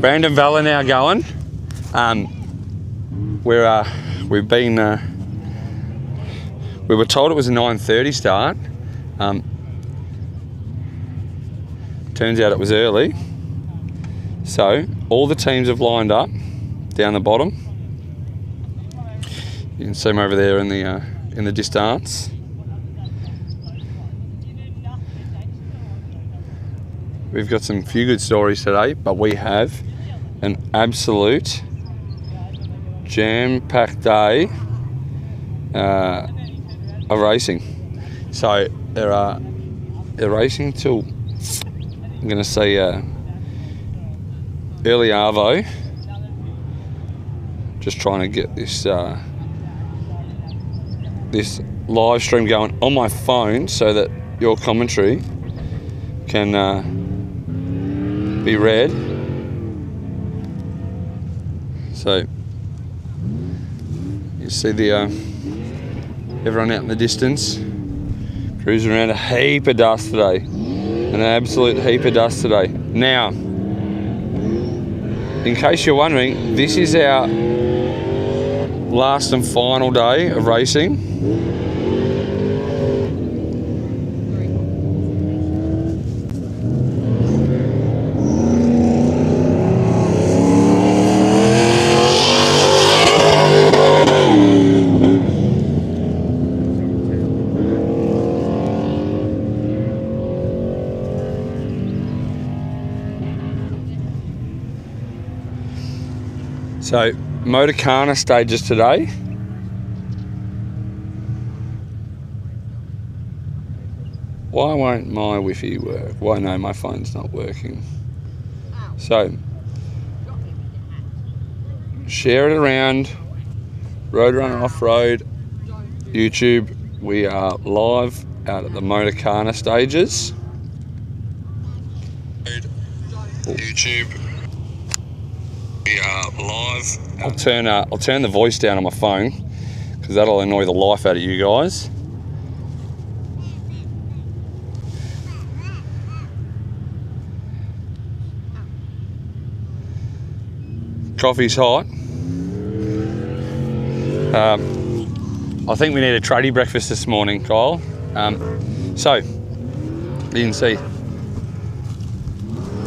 Brandon Valla now going. We've been. We were told it was a 9:30 start. Turns out it was early. So all the teams have lined up down the bottom. You can see them over there in the distance. We've got some few good stories today, but we have an absolute jam-packed day of racing. So they're racing till, I'm going to say, early arvo. Just trying to get this this live stream going on my phone so that your commentary can be read. So you see the everyone out in the distance cruising around. A heap of dust today, an absolute heap of dust today. Now, in case you're wondering, this is our last and final day of racing. So, Motorkhana stages today. Why won't my Wi-Fi work? Why no, my phone's not working. So, share it around, Road Runner Off-Road, YouTube. We are live out at the Motorkhana stages. YouTube. We are live. I'll turn the voice down on my phone because that'll annoy the life out of you guys. Coffee's hot. I think we need a tradie breakfast this morning, Kyle. So you can see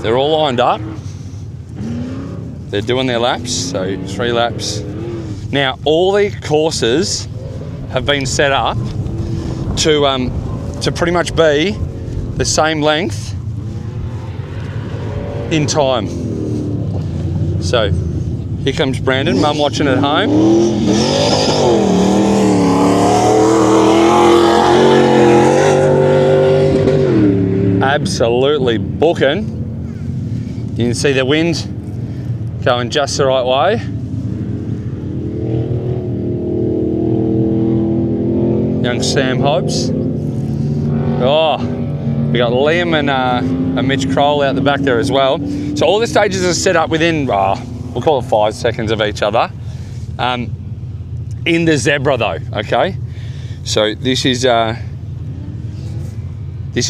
they're all lined up. They're doing their laps, so 3 laps. Now, all the courses have been set up to pretty much be the same length in time. So, here comes Brandon, Mum watching at home. Absolutely booking. You can see the wind going just the right way. Young Sam Hobbs. Oh, we got Liam and Mitch Kroll out the back there as well. So all the stages are set up within, we'll call it 5 seconds of each other. In the zebra though, okay? So this is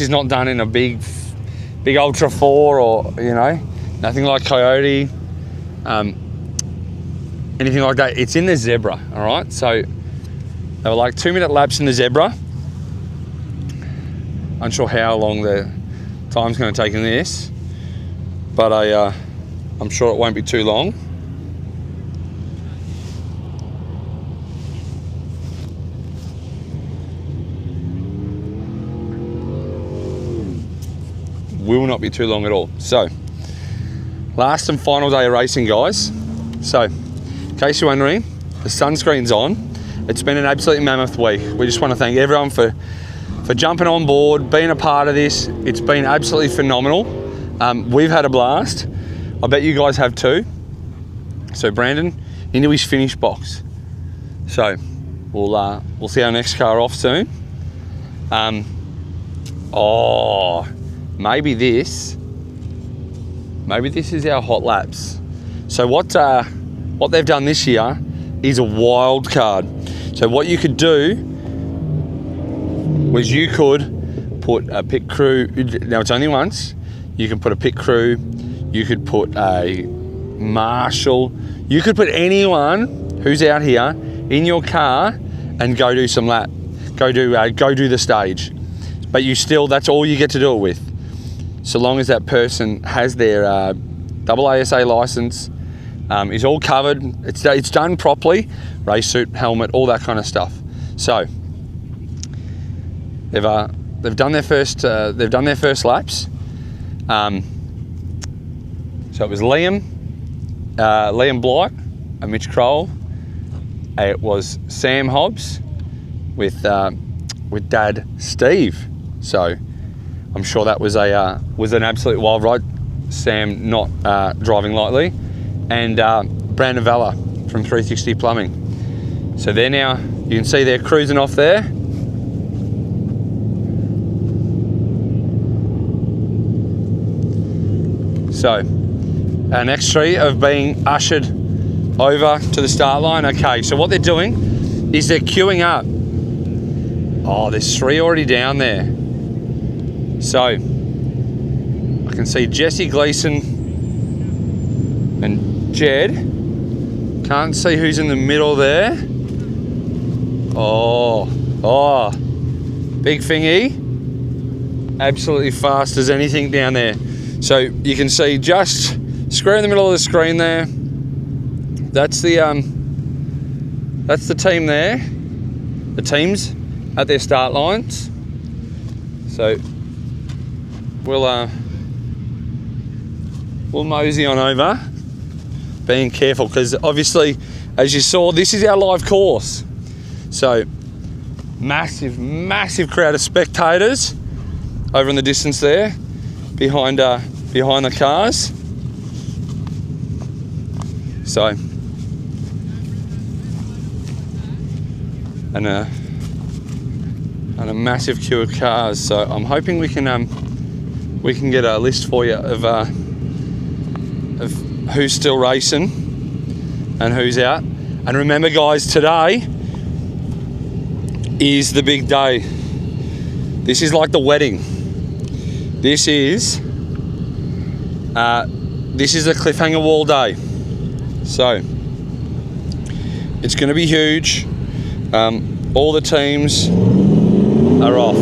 not done in a big Ultra 4 or, you know, nothing like Coyote. Anything like that. It's in the zebra, all right? So they were like 2-minute laps in the zebra. Unsure how long the time's going to take in this, but I'm sure it won't be too long. Will not be too long at all. So, last and final day of racing, guys. So, in case you're wondering, the sunscreen's on. It's been an absolutely mammoth week. We just want to thank everyone for jumping on board, being a part of this. It's been absolutely phenomenal. We've had a blast. I bet you guys have too. So Brandon, into his finish box. So we'll see our next car off soon. Maybe this is our hot laps. So what they've done this year is a wild card. So what you could do was you could put a pit crew, now it's only once, you can put a pit crew, you could put a Marshall. You could put anyone who's out here in your car and go do some lap. Go do the stage. But you still, that's all you get to do it with. So long as that person has their AASA license, is all covered, it's done properly, race suit, helmet, all that kind of stuff. So they've done their first laps. So it was Liam Blight and Mitch Kroll. It was Sam Hobbs with Dad Steve. So I'm sure that was an absolute wild ride. Sam not driving lightly, and Brandon Valla from 360 Plumbing. So they're now, you can see they're cruising off there. So our next three have been ushered over to the start line. Okay, so what they're doing is they're queuing up. Oh, there's three already down there. So I can see Jesse Gleason and Jed. Can't see who's in the middle there. Oh, big thingy. Absolutely fast as anything down there. So you can see just square in the middle of the screen there. That's the team there. The teams at their start lines. So we'll mosey on over, being careful, because obviously, as you saw, this is our live course. So massive crowd of spectators over in the distance there, behind the cars. So and a massive queue of cars. So I'm hoping we can get a list for you of who's still racing and who's out. And remember, guys, today is the big day. This is like the wedding. This is the Cliffhanger wall day. So it's going to be huge. All the teams are off.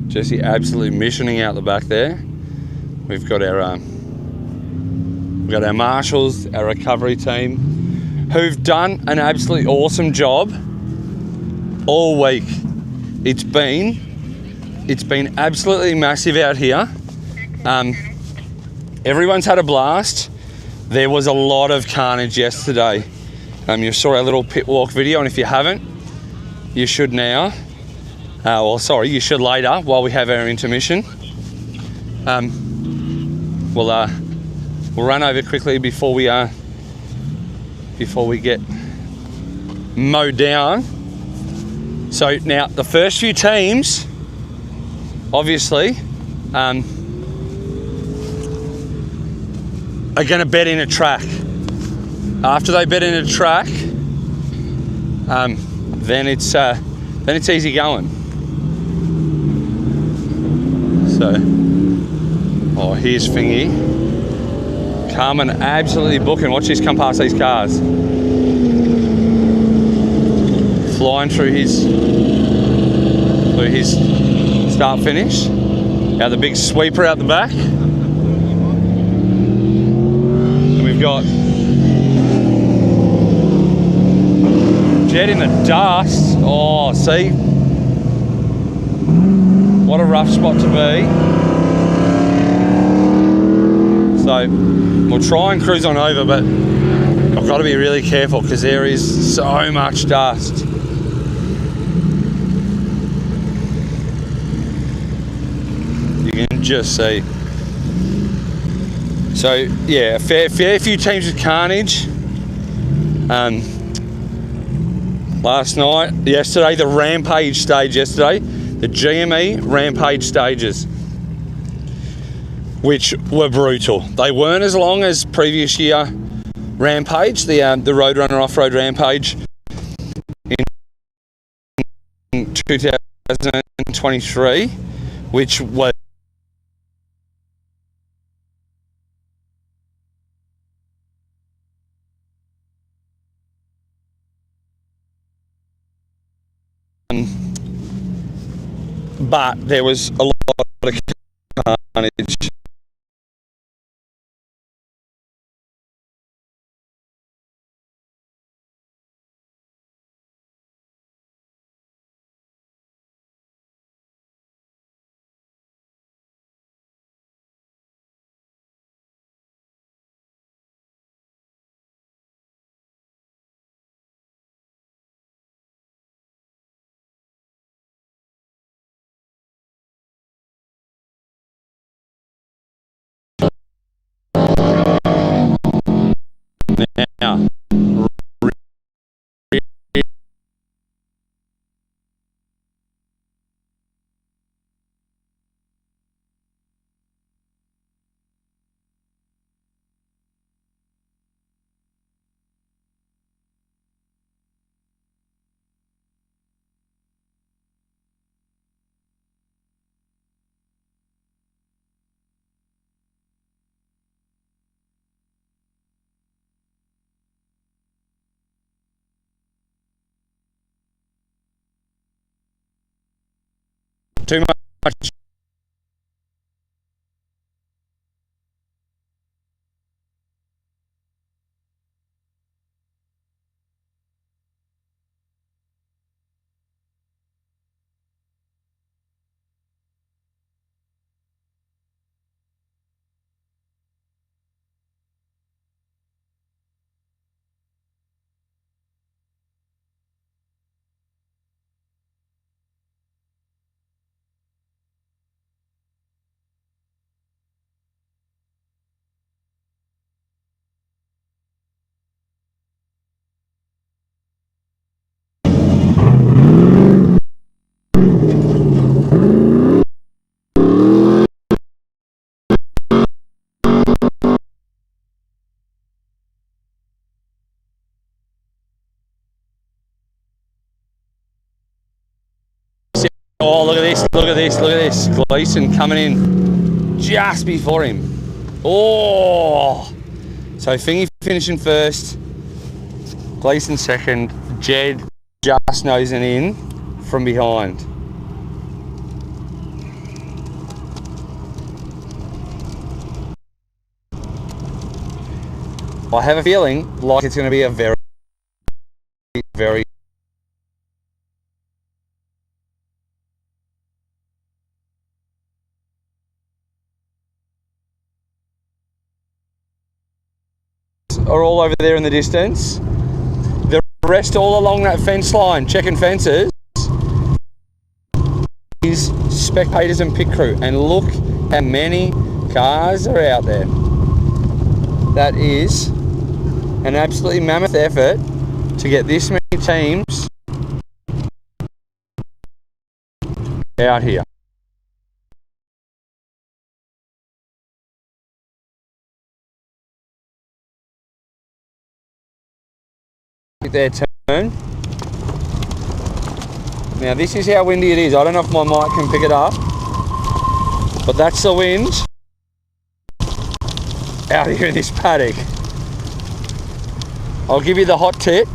Jesse absolutely missioning out the back there. We've got our marshals, our recovery team, who've done an absolutely awesome job all week. It's been absolutely massive out here. Everyone's had a blast. There was a lot of carnage yesterday. You saw our little pit walk video, and if you haven't, you should now. You should later while we have our intermission. We'll run over quickly before we get mowed down. So now the first few teams, obviously, are going to bet in a track. After they bet in a track, then it's easy going. So, here's Fingy. Carmen absolutely booking. Watch this come past these cars. Flying through his start finish. Now the big sweeper out the back. And we've got Jet in the dust. Oh, see? What a rough spot to be. So we'll try and cruise on over, but I've got to be really careful because there is so much dust. You can just see. So yeah, a fair few teams with carnage. last night, yesterday, the Rampage stage yesterday, the GME Rampage stages, which were brutal. They weren't as long as previous year Rampage, the Roadrunner Off-Road Rampage in 2023, which was but there was a lot of carnage. Now, too much. Oh, look at this, look at this, look at this. Gleason coming in just before him. Oh! So Fingy finishing first, Gleason second, Jed just nosing in from behind. I have a feeling like it's going to be a very are all over there in the distance. The rest all along that fence line, checking fences, is spectators and pit crew. And look how many cars are out there. That is an absolutely mammoth effort to get this many teams out here. Their turn. Now this is how windy it is. I don't know if my mic can pick it up, but that's the wind out here in this paddock. I'll give you the hot tip.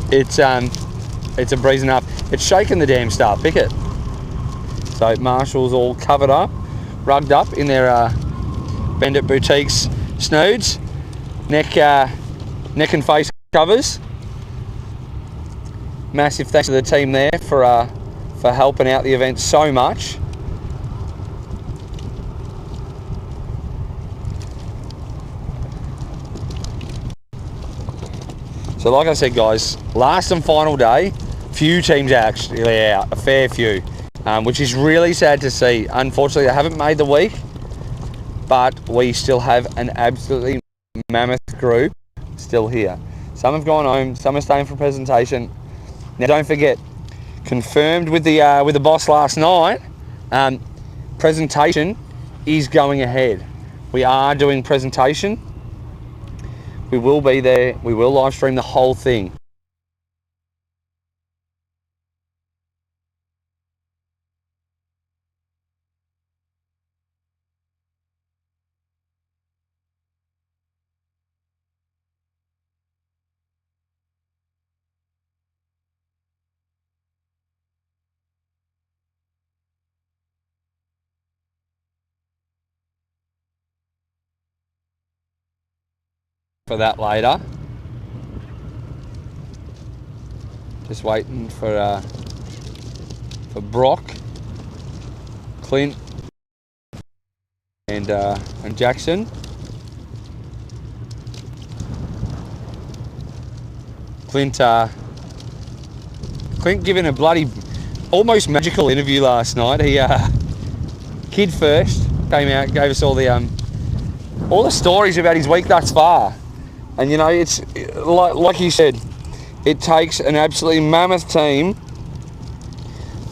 It's a breezing up. It's shaking the damn start picket. So Marshall's all covered up, rugged up in their Bendit Boutiques snoods, neck and face covers. Massive thanks to the team there for helping out the event so much. So like I said guys, last and final day, few teams actually out, a fair few, which is really sad to see. Unfortunately I haven't made the week, but we still have an absolutely mammoth group still here. Some have gone home, some are staying for presentation. Now don't forget, confirmed with the boss last night, presentation is going ahead. We are doing presentation. We will be there. We will live stream the whole thing. For that later. Just waiting for Brock, Clint, and Jackson. Clint giving a bloody almost magical interview last night. He kid first came out, gave us all the stories about his week thus far. And you know, it's like you said, it takes an absolutely mammoth team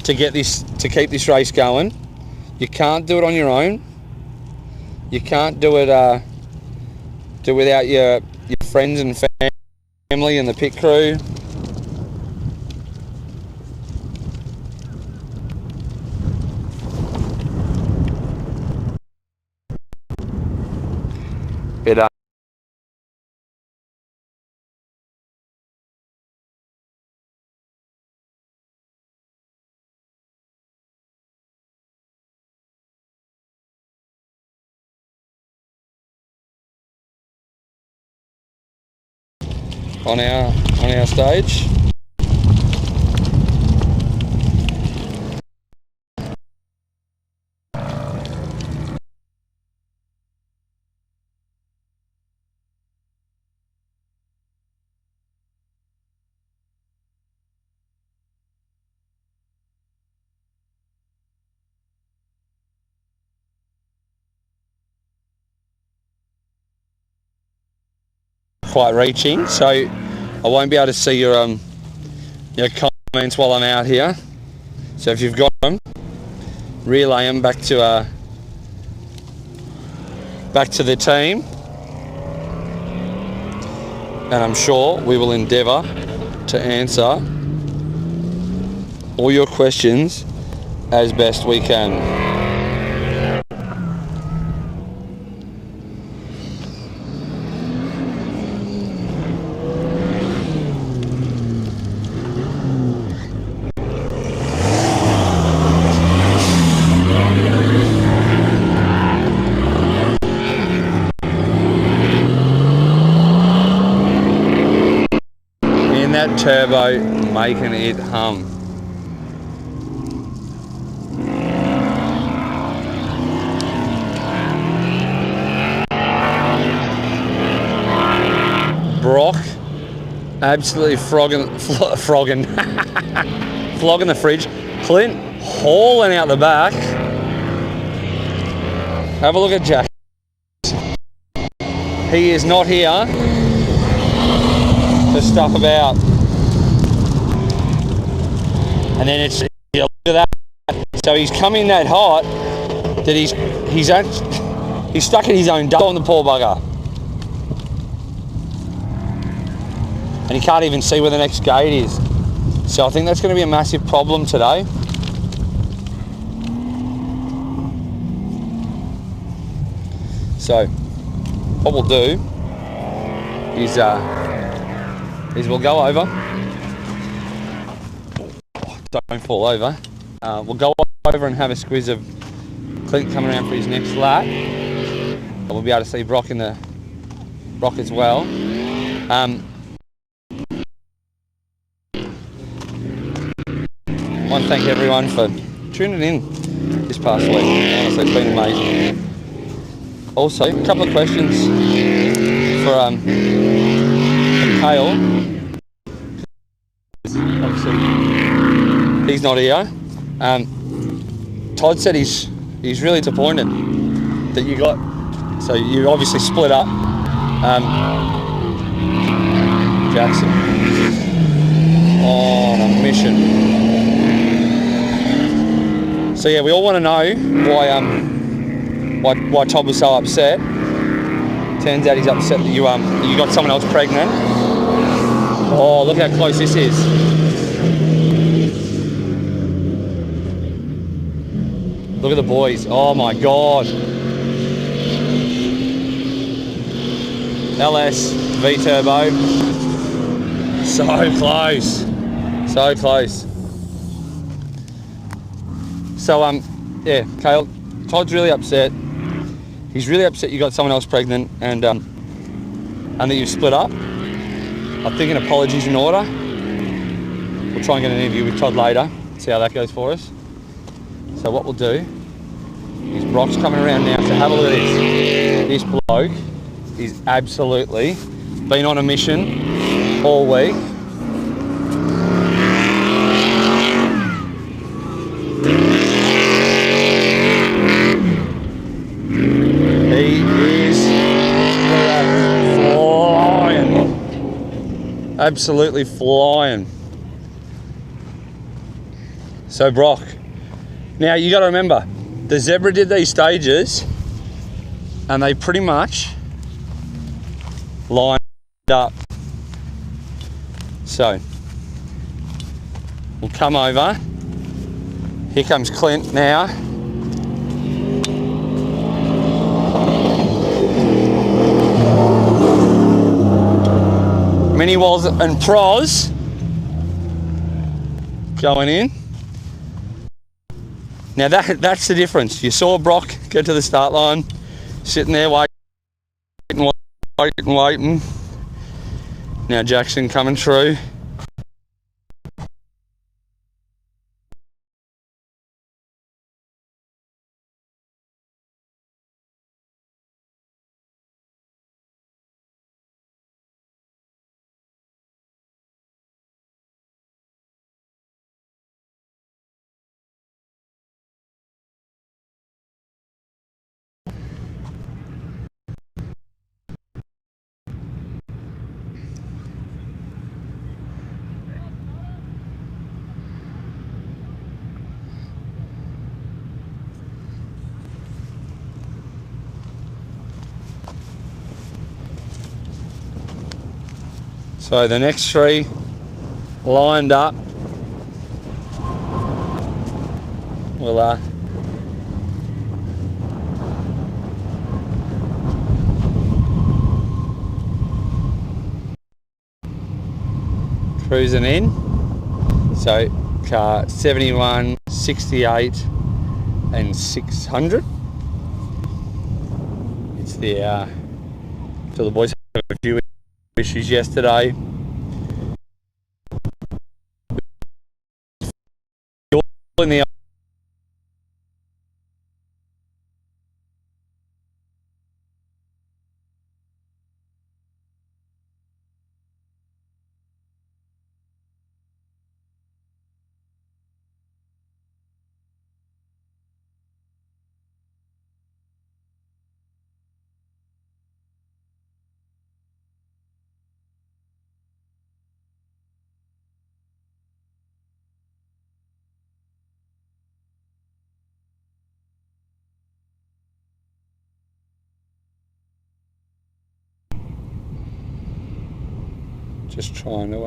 to keep this race going. You can't do it on your own. You can't do it without your friends and family and the pit crew. But on our stage. Quite reaching, so I won't be able to see your comments while I'm out here. So if you've got them, relay them back to the team, and I'm sure we will endeavour to answer all your questions as best we can. That turbo making it hum. Brock absolutely flogging the fridge. Clint hauling out the back. Have a look at Jack. He is not here to stuff about. And then it's, you know, look at that. So he's coming that hot that he's stuck in his own duck on the poor bugger. And he can't even see where the next gate is. So I think that's going to be a massive problem today. So what we'll do is we'll go over. Don't fall over. We'll go over and have a squiz of Clint coming around for his next lap. We'll be able to see Brock as well. I want to thank everyone for tuning in this past week. Honestly, it's been amazing. Also, a couple of questions for Kale. Obviously, he's not here. Todd said he's really disappointed that you got. So you obviously split up. Jackson on a mission. So yeah, we all want to know why Todd was so upset. Turns out he's upset that you got someone else pregnant. Oh, look how close this is. Look at the boys. Oh my God. LS V turbo. So close. So close. So yeah, Kale, Todd's really upset. He's really upset you got someone else pregnant and that you've split up. I think an apology's in order. We'll try and get an interview with Todd later, see how that goes for us. So what we'll do is Brock's coming around now, so have a look at this. This bloke is absolutely been on a mission all week. He is flying. Absolutely flying. So Brock, now you got to remember, the Zebra did these stages and they pretty much lined up. So we'll come over. Here comes Clint now. Mini walls and pros going in. Now that's the difference. You saw Brock go to the start line, sitting there waiting. Now Jackson coming through. So the next three lined up. We'll cruising in. So car 71, 68 and 600. It's the so the boys had a few issues yesterday. In the just trying to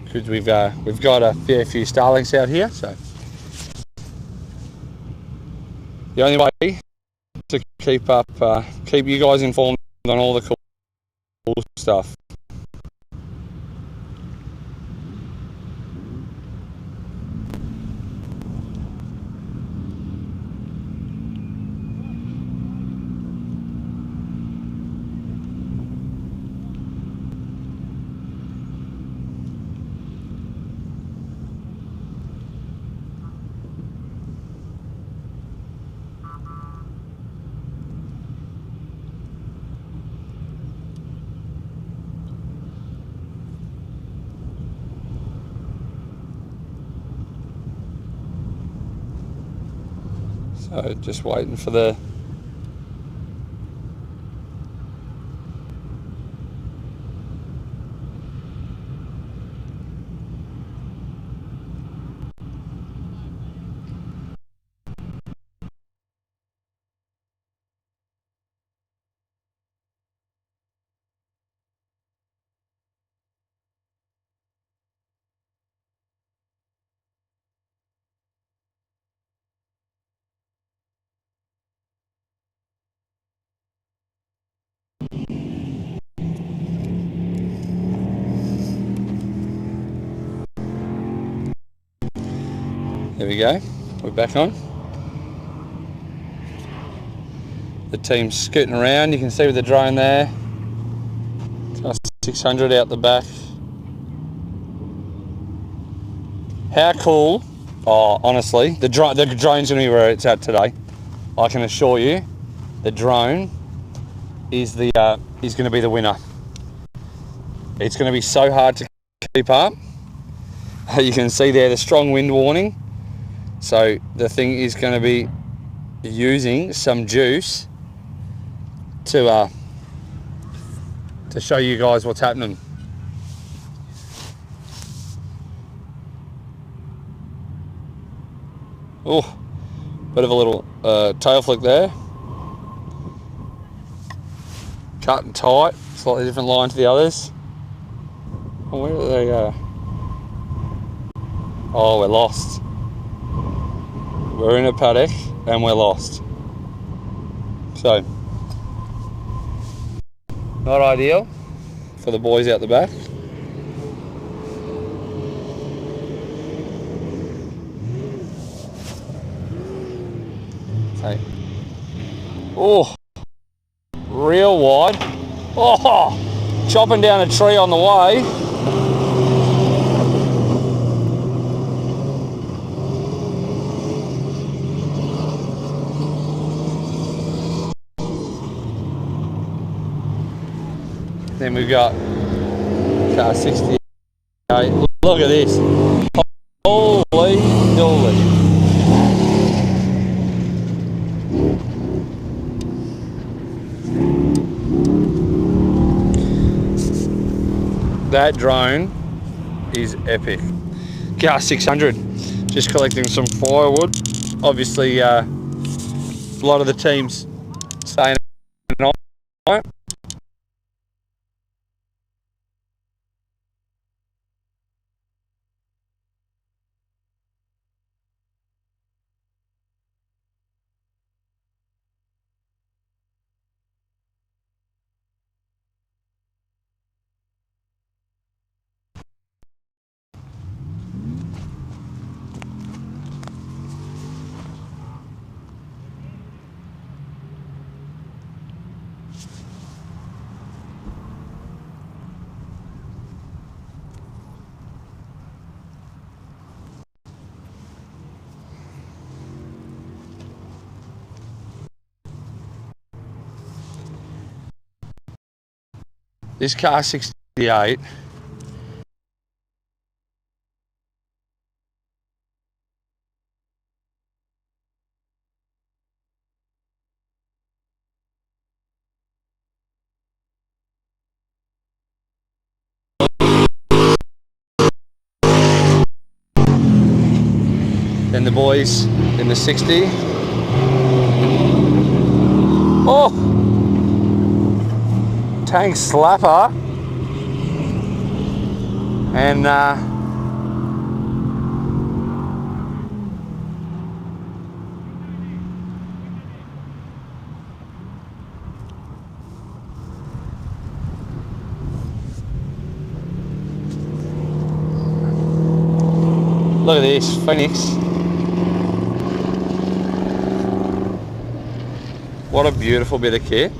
because we've got a fair few starlings out here, so the only way to keep you guys informed on all the cool stuff. So just waiting for the... There we go, we're back on. The team's scooting around, you can see with the drone there. It's got 600 out the back. How cool, oh honestly, the drone's going to be where it's at today. I can assure you, the drone is going to be the winner. It's going to be so hard to keep up. You can see there the strong wind warning. So the thing is going to be using some juice to show you guys what's happening. Oh, bit of a little tail flick there. Cut and tight, slightly different line to the others. Oh, where did they go? Oh, we're lost. We're in a paddock and we're lost. So, not ideal for the boys out the back. So, oh, real wide. Oh, chopping down a tree on the way. Then we've got car 68. Look at this. Holy dooly. That drone is epic. Car 600. Just collecting some firewood. Obviously, a lot of the teams staying overnight. This car 68 and the boys in the 60. Oh! Tank slapper. And look at this, Phoenix. What a beautiful bit of kit.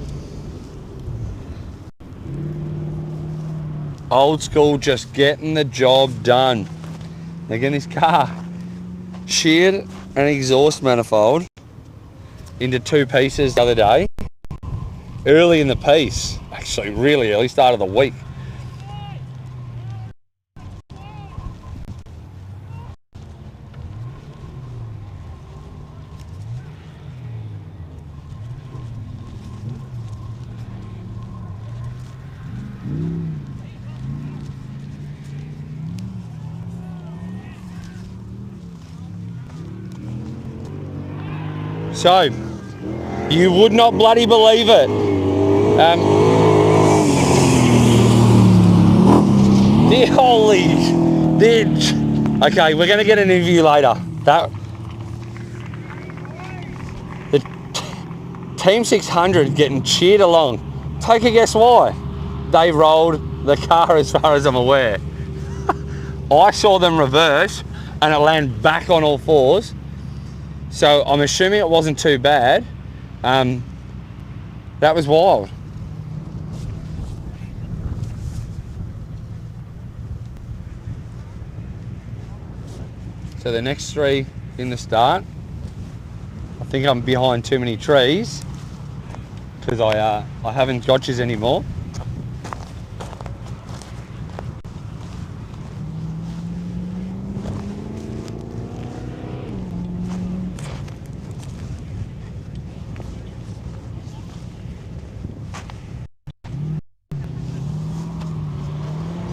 Old school, just getting the job done. Again, this car sheared an exhaust manifold into two pieces the other day. Early in the piece, actually really early, start of the week. So, you would not bloody believe it. Okay, we're gonna get an interview later. The Team 600 getting cheered along. Take a guess why? They rolled the car as far as I'm aware. I saw them reverse and it landed back on all fours. So I'm assuming it wasn't too bad. That was wild. So the next three in the start. I think I'm behind too many trees because I haven't gotchas anymore.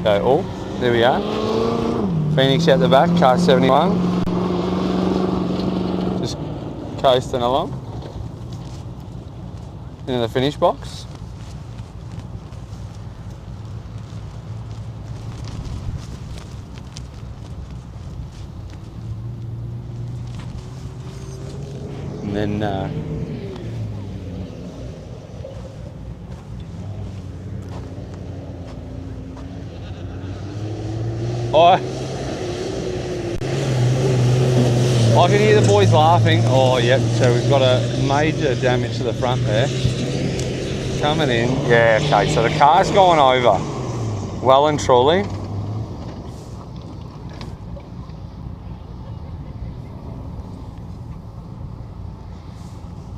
So, oh, there we are. Phoenix out the back, car 71. Just coasting along into the finish box. And then I can hear the boys laughing. Oh, yep. So we've got a major damage to the front there. Coming in. Yeah, okay. So the car's gone over. Well and truly.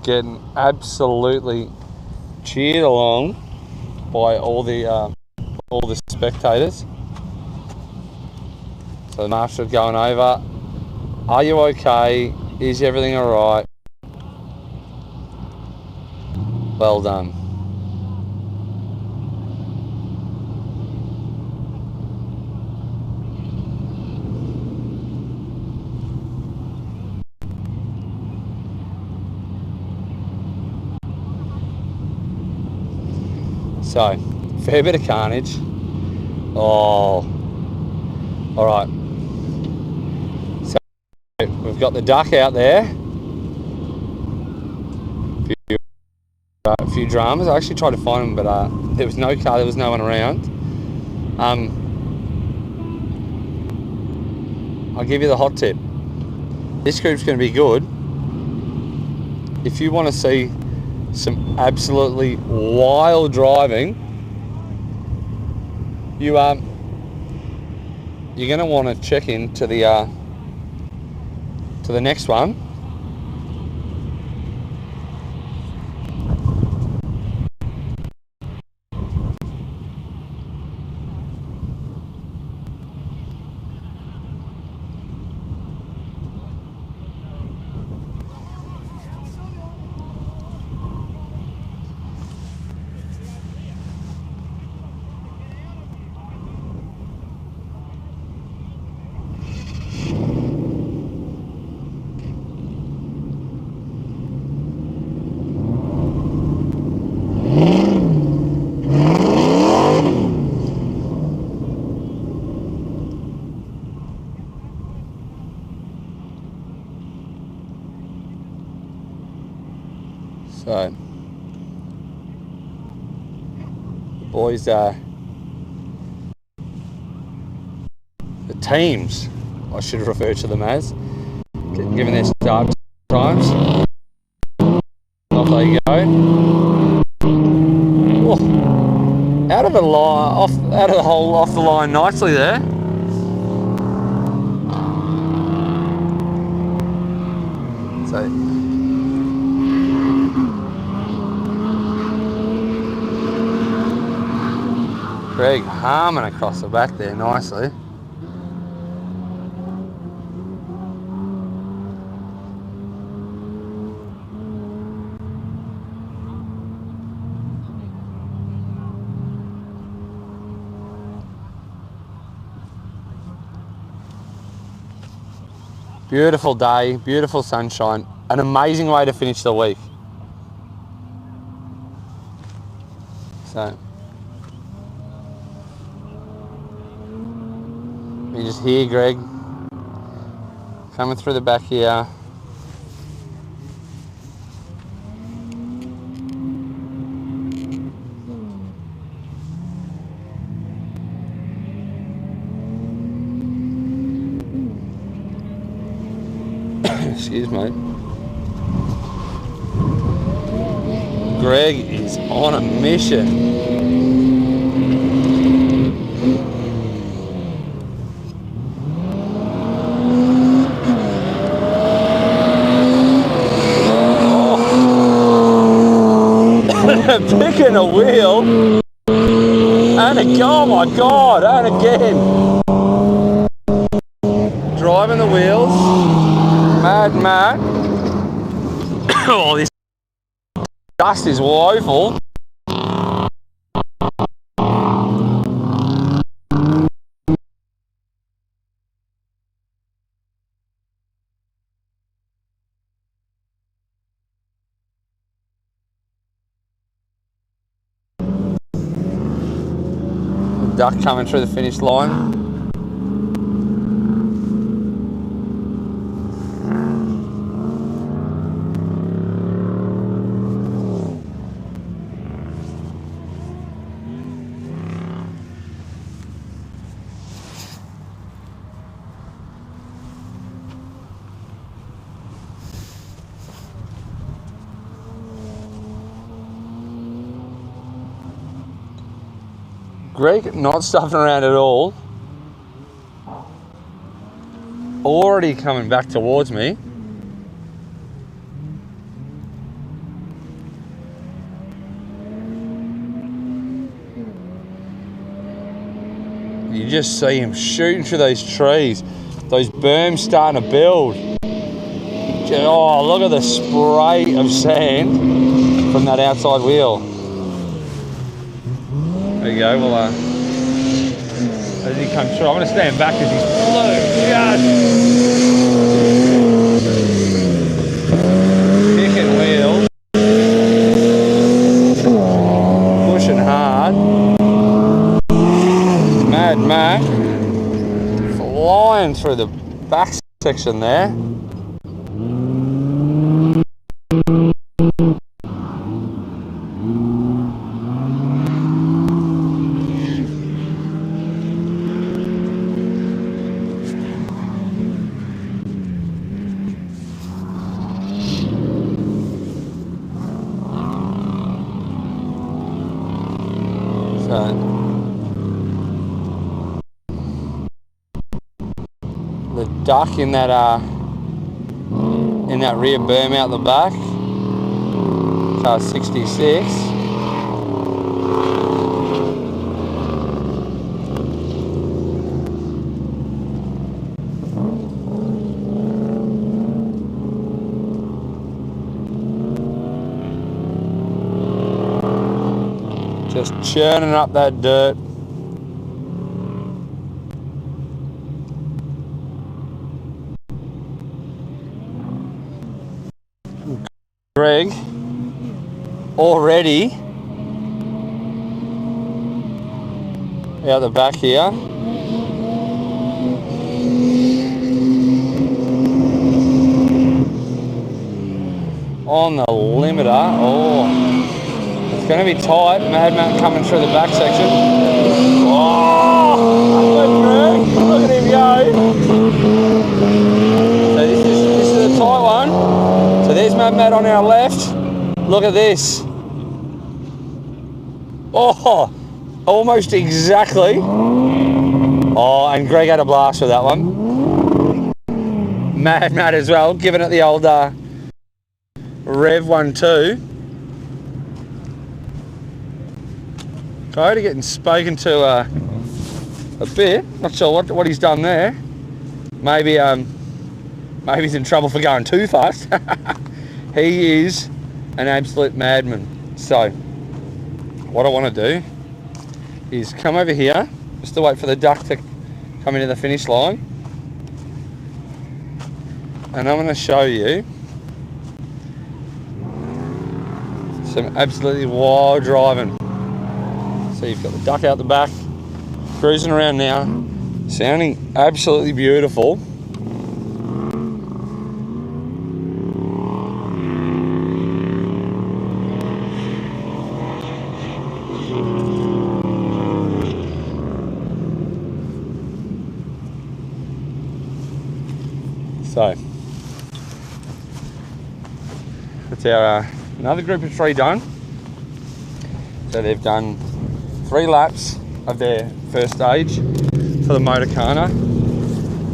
Getting absolutely cheered along by all the spectators. So the marshal going over. Are you okay? Is everything all right? Well done. So, fair bit of carnage. Oh, all right. We've got the duck out there. A few dramas. I actually tried to find them, but there was no car, there was no one around. I'll give you the hot tip. This group's going to be good. If you want to see some absolutely wild driving, you're going to want to check into the next one. So, boys, the teams, I should refer to them as, given their start times. Off they go. Oh, out of the line, out of the hole, off the line nicely there. So. Greg harming across the back there nicely. Beautiful day, beautiful sunshine. an amazing way to finish the week. So you just hear Greg coming through the back here. Excuse me. Greg is on a mission. Picking a wheel. And again, oh my God, and again. Driving the wheels. Mad Matt. Oh, this dust is woeful. Duck coming through the finish line. Greg not stuffing around at all. Already coming back towards me. You just see him shooting through those trees. Those berms starting to build. Oh, look at the spray of sand from that outside wheel. There you go, well, as he comes through, I'm going to stand back because he's blue. Kicking wheels. Pushing hard. Mad Mac. Flying through the back section there. The duck in that rear berm out the back, car 66. Just churning up that dirt. Greg already out the back here. On the limiter. Oh, it's going to be tight. Mad Matt coming through the back section. Oh, Greg. Look at him go. So this is a tight one. So there's Mad Matt on our left. Look at this. Oh, almost exactly. Oh, and Greg had a blast with that one. Mad Matt as well, giving it the old Rev 1-2. Cody getting spoken to a bit. Not sure what he's done there. Maybe he's in trouble for going too fast. He is an absolute madman. So what I want to do is come over here, just to wait for the duck to come into the finish line, and I'm going to show you Some absolutely wild driving. So you've got the duck out the back, cruising around now, sounding absolutely beautiful. So that's our another group of 3 done. So they've done 3 laps of their first stage for the Motorkhana.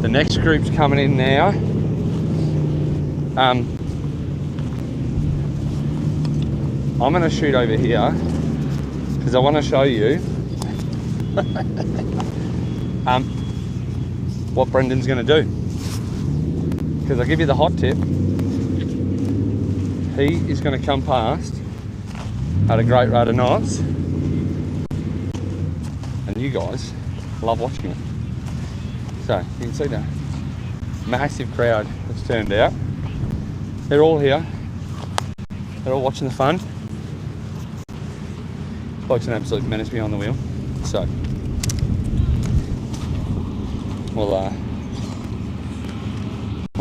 The next group's coming in now. I'm going to shoot over here because I want to show you what Brendan's going to do. Because I'll give you the hot tip. He is going to come past at a great rate of knots, and you guys love watching it. So you can see the massive crowd that's turned out. They're all here. They're all watching the fun. Bloke's an absolute menace behind the wheel. So we'll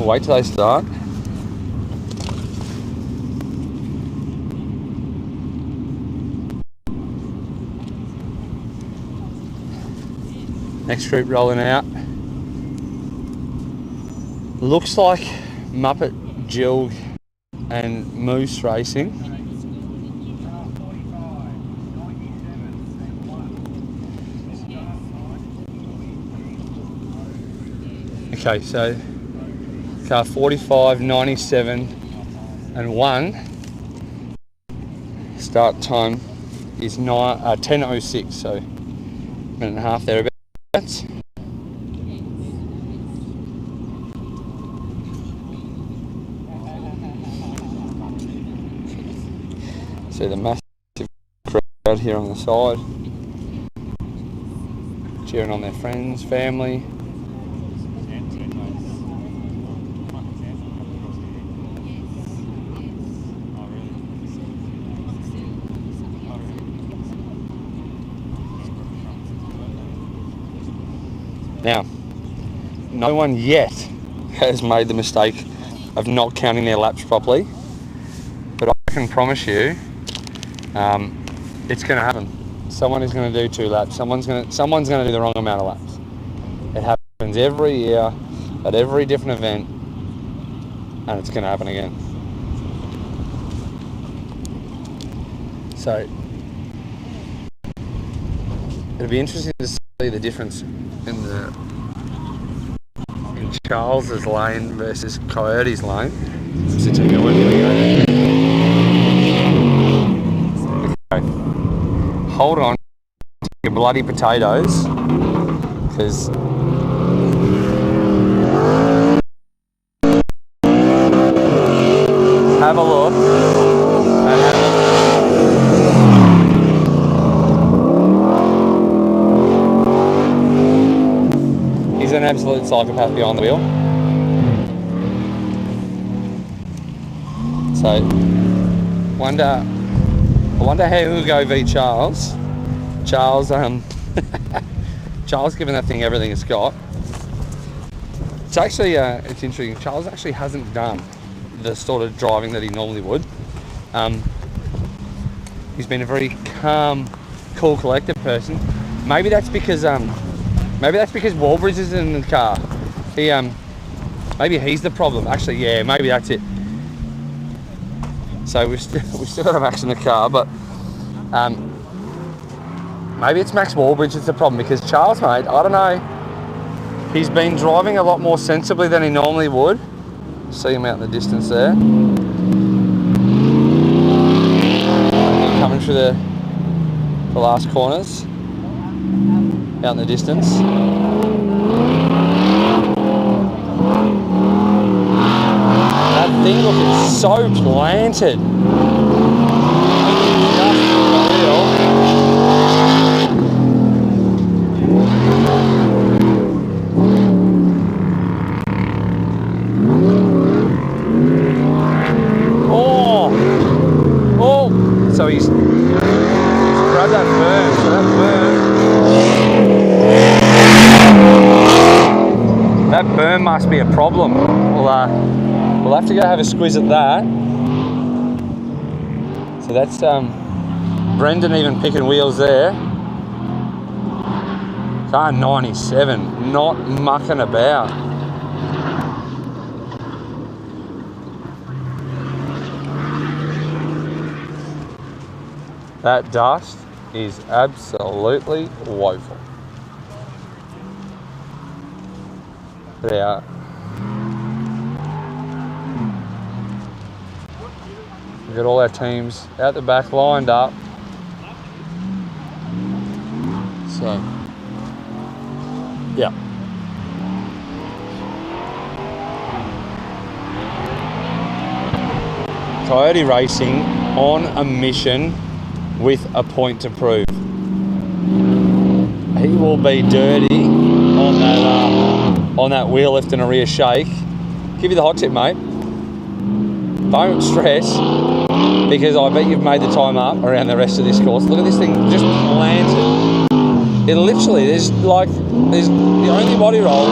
wait till they start. Next group rolling out. Looks like Muppet, Jilg and Moose Racing. Okay, so car 45, 97 and 1. Start time is 10:06, so a minute and a half thereabouts. See the massive crowd here on the side, cheering on their friends, family. Now, no one yet has made the mistake of not counting their laps properly, but I can promise you it's going to happen. Someone is going to do 2 laps. Someone's going to do the wrong amount of laps. It happens every year at every different event, and it's going to happen again. So it'll be interesting to see the difference in Charles's lane versus Coyote's lane. Okay. Hold on to your bloody potatoes, because have a look and have a an absolute psychopath behind the wheel. So, I wonder how he'll go v Charles. Charles giving that thing everything it's got. It's actually, it's interesting. Charles actually hasn't done the sort of driving that he normally would. He's been a very calm, cool, collected person. Maybe that's because Walbridge is in the car. Maybe he's the problem. Actually, yeah, maybe that's it. So we've still got Max in the car, but maybe it's Max Walbridge that's the problem, because Charles, mate, I don't know. He's been driving a lot more sensibly than he normally would. See him out in the distance there. Coming through the last corners. Out in the distance. That thing looking so planted. so he's grabbed that berm. So that berm must be a problem. We'll have to go have a squeeze at that. So that's Brendan even picking wheels there. Car 97, not mucking about. That dust is absolutely woeful. There. We've got all our teams out the back lined up. So, yeah. Coyote Racing on a mission with a point to prove. He will be dirty on that wheel lift and a rear shake. Give you the hot tip, mate. Don't stress, because I bet you've made the time up around the rest of this course. Look at this thing just planted. It literally, there's the only body roll.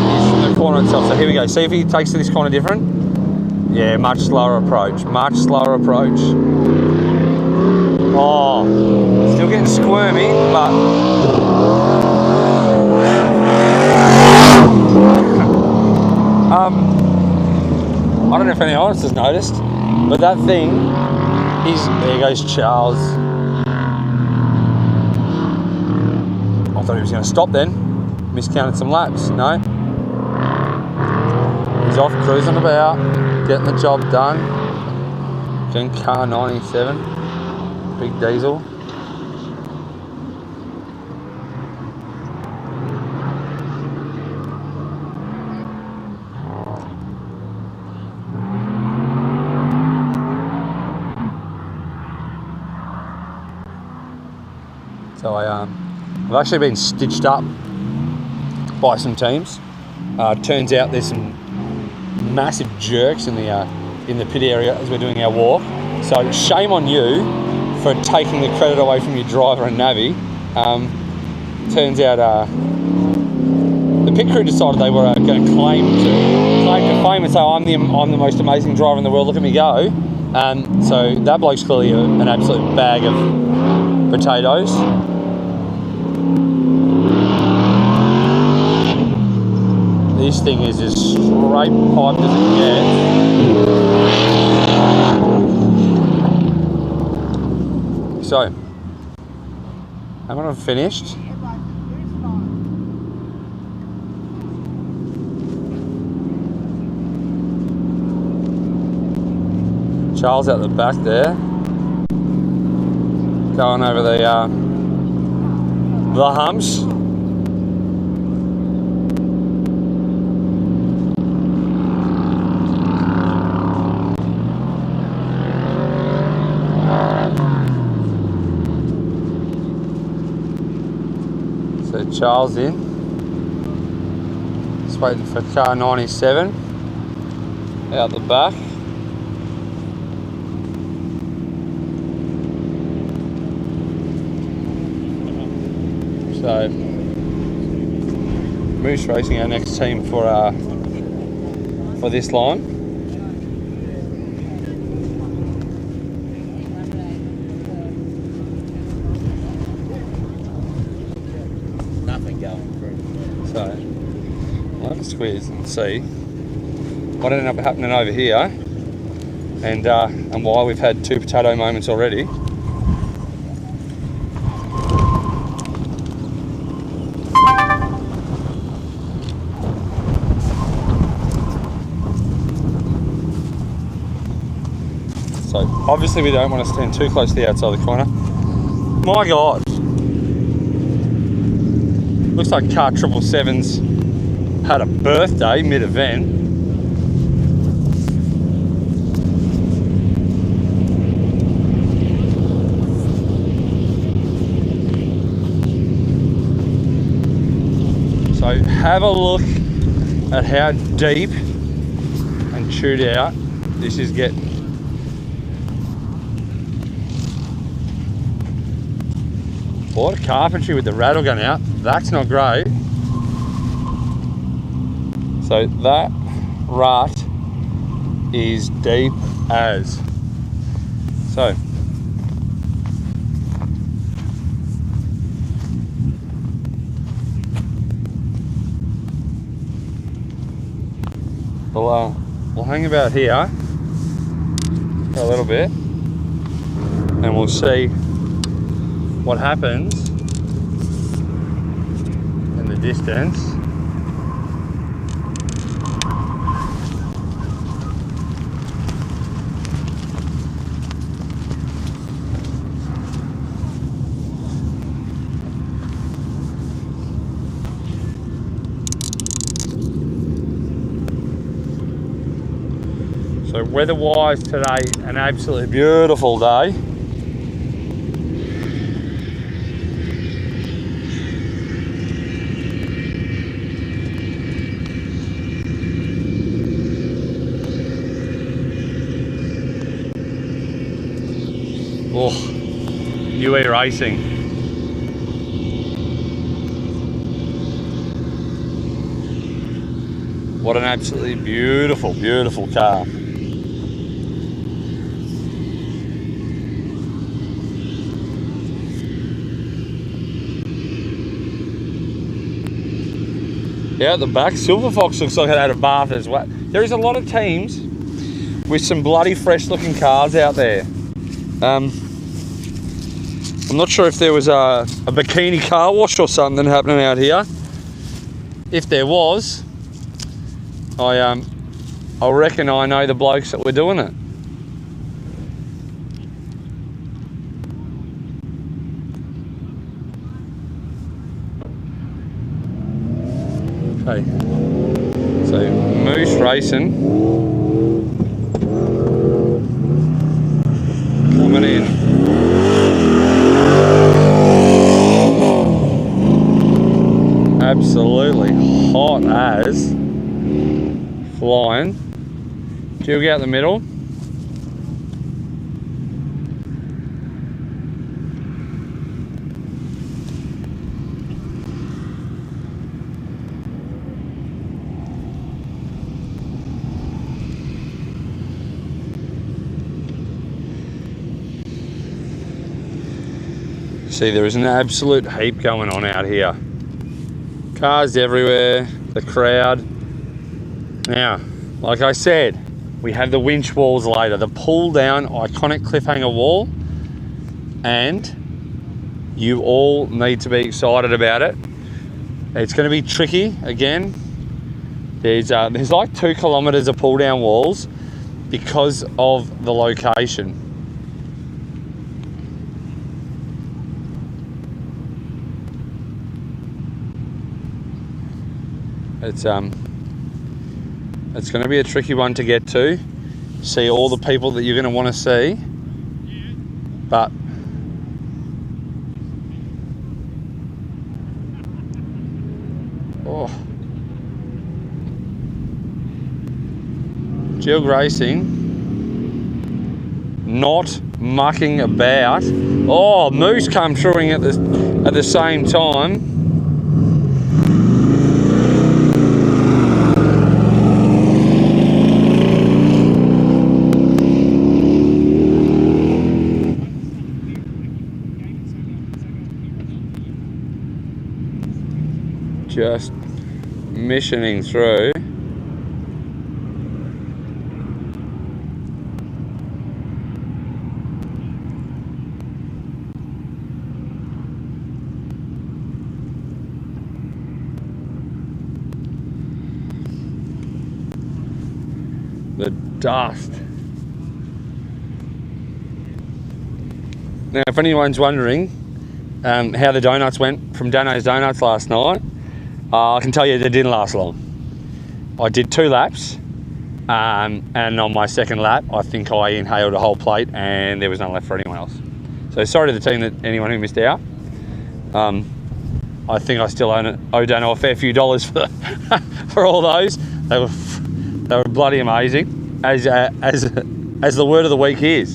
He's in the corner itself. So here we go. See if he takes to this corner different. Yeah, much slower approach. Much slower approach. Oh, still getting squirmy, but I don't know if anyone else has noticed, but that thing is, there goes Charles. I thought he was going to stop then. Miscounted some laps. No. He's off cruising about, getting the job done. Again, car 97. Big diesel. So I've actually been stitched up by some teams. Turns out there's some massive jerks in the pit area as we're doing our walk. So shame on you for taking the credit away from your driver and navvy. Turns out the pit crew decided they were going to claim to fame and say, I'm the most amazing driver in the world, look at me go. So that bloke's clearly an absolute bag of potatoes. This thing is as straight piped as it gets. So, haven't I finished? Charles out the back there, going over the humps. So Charles in, just waiting for car 97 out the back. So Moose Racing, our next team for this line. So I'll have a squeeze and see what ended up happening over here, and why we've had two potato moments already. So obviously we don't want to stand too close to the outside of the corner. My God. Looks like car 777's had a birthday mid-event. So have a look at how deep and chewed out. This is getting... A lot of carpentry with the rattle gun out. That's not great. So that rut is deep as. So we'll hang about here for a little bit and we'll see what happens in the distance. So weather-wise today, an absolutely beautiful day. Oh, UE Racing. What an absolutely beautiful, beautiful car. Yeah, at the back, Silver Fox looks like it had a bath as well. There is a lot of teams with some bloody fresh looking cars out there. I'm not sure if there was a bikini car wash or something happening out here. If there was, I reckon I know the blokes that were doing it. Okay, so Moose Racing coming in. Absolutely hot as flying. Jig out the middle. See, there is an absolute heap going on out here. Cars everywhere, the crowd. Now, like I said, we have the winch walls later, the pull down iconic Cliffhanger wall, and you all need to be excited about it. It's going to be tricky again. There's like 2 kilometers of pull down walls because of the location. It's going to be a tricky one to get to, see all the people that you're going to want to see, but Jig Racing not mucking about. Oh, Moose come through at the same time. Just missioning through. The dust. Now, if anyone's wondering how the donuts went from Dano's Donuts last night, I can tell you they didn't last long. I did 2 laps, and on my second lap, I think I inhaled a whole plate and there was none left for anyone else. So sorry to the team, that anyone who missed out. I think I still owe Dano a fair few dollars for all those. They They were bloody amazing, as the word of the week is.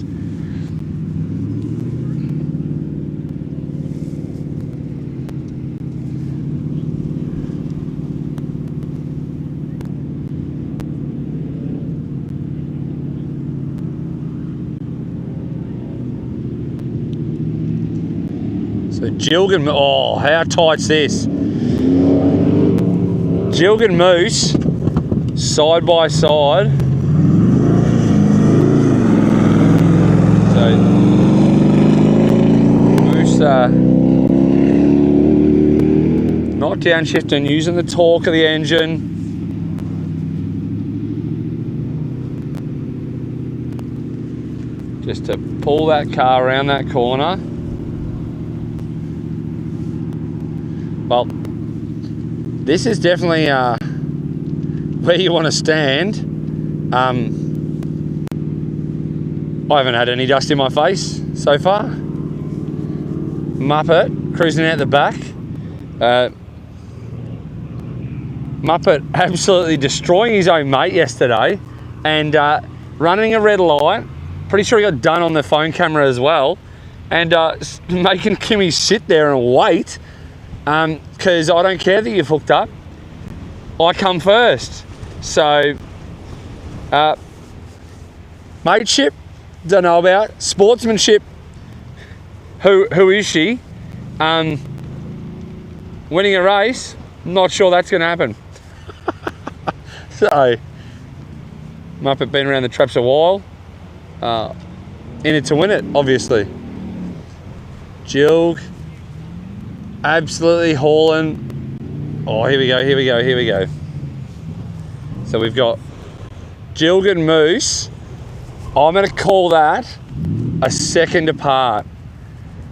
So Gilgan, oh, how tight's this? Gilgan Moose, side by side. So Moose not downshifting, using the torque of the engine. Just to pull that car around that corner. Well, this is definitely where you want to stand. I haven't had any dust in my face so far. Muppet cruising out the back. Muppet absolutely destroying his own mate yesterday and running a red light. Pretty sure he got done on the phone camera as well. And making Kimmy sit there and wait. Because I don't care that you've hooked up. I come first. So, mateship, don't know about. Sportsmanship, who is she? Winning a race, not sure that's going to happen. So, Muppet been around the traps a while. In it to win it, obviously. Jilg. Absolutely hauling. Oh, here we go. So we've got Gilgan Moose. I'm going to call that a second apart.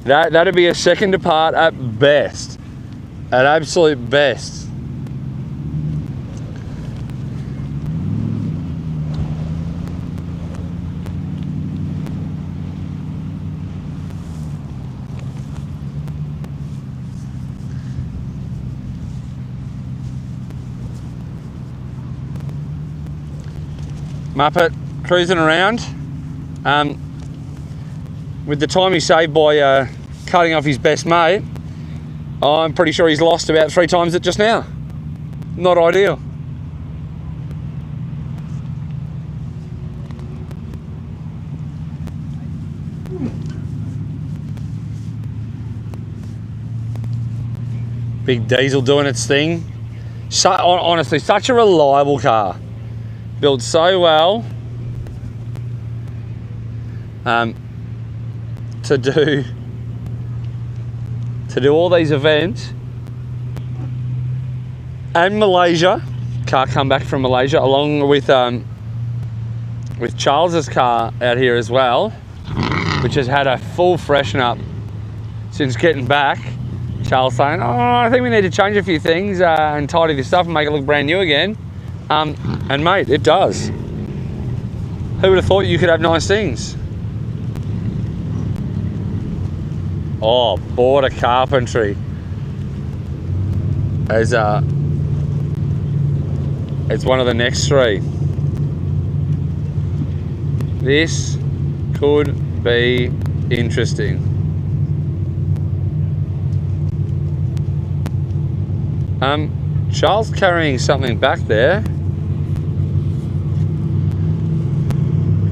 That'd be a second apart at best. At absolute best. Muppet cruising around with the time he saved by cutting off his best mate. I'm pretty sure he's lost about 3 times it just now. Not ideal. Big Diesel doing its thing. So, honestly, such a reliable car. Built so well to do all these events. And Malaysia, car come back from Malaysia, along with Charles's car out here as well, which has had a full freshen up since getting back. Charles saying, oh, I think we need to change a few things and tidy this up and make it look brand new again. And mate, it does. Who would have thought you could have nice things? Oh, border carpentry. As it's one of the next 3. This could be interesting. Charles carrying something back there.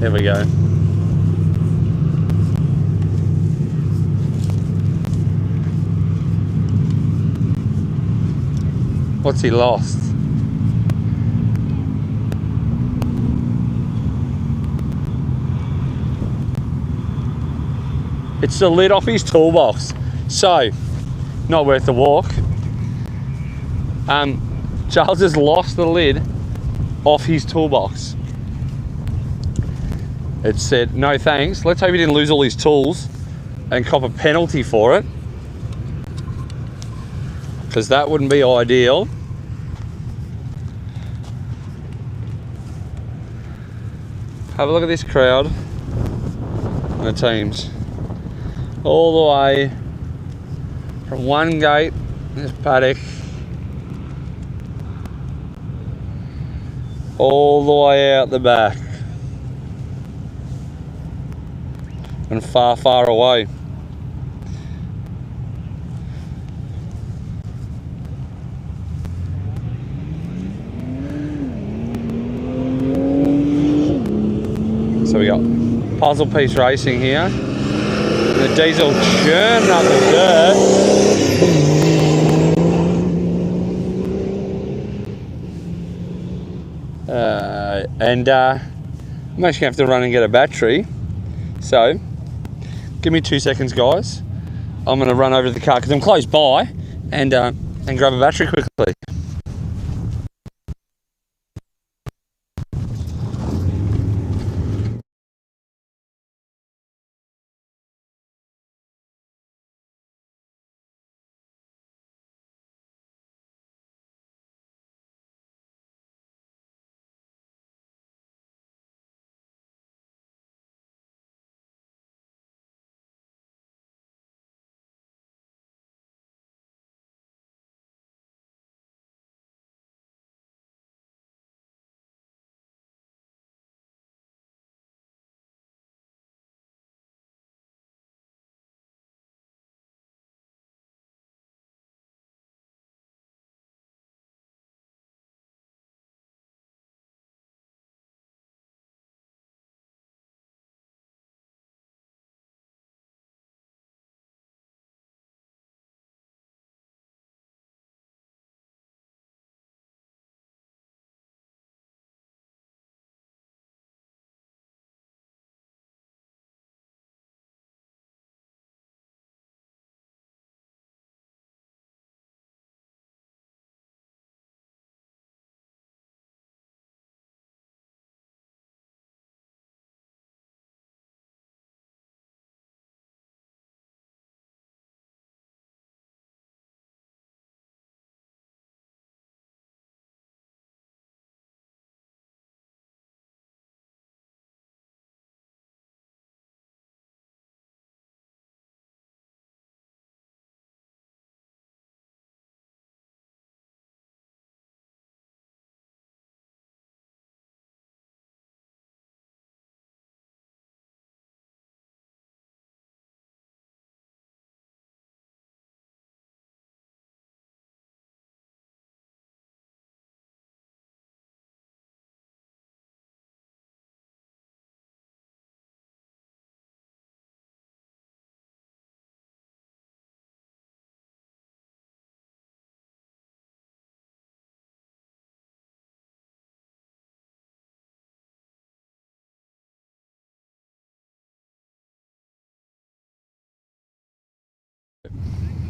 There we go. What's he lost? It's the lid off his toolbox. So, not worth the walk. Charles has lost the lid off his toolbox. It said, no thanks. Let's hope he didn't lose all his tools and cop a penalty for it, because that wouldn't be ideal. Have a look at this crowd and the teams. All the way from one gate, this paddock, all the way out the back and far, far away. So we got puzzle piece racing here. The diesel churning up the dirt. I'm actually going to have to run and get a battery. So, give me 2 seconds, guys. I'm going to run over to the car because I'm close by and grab a battery quickly.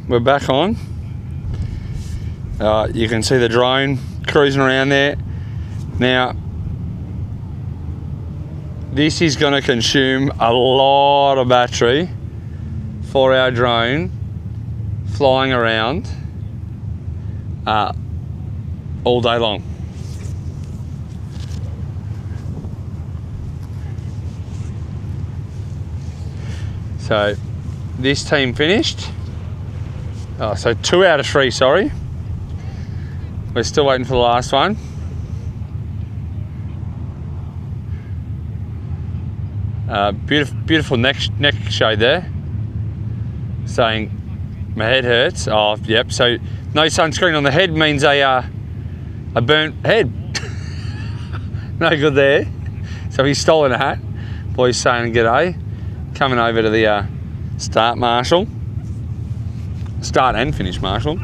We're back on. You can see the drone cruising around there. Now, this is going to consume a lot of battery for our drone flying around all day long. So this team finished. So 2 out of 3, sorry. We're still waiting for the last one. Beautiful neck shade there. Saying my head hurts. Oh, yep. So no sunscreen on the head means a burnt head. No good there. So he's stolen a hat. Boy's saying g'day. Coming over to the start marshal. Start and finish marshal.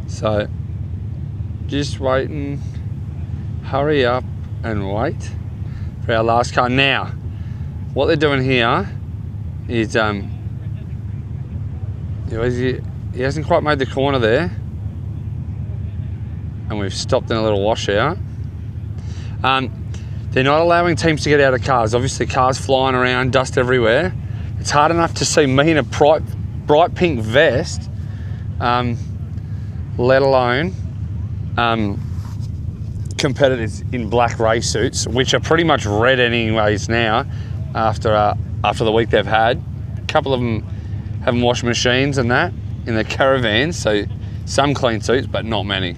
So, just waiting, hurry up and wait for our last car. Now, what they're doing here is, he hasn't quite made the corner there. and we've stopped in a little washout. They're not allowing teams to get out of cars. Obviously, cars flying around, dust everywhere. It's hard enough to see me in a bright pink vest, let alone competitors in black race suits, which are pretty much red anyways now after the week they've had. A couple of them having washing machines and that in the caravans, so some clean suits, but not many.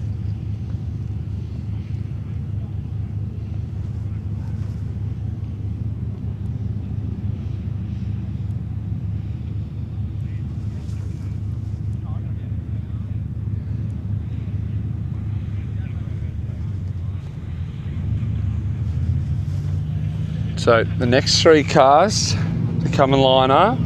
So the next 3 cars to come and line up.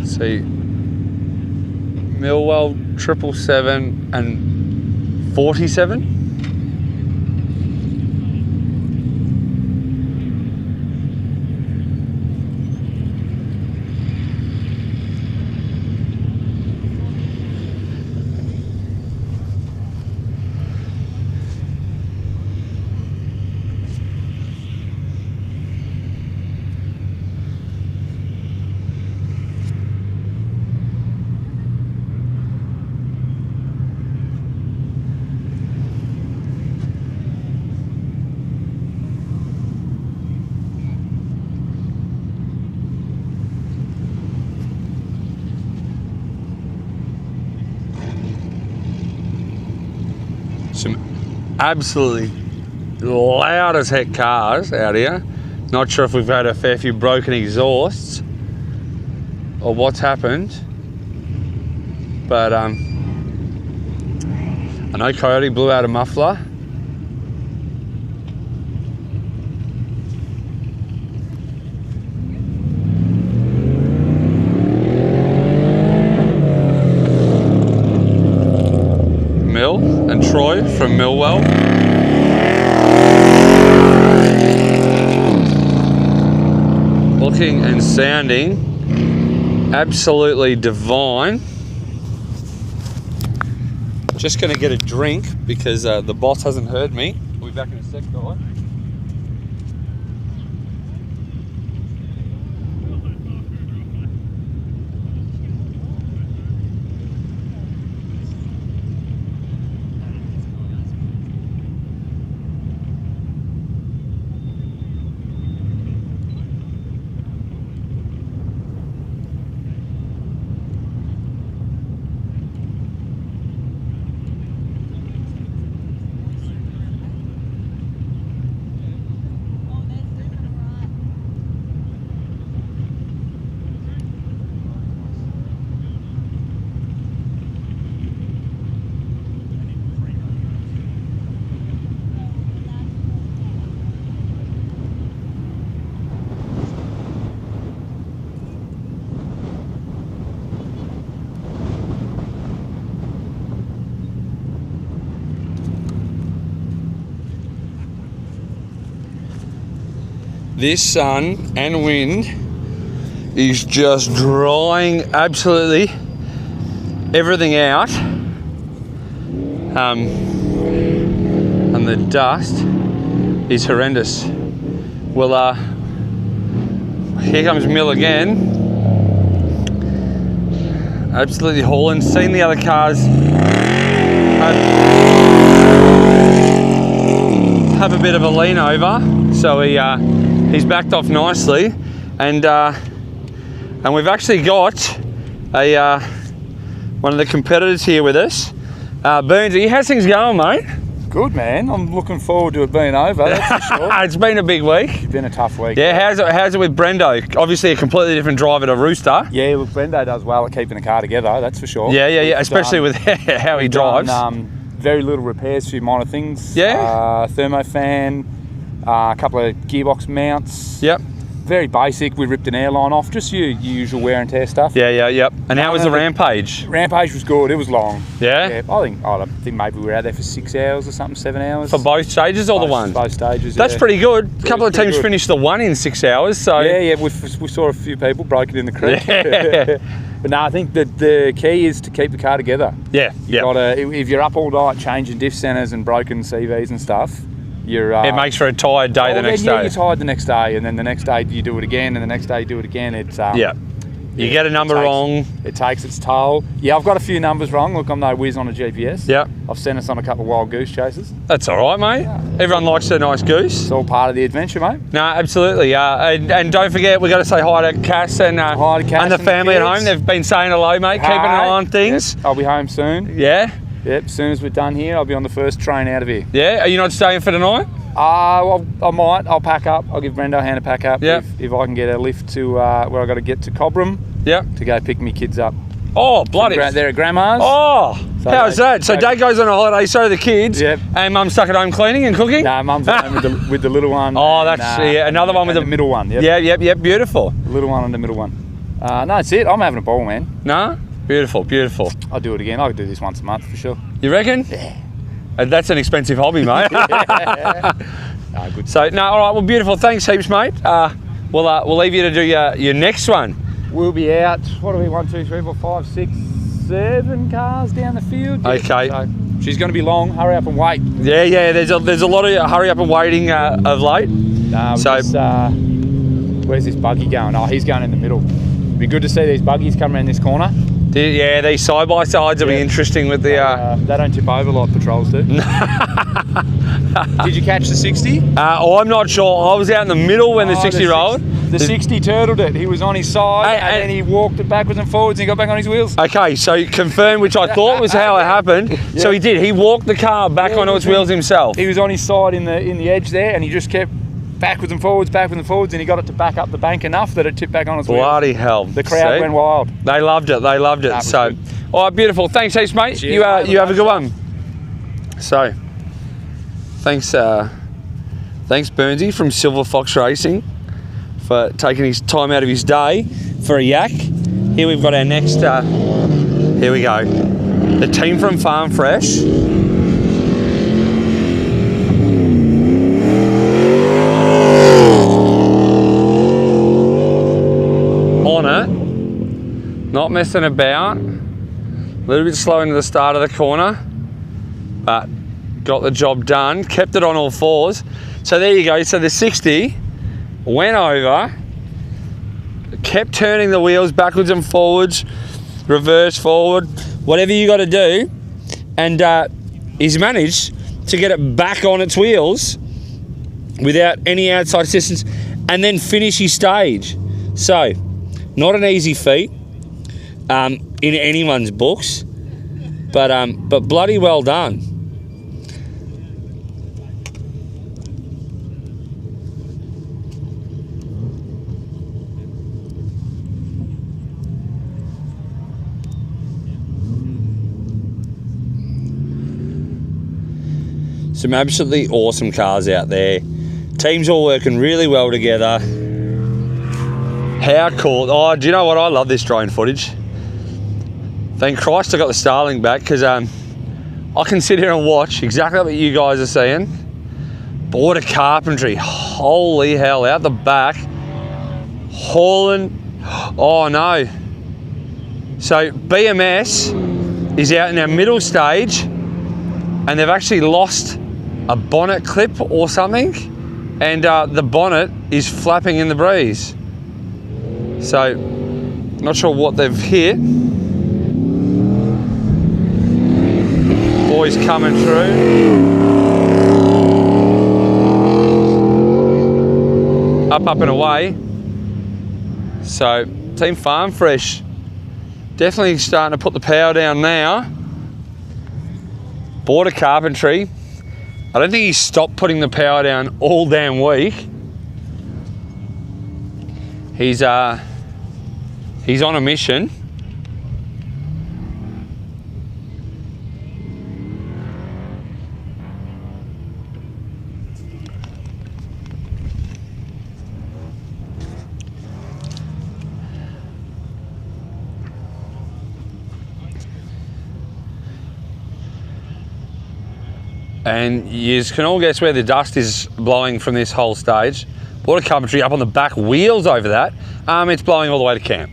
See, Millwell 777 and 47. Some absolutely loud as heck cars out here. Not sure if we've had a fair few broken exhausts or what's happened, but I know Coyote blew out a muffler. And Troy from Millwell. Looking and sounding absolutely divine. Just going to get a drink because the boss hasn't heard me. We'll be back in a sec, guys. This sun and wind is just drying absolutely everything out, and the dust is horrendous. Well, here comes Mill again, absolutely hauling. Seen the other cars have a bit of a lean over, so he's backed off nicely, and we've actually got one of the competitors here with us. Burnsy, how's things going, mate? Good, man. I'm looking forward to it being over, that's for sure. It's been a big week. It's been a tough week. Yeah, how's it with Brendo? Obviously a completely different driver to Rooster. Yeah, look, Brendo does well at keeping the car together, that's for sure. Yeah, especially with how he drives. Very little repairs, few minor things. Yeah. Thermofan, a couple of gearbox mounts. Yep. very basic. We ripped an airline off, just your usual wear and tear stuff. Yep. And how was the Rampage? Rampage was good. It was long. Yeah? I think maybe we were out there for 6 hours or something, 7 hours. For both stages or the one? Both stages. That's pretty good. A couple of teams finished the one in 6 hours. So yeah. We saw a few people break it in the creek. Yeah. But no, I think that the key is to keep the car together. Yeah. If you're up all night changing diff centres and broken CVs and stuff, it makes for a tired day the next day. You're tired the next day, and then the next day you do it again, and the next day you do it again. It's You get a number wrong. It takes its toll. Yeah, I've got a few numbers wrong. Look, I'm no whiz on a GPS. Yeah. I've sent us on a couple of wild goose chases. That's all right, mate. Yeah. Everyone likes a nice goose. It's all part of the adventure, mate. No, absolutely. And don't forget, we've got to say hi to Cass and the family at home. They've been saying hello, mate. Keeping an eye on things. Yep. I'll be home soon. Yeah. Yep. As soon as we're done here, I'll be on the first train out of here. Yeah. Are you not staying for tonight? Well, I might. I'll pack up. I'll give Brendo a hand to pack up. Yep. If I can get a lift to where I got to get to Cobram. Yep. To go pick me kids up. Oh, bloody! They're at Grandma's. Oh, so how's that? So Dad goes on a holiday, so do the kids. Yep. And Mum's stuck at home cleaning and cooking. No, Mum's at home with the little one. Oh, that's another one with the middle one. Yep. Yep. Beautiful. The little one and the middle one. No, that's it. I'm having a ball, man. No, beautiful. I'll do it again. I could do this once a month for sure. You reckon? Yeah. That's an expensive hobby, mate. No, good. So no, all right. Well, beautiful. Thanks heaps, mate. We'll leave you to do your next one. We'll be out. What are we? 1, 2, 3, 4, 5, 6, 7 cars down the field. Okay. So she's going to be long. Hurry up and wait. Yeah. There's a lot of hurry up and waiting of late. Where's this buggy going? Oh, he's going in the middle. It'd be good to see these buggies come around this corner. Yeah, these side by sides will be interesting with the. They don't tip over like patrols do. Did you catch the 60? I'm not sure. I was out in the middle when the 60 rolled. The 60 turtled it. He was on his side and then he walked it backwards and forwards and he got back on his wheels. Okay, so confirm, which I thought was how it happened. Yeah. So he did. He walked the car back onto its wheels himself. He was on his side in the edge there, and he just kept backwards and forwards, and he got it to back up the bank enough that it tipped back on its wheels. Bloody hell. The crowd went wild. They loved it. So, all right, beautiful. Thanks heaps, mate. Cheers, you have a good one. So, thanks Burnsy from Silver Fox Racing for taking his time out of his day for a yak. Here we've got our next, here we go. The team from Farm Fresh. On it, not messing about. A little bit slow into the start of the corner, but got the job done, kept it on all fours. So there you go. So the 60 went over, kept turning the wheels backwards and forwards, reverse, forward, whatever you got to do, and he's managed to get it back on its wheels without any outside assistance and then finish his stage. So, not an easy feat in anyone's books, but bloody well done. Some absolutely awesome cars out there. Teams all working really well together. How cool. Oh, do you know what? I love this drone footage. Thank Christ I got the Starlink back, because I can sit here and watch exactly what you guys are seeing. Border carpentry. Holy hell, out the back. Hauling. Oh no. So BMS is out in our middle stage and they've actually lost a bonnet clip or something, and the bonnet is flapping in the breeze. So, not sure what they've hit. Boys coming through. Up and away. So, Team Farm Fresh definitely starting to put the power down now. Border Carpentry. I don't think he's stopped putting the power down all damn week. He's on a mission. And you can all guess where the dust is blowing from this whole stage. Water carpentry up on the back wheels over that. It's blowing all the way to camp.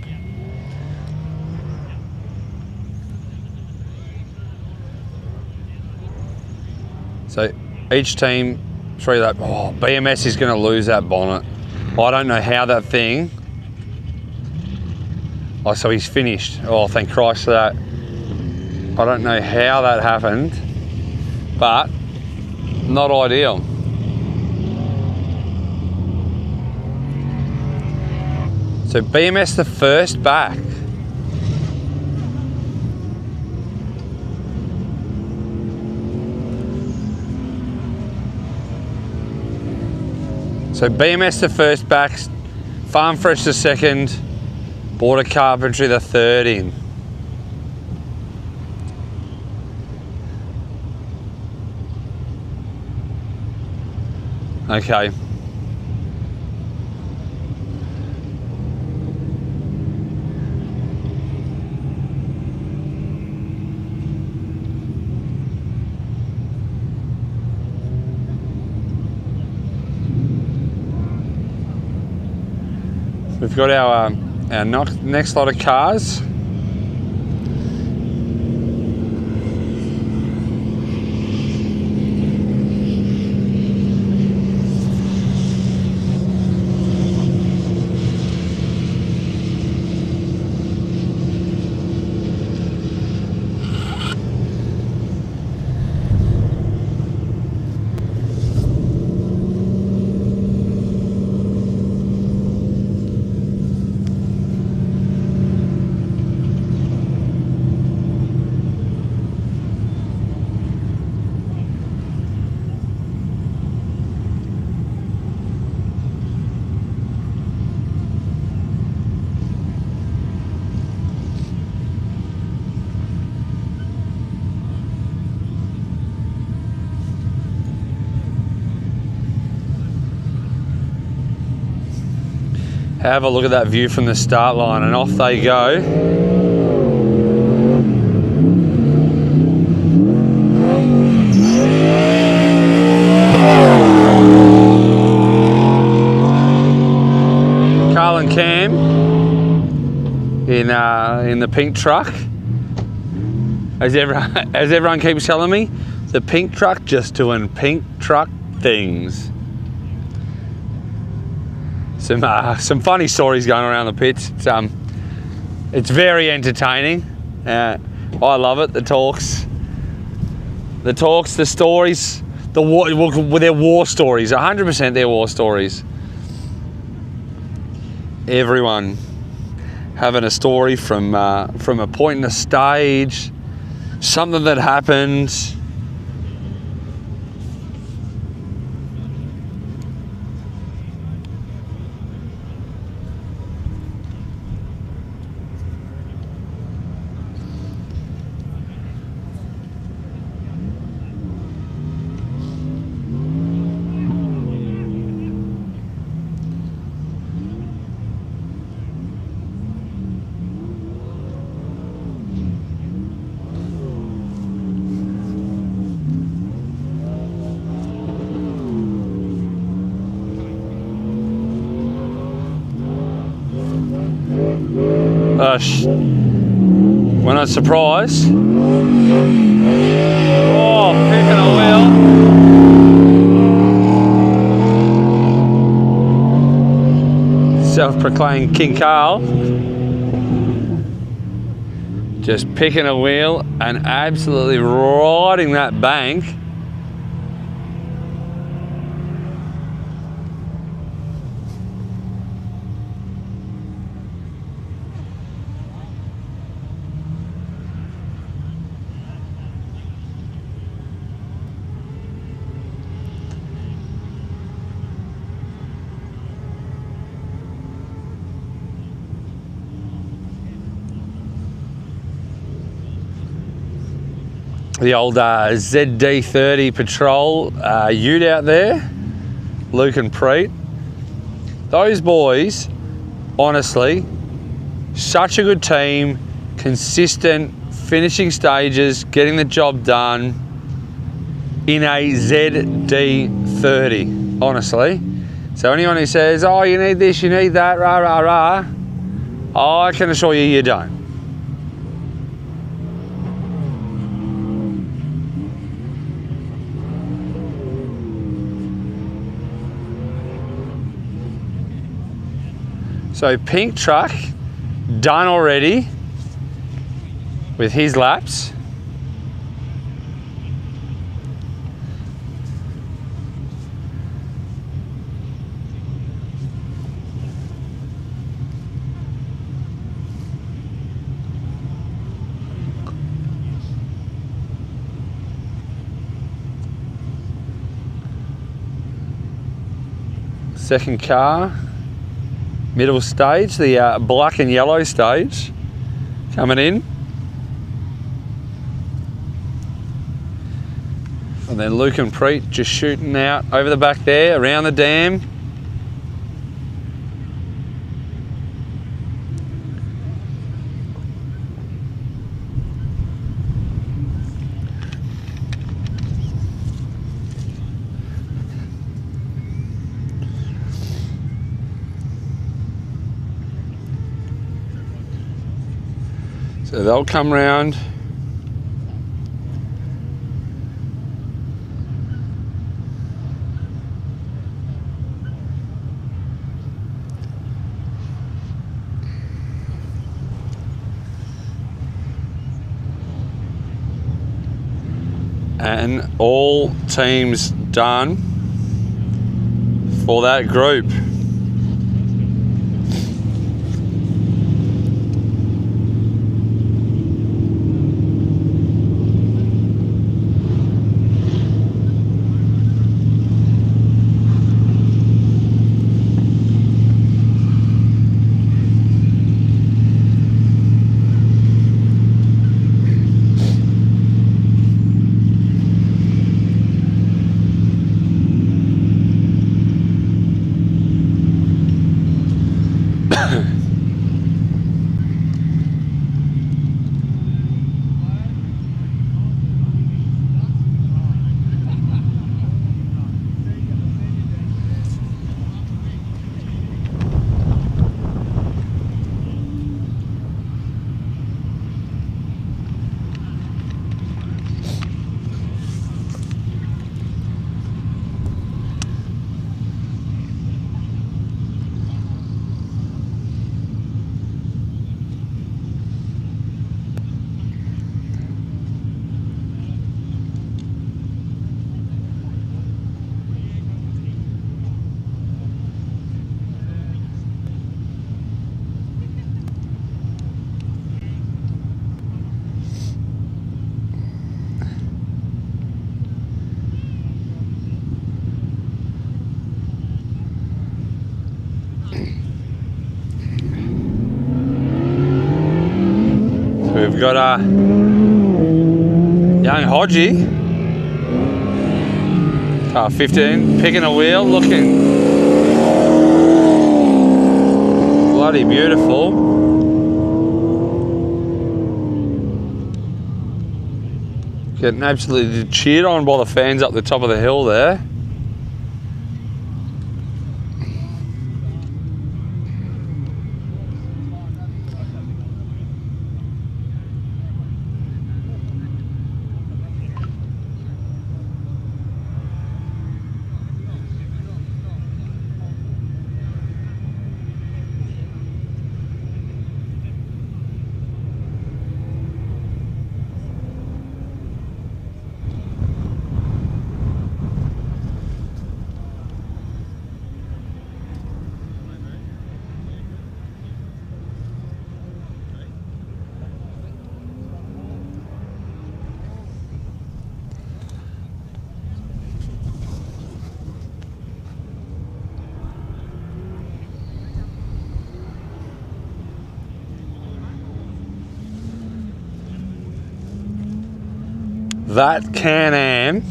So each team, through that, oh, BMS is going to lose that bonnet. I don't know how that thing, oh, so he's finished. Oh, thank Christ for that. I don't know how that happened, but not ideal. So BMS the first back. So BMS the first back, Farm Fresh the second, Border Carpentry the third in. Okay. We've got our next lot of cars. Have a look at that view from the start line, and off they go. Carl and Cam in the pink truck. As everyone keeps telling me, the pink truck just doing pink truck things. Some funny stories going around the pits. It's very entertaining. I love it. The talks, the stories, their war stories. 100% their war stories. Everyone having a story from a point in the stage, something that happened. We're not surprised. Oh, picking a wheel. Self-proclaimed King Carl. Just picking a wheel and absolutely riding that bank. The old ZD30 Patrol ute out there, Luke and Preet. Those boys, honestly, such a good team, consistent, finishing stages, getting the job done. in a ZD30, honestly. So anyone who says, oh, you need this, you need that, rah, rah, rah, I can assure you don't. So pink truck, done already with his laps. Second car, middle stage, the black and yellow stage coming in. And then Luke and Preet just shooting out over the back there, around the dam. So they'll come round. And all teams done for that group. We've got a young Hodgie, car 15, picking a wheel, looking bloody beautiful. Getting absolutely cheered on by the fans up the top of the hill there. That Can-Am,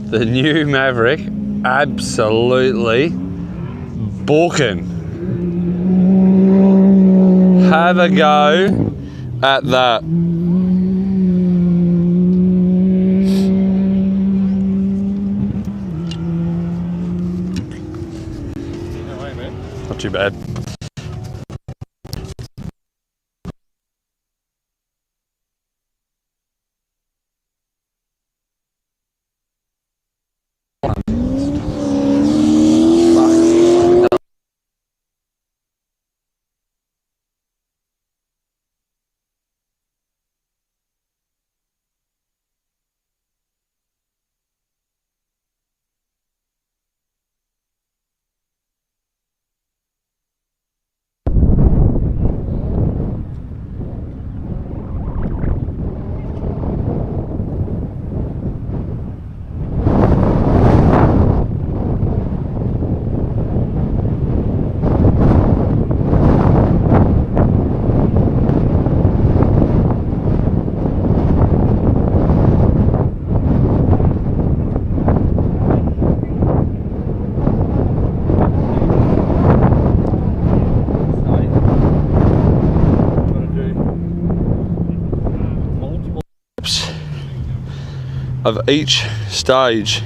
the new Maverick, absolutely booking. Have a go at that. Not too bad. Of each stage.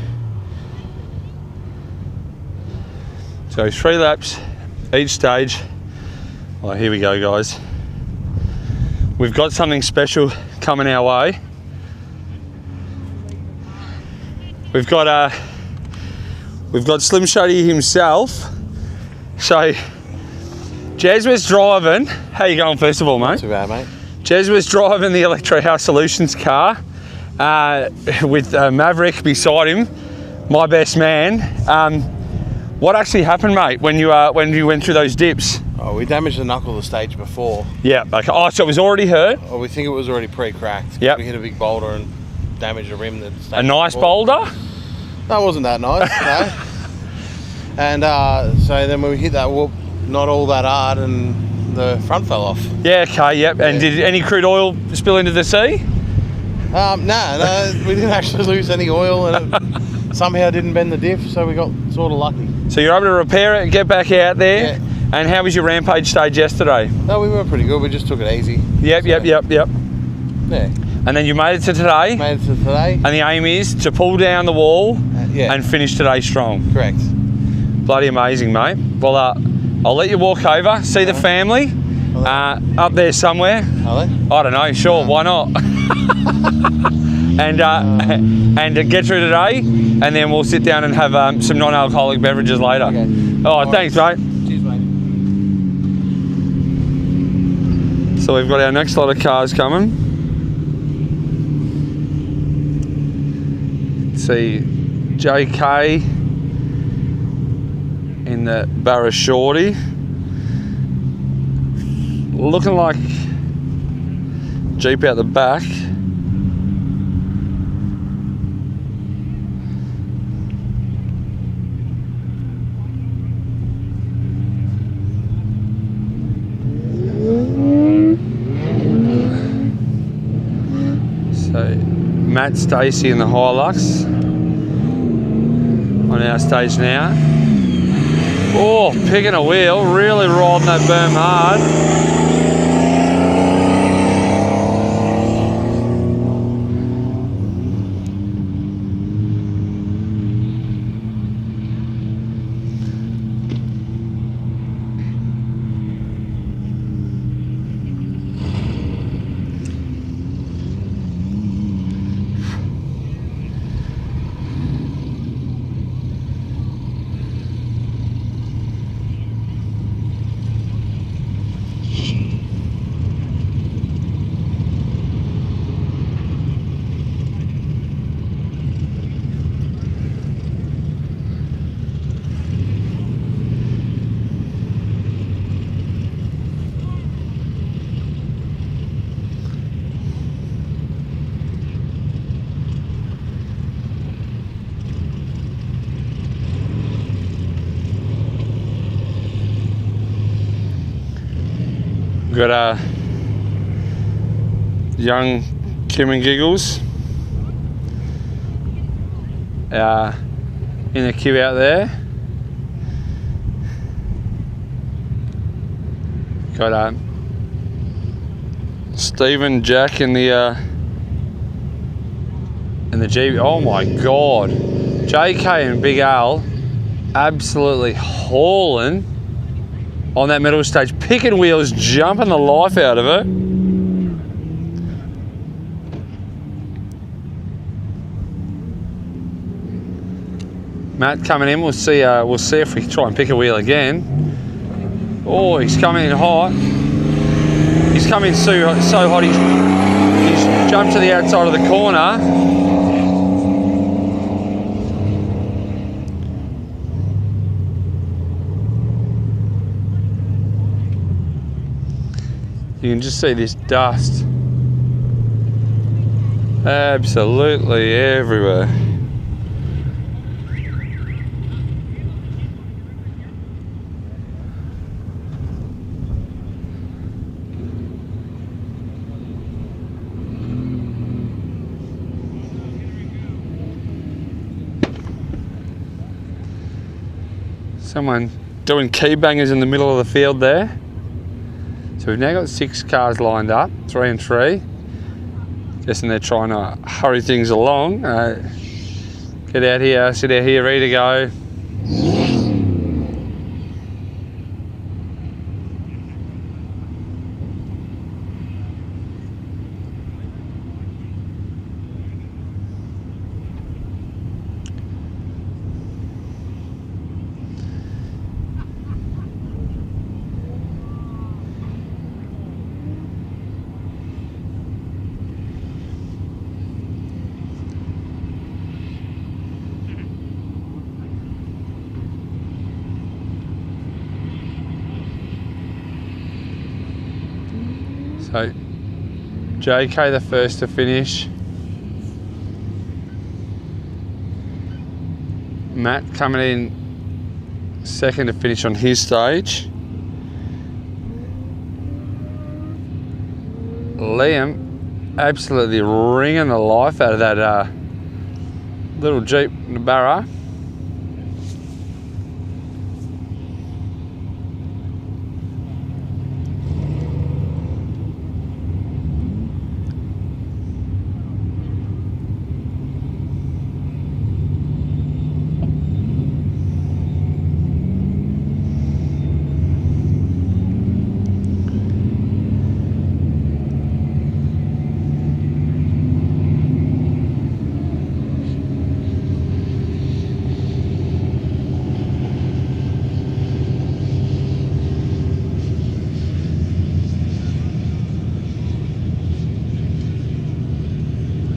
So 3 laps each stage. Oh, here we go, guys. We've got something special coming our way. We've got Slim Shady himself. So Jez was driving. How you going, first of all, mate? Not too bad, mate. Jez was driving the Electro House Solutions car with Maverick beside him, my best man. What actually happened, mate, when you went through those dips? Oh, we damaged the knuckle the stage before. Yeah. Okay. Oh, so it was already hurt. Oh, we think it was already pre-cracked. Yep. We hit a big boulder and damaged a rim. A nice boulder? That wasn't that nice, no. And so then when we hit that whoop, not all that hard, and the front fell off. Yeah. Okay. Yep. And did any crude oil spill into the sea? No, we didn't actually lose any oil, and it somehow didn't bend the diff, so we got sort of lucky. So you're able to repair it and get back out there. Yeah. And how was your rampage stage yesterday? No, we were pretty good. We just took it easy. Yep. So, Yep. Yeah. And then you made it to today. Made it to today. And the aim is to pull down the wall Yeah. and finish today strong. Correct. Bloody amazing, mate. Well, I'll let you walk over, see the family up there somewhere. Are they? I don't know, sure, why not? and get through today, and then we'll sit down and have some non-alcoholic beverages later. Okay. Oh, thanks, mate. Cheers, mate. So we've got our next lot of cars coming. See JK in the Barra Shorty. Looking like Jeep out the back. So Matt Stacey in the Hilux on our stage now. Oh, picking a wheel, really riding that berm hard. Got young Kim and Giggles in the queue out there. Got Stephen, Jack in the Jeep. Oh my God, JK and Big Al absolutely hauling on that middle stage, picking wheels, jumping the life out of it. Matt coming in, we'll see if we try and pick a wheel again. Oh, he's coming in hot. He's coming so hot, he's jumped to the outside of the corner. You can just see this dust absolutely everywhere. Someone doing key bangers in the middle of the field there. So we've now got 6 cars lined up, 3 and 3. Guessing they're trying to hurry things along. Get out here, sit out here, ready to go. So, JK the first to finish. Matt coming in second to finish on his stage. Liam absolutely ringing the life out of that little Jeep Nabara.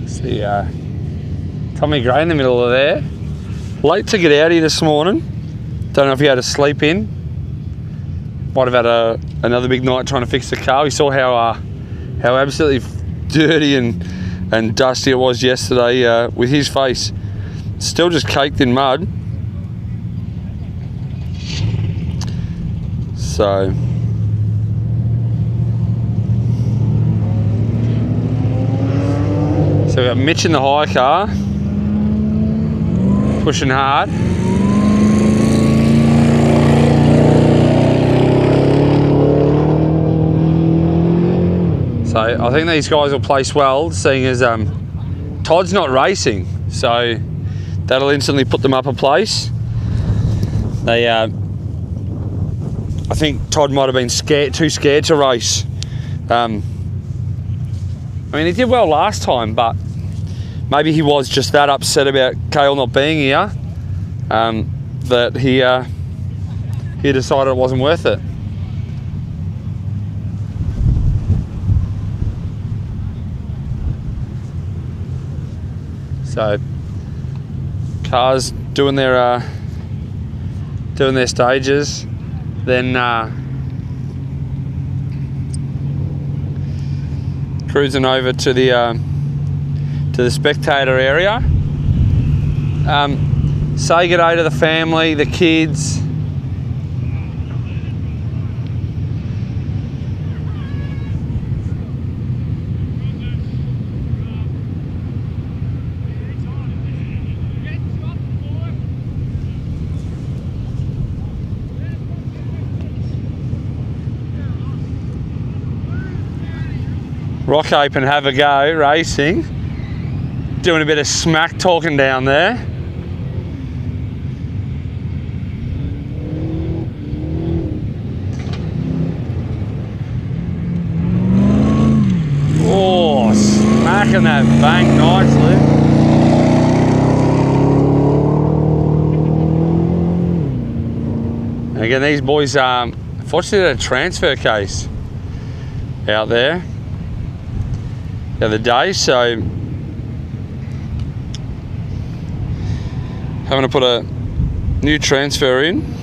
See Tommy Gray in the middle of there. Late to get out here this morning. Don't know if he had a sleep in. Might have had another big night trying to fix the car. We saw how absolutely dirty and dusty it was yesterday with his face still just caked in mud. So we've got Mitch in the high car, pushing hard. So I think these guys will place well, seeing as Todd's not racing, so that'll instantly put them up a place. They, I think Todd might have been too scared to race. I mean, he did well last time, but maybe he was just that upset about Kale not being here that he decided it wasn't worth it. So, cars doing their stages, then cruising over to the spectator area. Say good day to the family, the kids. Rock Ape and Have a Go racing, doing a bit of smack talking down there. backing that bank nicely. And again, these boys, unfortunately, had a transfer case out there the other day, so having to put a new transfer in.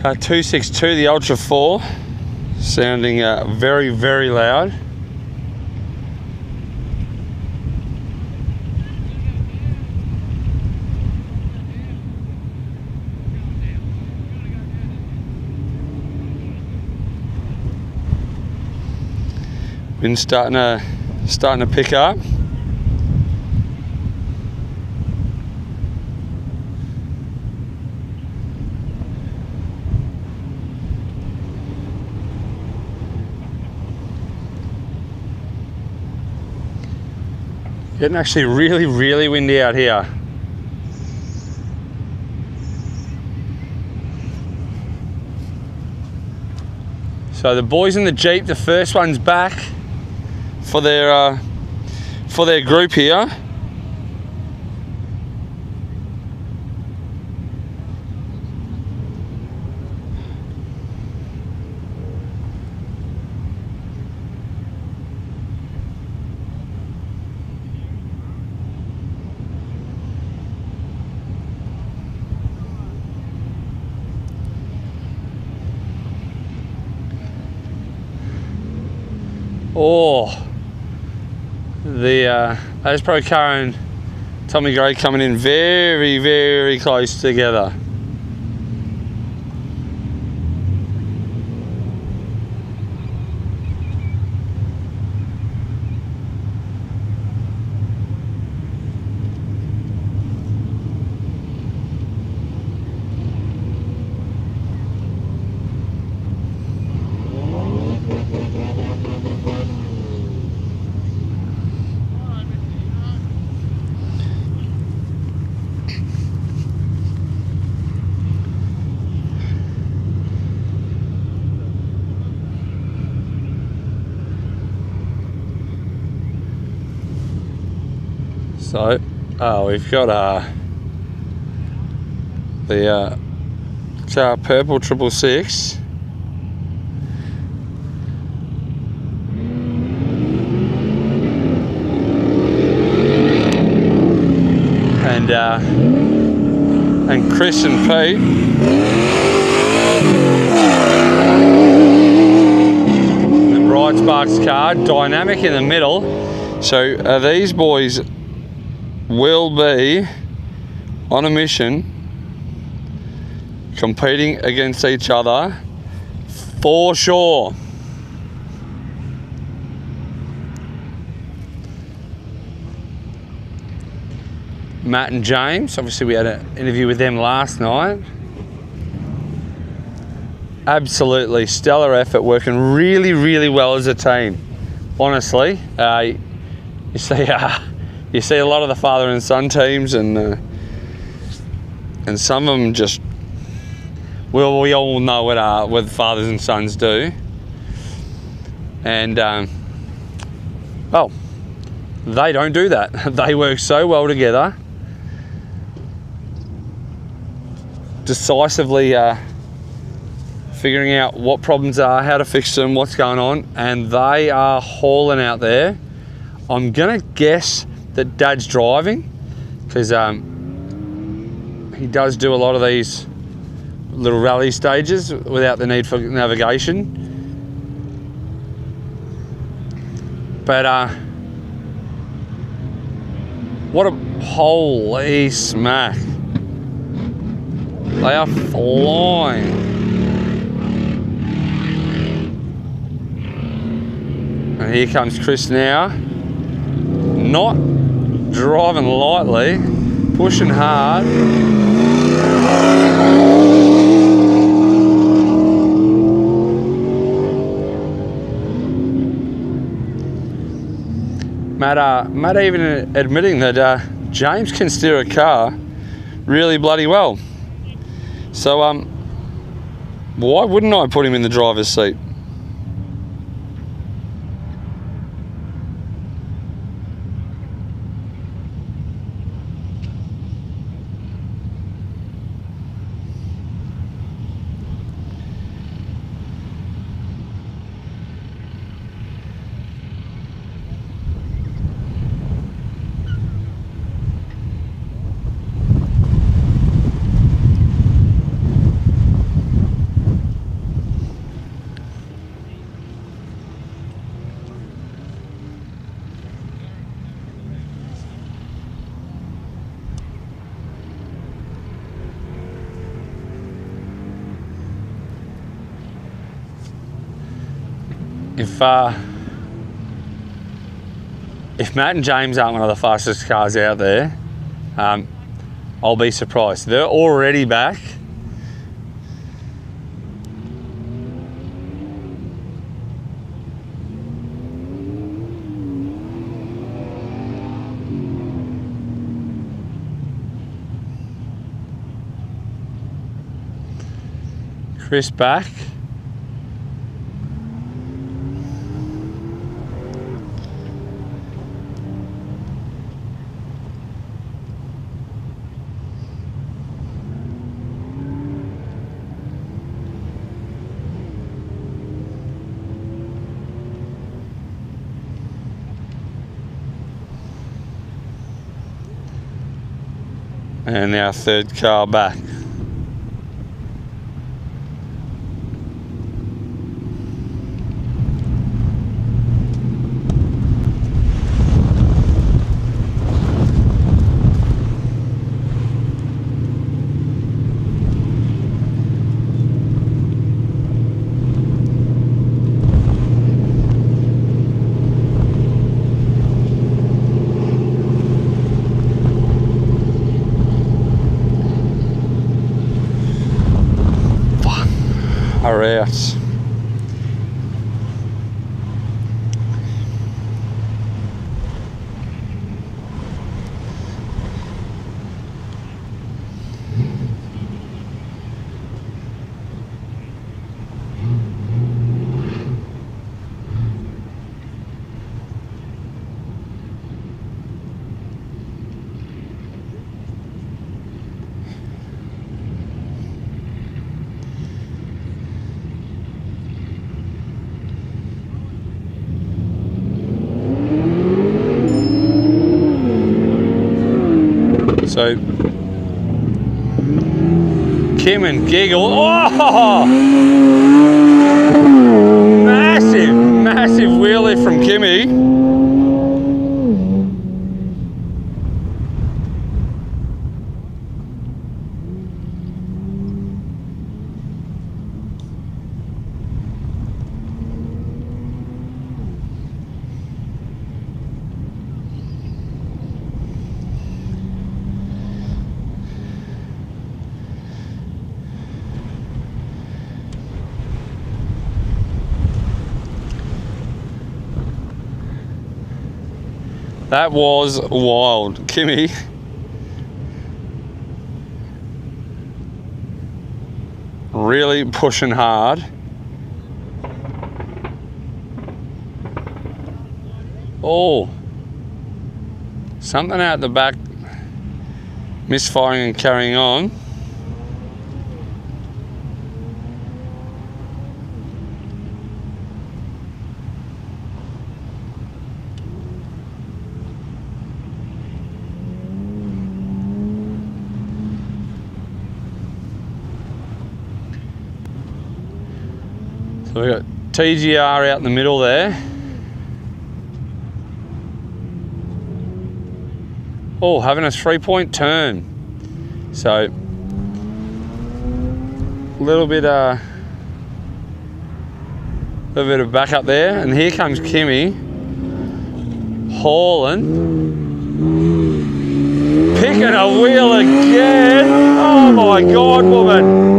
Car 262, the Ultra 4, sounding very, very loud. Wind's starting to pick up. Getting actually really, really windy out here. So the boys in the Jeep, the first one's back for their group here. Oh, the those Pro Car and Tommy Gray coming in very, very close together. So, we've got the car purple 666. And Chris and Pete. The Bright Sparks car, dynamic in the middle. So these boys will be on a mission competing against each other for sure. Matt and James, obviously we had an interview with them last night. Absolutely stellar effort, working really, really well as a team. Honestly, you see a lot of the father and son teams, and some of them just, well, we all know what fathers and sons do, and well, they don't do that. They work so well together, decisively figuring out what problems are, how to fix them, what's going on, and they are hauling out there. I'm gonna guess that Dad's driving, because he does do a lot of these little rally stages without the need for navigation. But what a holy smack. They are flying. And here comes Chris now. Not driving lightly, pushing hard. Matt even admitting that James can steer a car really bloody well. So why wouldn't I put him in the driver's seat? If Matt and James aren't one of the fastest cars out there, I'll be surprised. They're already back. Chris back. And our third car back. Are out. So Kim and Giggle, oh! Massive wheelie from Kimmy. That was wild. Kimmy really pushing hard. Oh, something out the back misfiring and carrying on. So we've got TGR out in the middle there. Oh, having a 3-point turn. So, a little bit of back up there. And here comes Kimmy, hauling. Picking a wheel again. Oh my God, woman.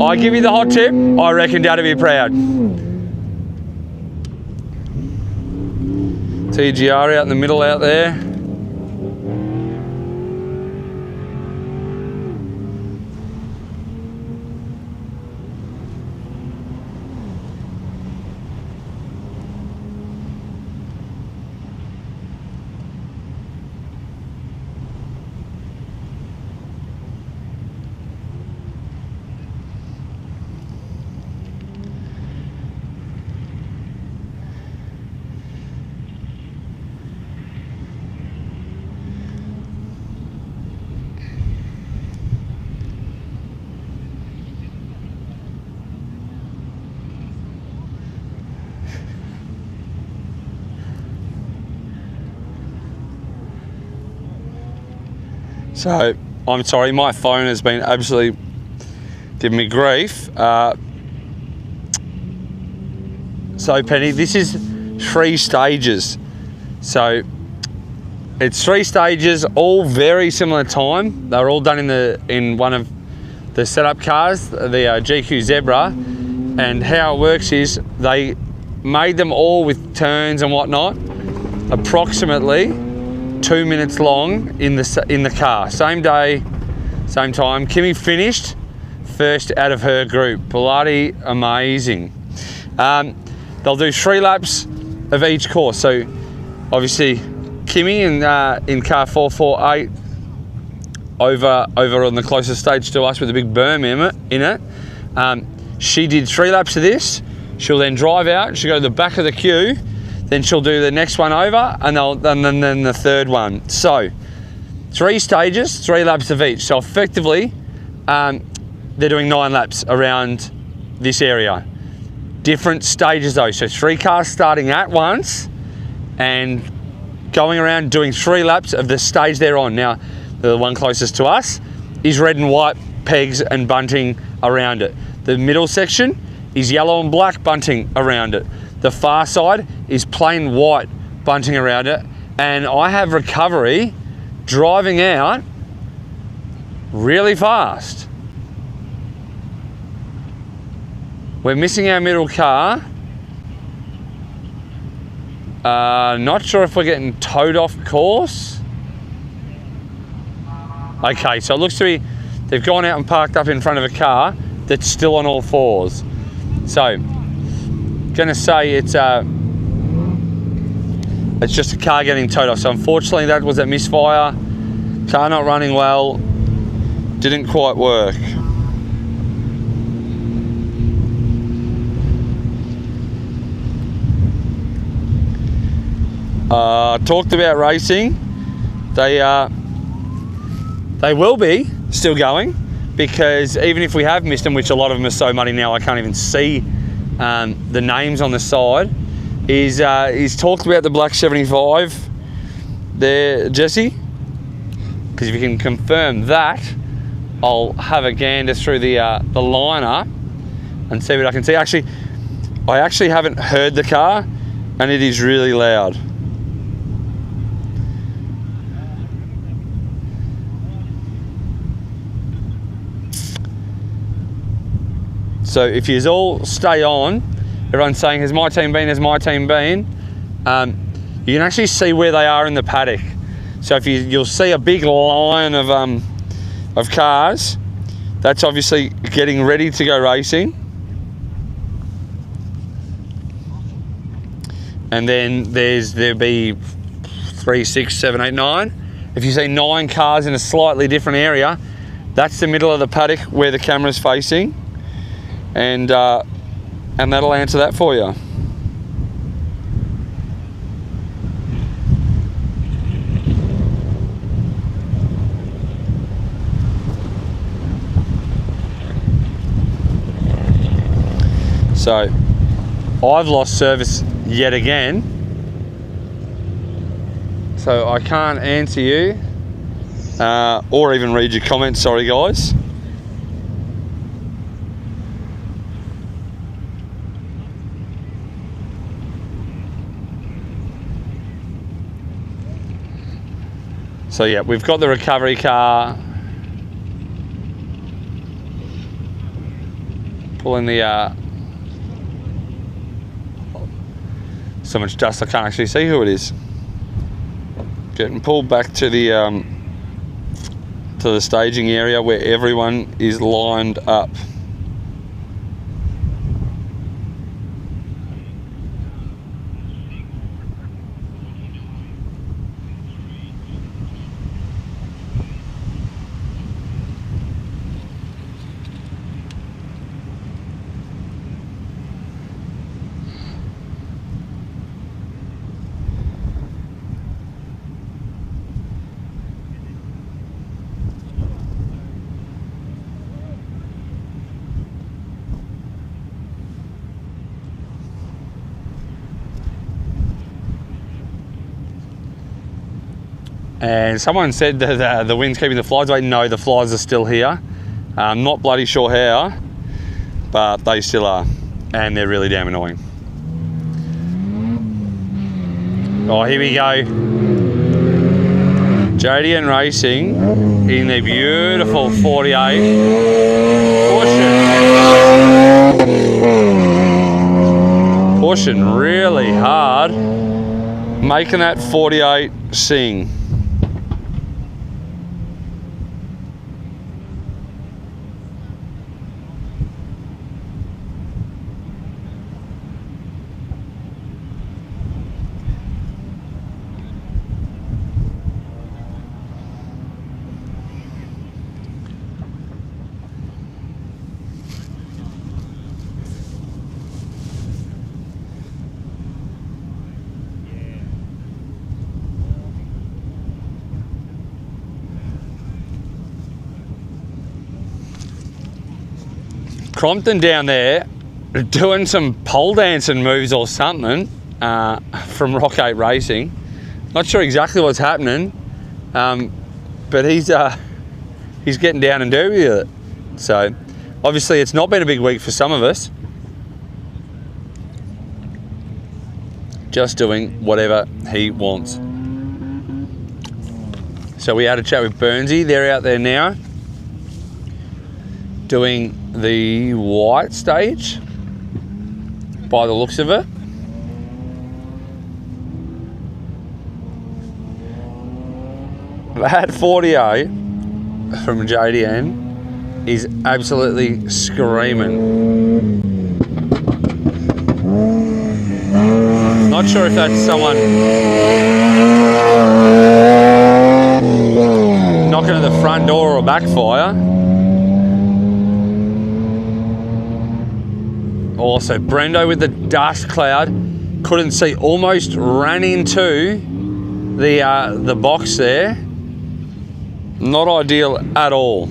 I give you the hot tip. I reckon Dad'd be proud. TGR out in the middle out there. So, I'm sorry, my phone has been absolutely giving me grief. So, Penny, this is 3 stages. So, it's 3 stages, all very similar time. They were all done in one of the setup cars, the GQ Zebra. And how it works is they made them all with turns and whatnot, approximately 2 minutes long in the car. Same day, same time. Kimmy finished first out of her group. Bloody amazing. They'll do 3 laps of each course. So obviously Kimmy in car 448 over on the closest stage to us with a big berm in it. She did 3 laps of this. She'll then drive out. She'll go to the back of the queue. Then she'll do the next one over, and then the third one. So 3 stages, 3 laps of each. So effectively, they're doing 9 laps around this area. Different stages though. So 3 cars starting at once and going around doing 3 laps of the stage they're on. Now, the one closest to us is red and white pegs and bunting around it. The middle section is yellow and black bunting around it. The far side is plain white bunting around it. And I have recovery driving out really fast. We're missing our middle car. Not sure if we're getting towed off course. Okay, so it looks to be they've gone out and parked up in front of a car that's still on all 4s. So, gonna say it's just a car getting towed off. So unfortunately that was a misfire. Car not running well. Didn't quite work. Talked about racing. They will be still going, because even if we have missed them, which a lot of them are so muddy now I can't even see the names on the side, he's talked about the Black 75 there, Jesse, because if you can confirm that, I'll have a gander through the lineup and see what I can see. Actually, I actually haven't heard the car, and it is really loud. So if you all stay on, everyone's saying, has my team been, has my team been? You can actually see where they are in the paddock. So if you'll see a big line of cars, that's obviously getting ready to go racing. And then there'll be 3, 6, 7, 8, 9. If you see 9 cars in a slightly different area, that's the middle of the paddock where the camera's facing. And that'll answer that for you. So I've lost service yet again, so I can't answer you or even read your comments. Sorry guys. So yeah, we've got the recovery car. Pulling the, so much dust I can't actually see who it is. Getting pulled back to the staging area where everyone is lined up. And someone said that the wind's keeping the flies away. No, the flies are still here. I'm not bloody sure how, but they still are. And they're really damn annoying. Oh, here we go. JDN Racing in the beautiful 48. Pushing really hard. Making that 48 sing. Crompton down there doing some pole dancing moves or something from Rock 8 Racing. Not sure exactly what's happening, but he's getting down and dirty with it. So obviously it's not been a big week for some of us. Just doing whatever he wants. So we had a chat with Burnsy. They're out there now doing the white stage by the looks of it. That 48 from JDN is absolutely screaming. Not sure if that's someone knocking at the front door or backfire. Also, Brendo with the dust cloud, couldn't see, almost ran into the box there. Not ideal at all.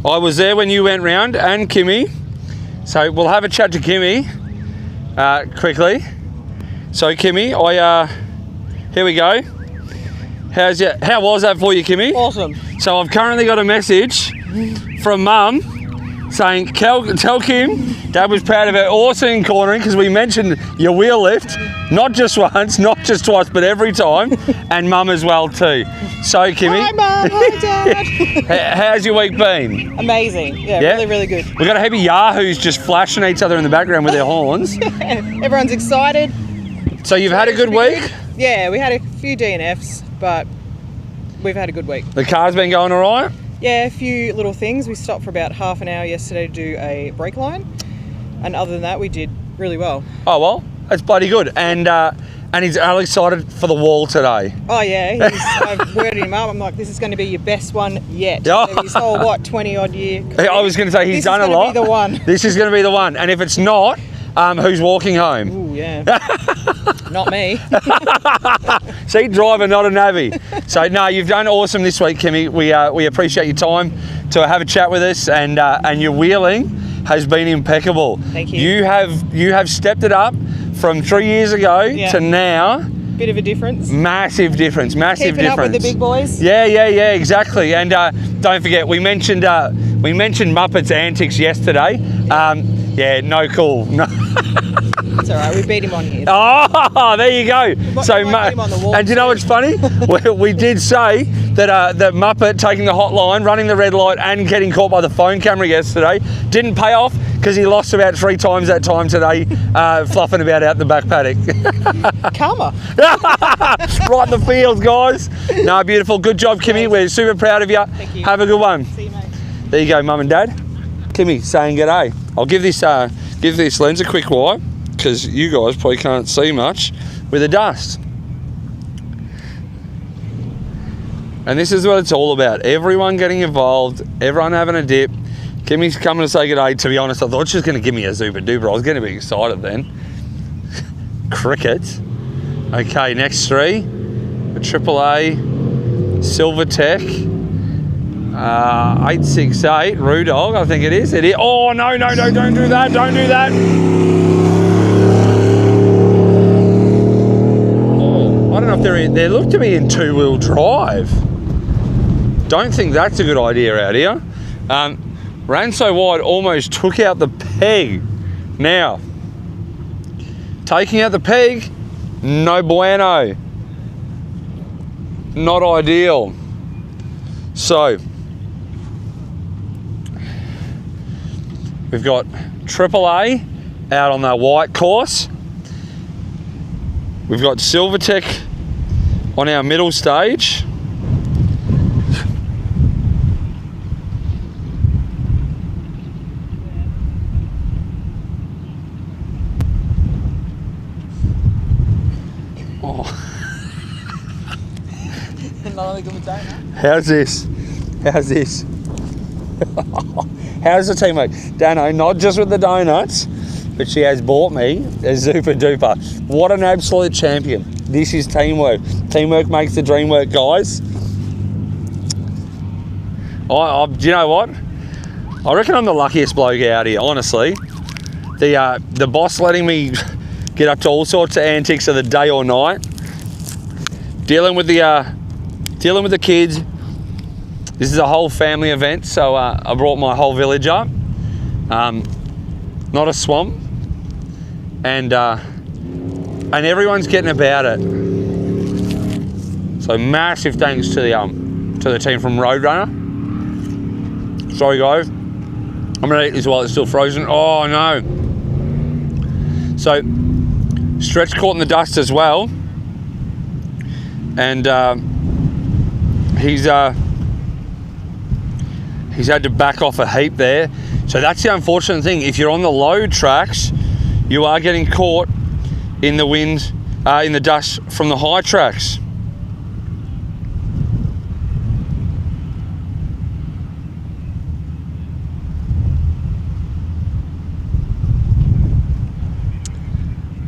I was there when you went round, and Kimmy. So we'll have a chat to Kimmy quickly. So Kimmy, here we go. How was that for you, Kimmy? Awesome. So I've currently got a message from Mum saying, tell Kim Dad was proud of her awesome cornering, because we mentioned your wheel lift, not just once, not just twice, but every time, and Mum as well too. So Kimmy. Hi Mum, hi Dad. How's your week been? Amazing, yeah, really, really good. We've got a heap of yahoos just flashing each other in the background with their horns. Everyone's excited. So you've had a good week? Yeah, we had a few DNFs, but we've had a good week. The car's been going all right? Yeah, a few little things. We stopped for about half an hour yesterday to do a brake line, and other than that, we did really well. Oh well, that's bloody good. And he's really excited for the wall today. Oh yeah, I've worded him up. I'm like, this is going to be your best one yet. Oh. His whole 20-odd year career. I was going to say he's done a lot. This is going to be the one. This is going to be the one. And if it's not, who's walking home? Ooh, yeah. Not me. See, driver, not a navvy. So no, you've done awesome this week, Kimmy. We appreciate your time to have a chat with us, and your wheeling has been impeccable. Thank you. You have stepped it up from 3 years ago to now. Bit of a difference. Massive difference. Massive Keeping difference. up with the big boys. Yeah, exactly. And don't forget, we mentioned Muppets antics yesterday. Yeah, no cool. No. It's all right. We beat him on here. Oh, there you go. So, him on the wall and do you know what's funny? we did say that the Muppet taking the hotline, running the red light, and getting caught by the phone camera yesterday didn't pay off because he lost about 3 times that time today, fluffing about out the back paddock. Karma. Right in the field, guys. No, beautiful. Good job, Kimmy. We're super proud of you. Thank you. Have a good one. See you, mate. There you go, Mum and Dad. Kimmy saying g'day. I'll give this lens a quick wipe because you guys probably can't see much with the dust. And this is what it's all about. Everyone getting involved, everyone having a dip. Kimmy's coming to say g'day. To be honest, I thought she was going to give me a super duper. I was going to be excited then. Cricket. Okay, next 3. The AAA, Silvertech, 868, Rudog, I think it is. Oh, no, don't do that, don't do that. Oh, I don't know if they look to be in 2-wheel drive. Don't think that's a good idea out here. Ran so wide, almost took out the peg. Now, taking out the peg, no bueno. Not ideal. So, we've got AAA out on the white course. We've got Silvertech on our middle stage. How's this? How's the teammate? Dano, not just with the donuts, but she has bought me a Zupa Duper. What an absolute champion. This is teamwork. Teamwork makes the dream work, guys. Do you know what? I reckon I'm the luckiest bloke out here, honestly. The boss letting me get up to all sorts of antics of the day or night. Dealing with the kids. This is a whole family event, so I brought my whole village up. Not a swamp, and everyone's getting about it. So massive thanks to the team from Roadrunner. Sorry guys, I'm gonna eat this while it's still frozen. Oh no! So Stretch caught in the dust as well, and he's had to back off a heap there. So that's the unfortunate thing. If you're on the low tracks, you are getting caught in the wind, in the dust from the high tracks.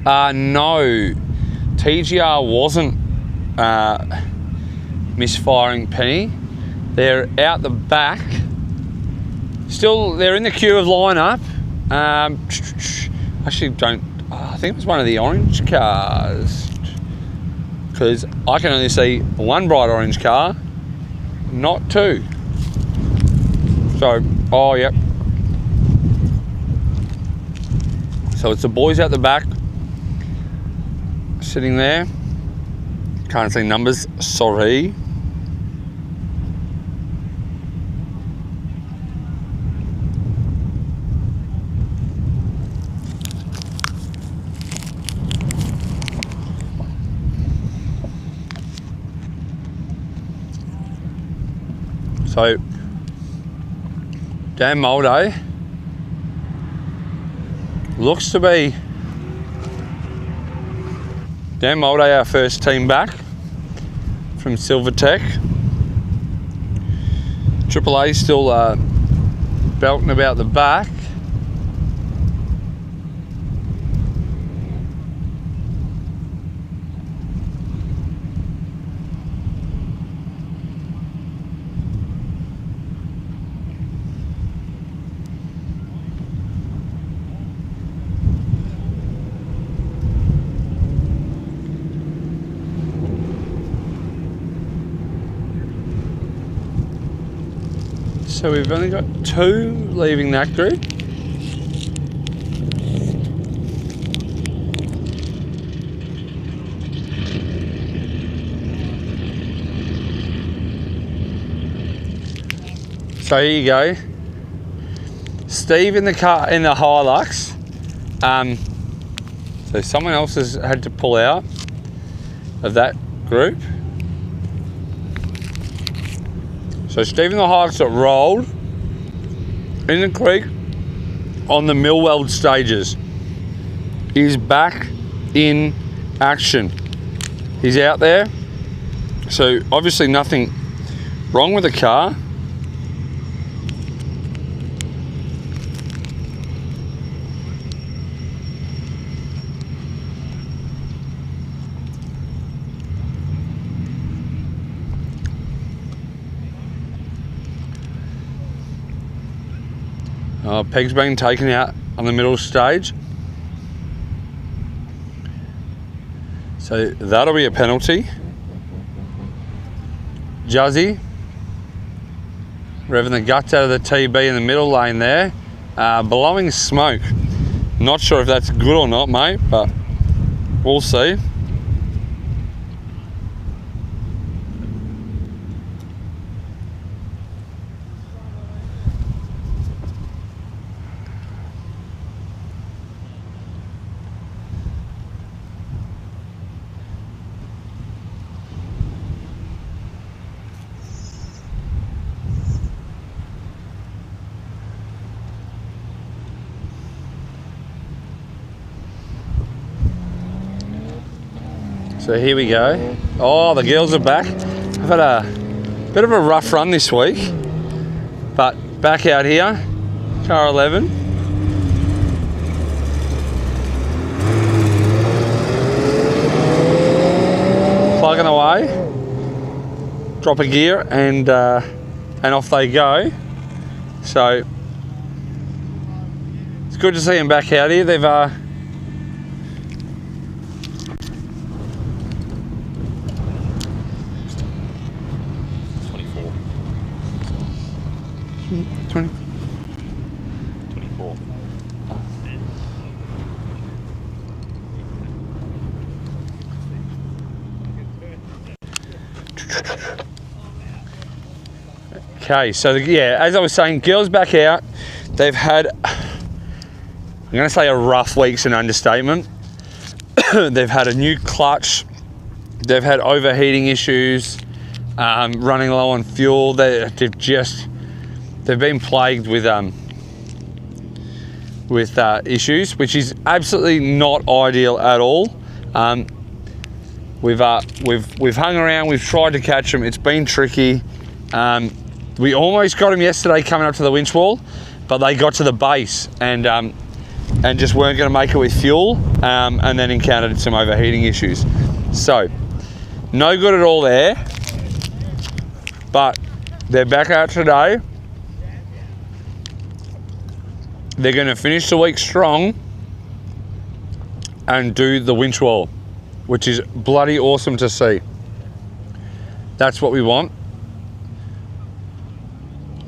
No, TGR wasn't misfiring Penny. They're out the back. Still, they're in the queue of lineup. Actually, I think it was one of the orange cars, because I can only see one bright orange car, not 2. So, oh yep. So it's the boys out the back, sitting there. Can't see numbers, sorry. So, Dan Molde looks to be Dan Molde, our first team back from Silvertech. AAA still belting about the back. So we've only got 2 leaving that group. So here you go. Steve in the car in the Hilux. So someone else has had to pull out of that group. So Steve in the Hilux got rolled in the creek on the Millweld stages. He's back in action. He's out there. So obviously nothing wrong with the car. Peg's been taken out on the middle stage. So that'll be a penalty. Juzzy revving the guts out of the TB in the middle lane there. Blowing smoke. Not sure if that's good or not, mate, but we'll see. So here we go. Oh, the girls are back. I've had a bit of a rough run this week, but back out here, car 11. Plugging away, drop a gear and off they go. So it's good to see them back out here. They've 24. Okay, so yeah, as I was saying, girls back out. They've had, I'm going to say a rough week's an understatement. They've had a new clutch. They've had overheating issues, running low on fuel. They've been plagued with issues, which is absolutely not ideal at all. We've hung around. We've tried to catch them. It's been tricky. We almost got them yesterday coming up to the winch wall, but they got to the base and just weren't going to make it with fuel, and then encountered some overheating issues. So no good at all there. But they're back out today. They're going to finish the week strong and do the winch wall, which is bloody awesome to see. That's what we want.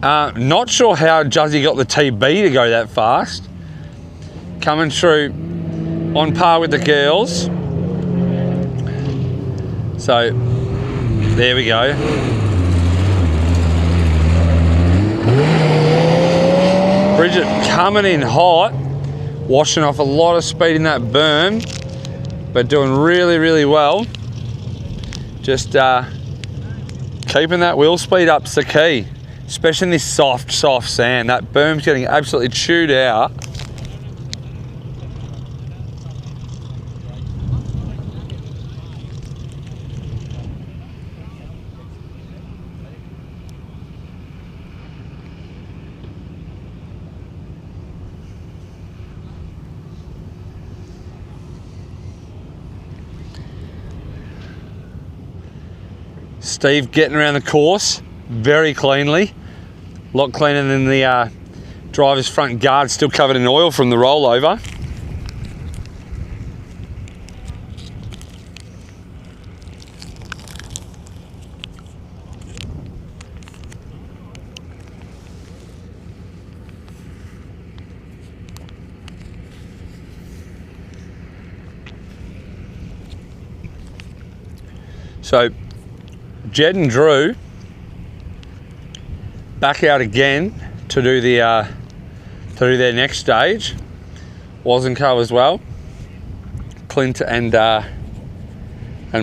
Not sure how Juzzy got the TB to go that fast. Coming through on par with the girls. So there we go. Bridget coming in hot, washing off a lot of speed in that berm, but doing really, really well. Just keeping that wheel speed up's the key, especially in this soft sand. That berm's getting absolutely chewed out. Steve getting around the course very cleanly, a lot cleaner than the driver's front guard, still covered in oil from the rollover. So Jed and Drew back out again to do their next stage. Wazenco as well. Clint and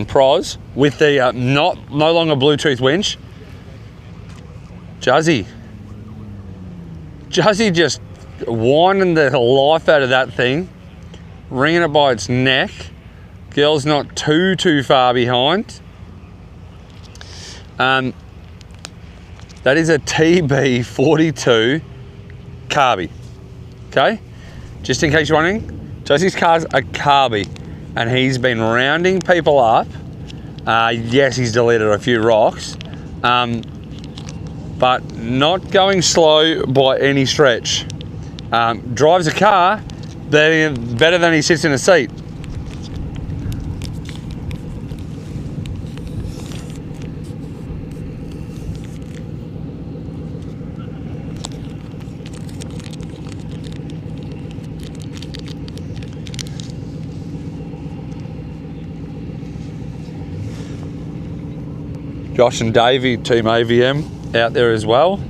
Proz with the no longer Bluetooth winch. Juzzy just winding the life out of that thing, wringing it by its neck. Girl's not too far behind. That is a TB42 carby. Okay, just in case you're wondering, Juzzy's car's a carby, and he's been rounding people up. Yes, he's deleted a few rocks, but not going slow by any stretch. Drives a car better than he sits in a seat. Josh and Davey, Team AVM, out there as well.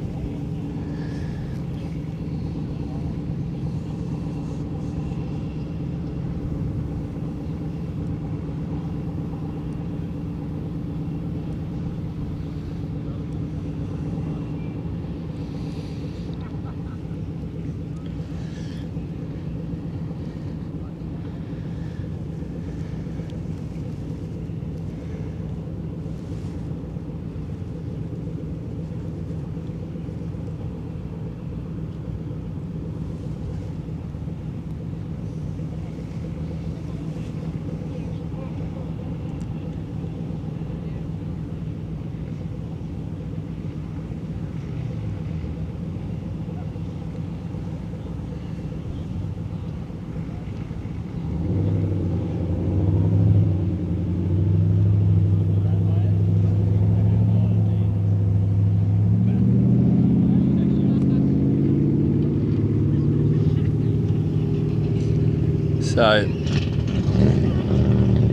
So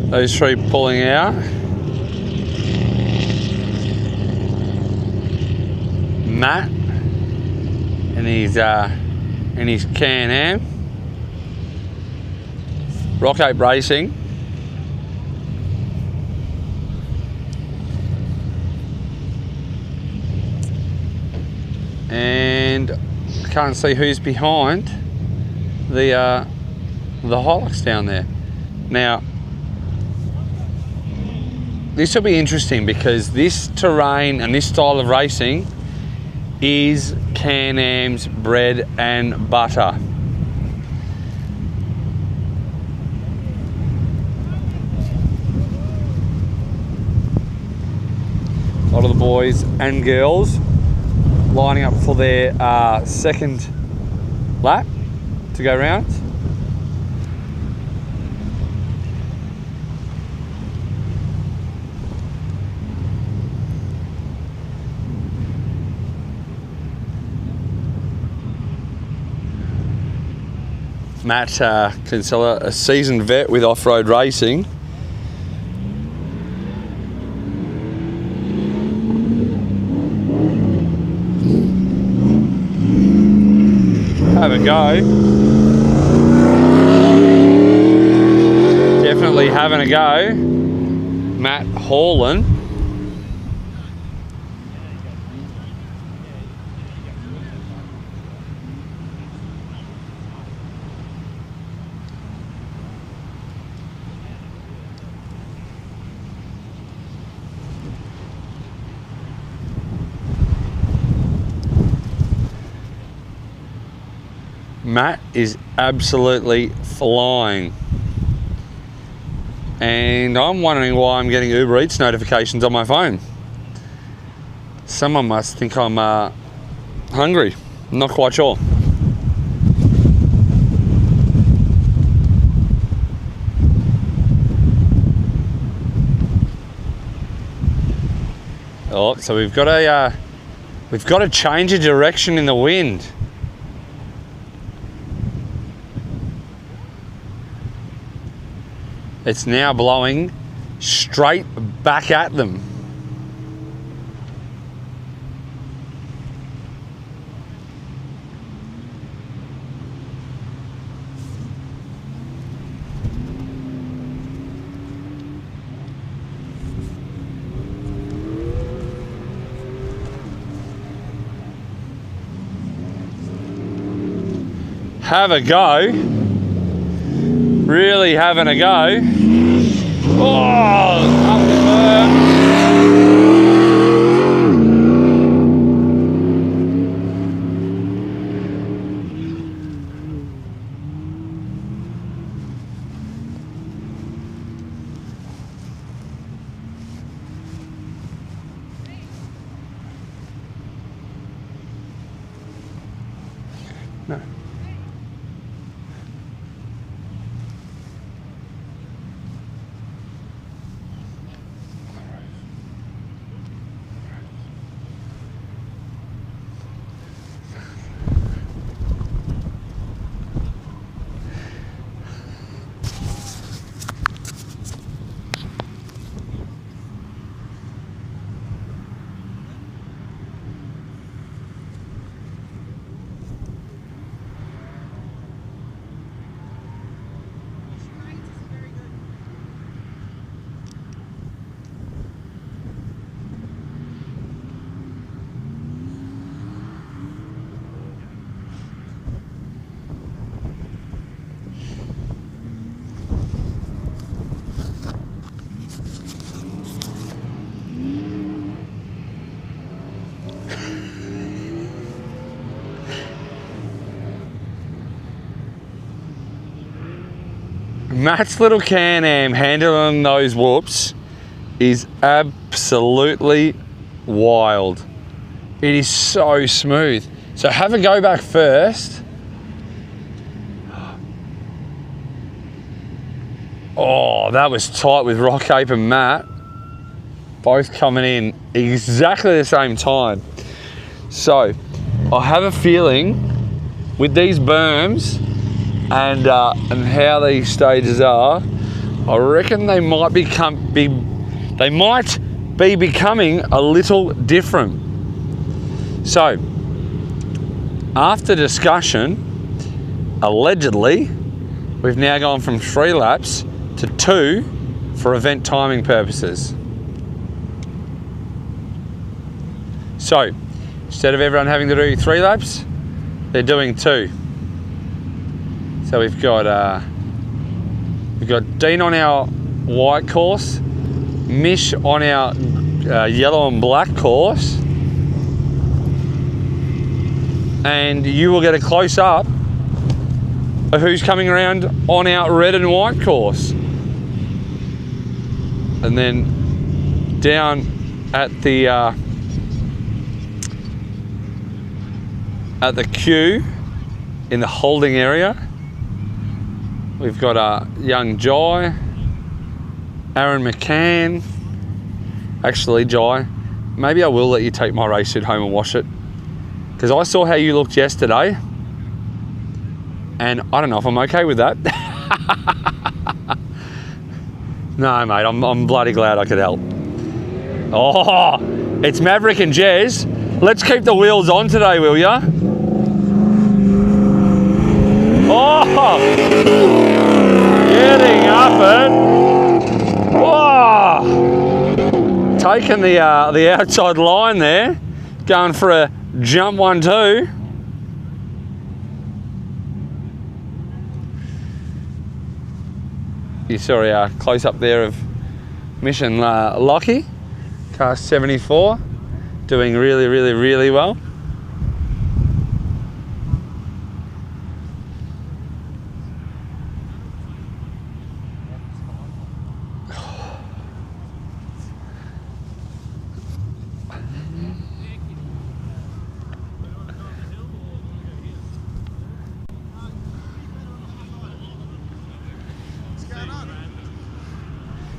those three pulling out. Matt and his Can-Am. Rock Ape Racing. And I can't see who's behind the Hilux down there. Now, this will be interesting because this terrain and this style of racing is Can-Am's bread and butter. A lot of the boys and girls lining up for their second lap to go round. Matt Kinsella, a seasoned vet with off-road racing. Have a go. Definitely having a go. Matt Haulen. Matt is absolutely flying. And I'm wondering why I'm getting Uber Eats notifications on my phone. Someone must think I'm hungry. I'm not quite sure. Oh, so we've got a change of direction in the wind. It's now blowing straight back at them. Have a go. Really having a go. Oh, up the berm. No. Matt's little Can-Am handling those whoops is absolutely wild. It is so smooth. So have a go back first. Oh, that was tight with Rock Ape and Matt. Both coming in exactly the same time. So I have a feeling with these berms and how these stages are, I reckon they might be becoming a little different. So, after discussion, allegedly, we've now gone from 3 laps to 2 for event timing purposes. So, instead of everyone having to do 3 laps, they're doing 2. So we've got Dean on our white course, Mish on our yellow and black course, and you will get a close up of who's coming around on our red and white course. And then down at the queue in the holding area, we've got young Jai, Aaron McCann. Actually, Jai, maybe I will let you take my race suit home and wash it, because I saw how you looked yesterday, and I don't know if I'm okay with that. No, mate, I'm bloody glad I could help. Oh, it's Maverick and Jez. Let's keep the wheels on today, will ya? Oh, getting up it. Whoa, taking the outside line there, going for a jump 1-2. You saw a close up there of Mission Lockie, car 74, doing really, really, really well.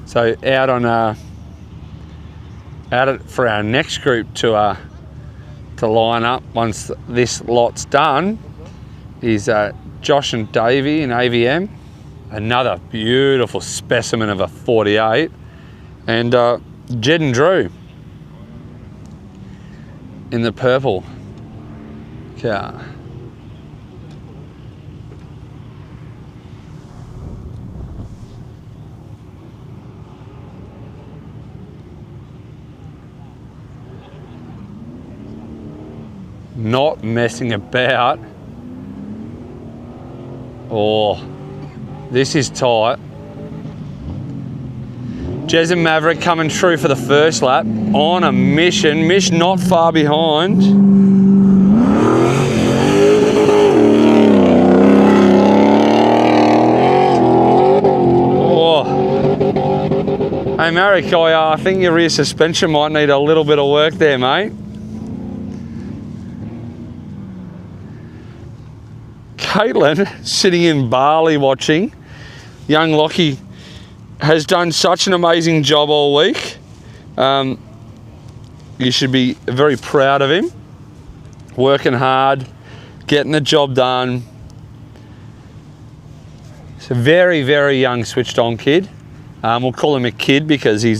So out for our next group to line up once this lot's done is Josh and Davey in AVM, another beautiful specimen of a 48, And Jed and Drew in the purple car. Not messing about. Oh, this is tight. Jez and Maverick coming through for the first lap on a mission. Mish not far behind. Oh. Hey Maverick, I think your rear suspension might need a little bit of work there, mate. Caitlin sitting in Bali watching. Young Lockie has done such an amazing job all week. You should be very proud of him. Working hard, getting the job done. He's a very, very young switched on kid. We'll call him a kid because he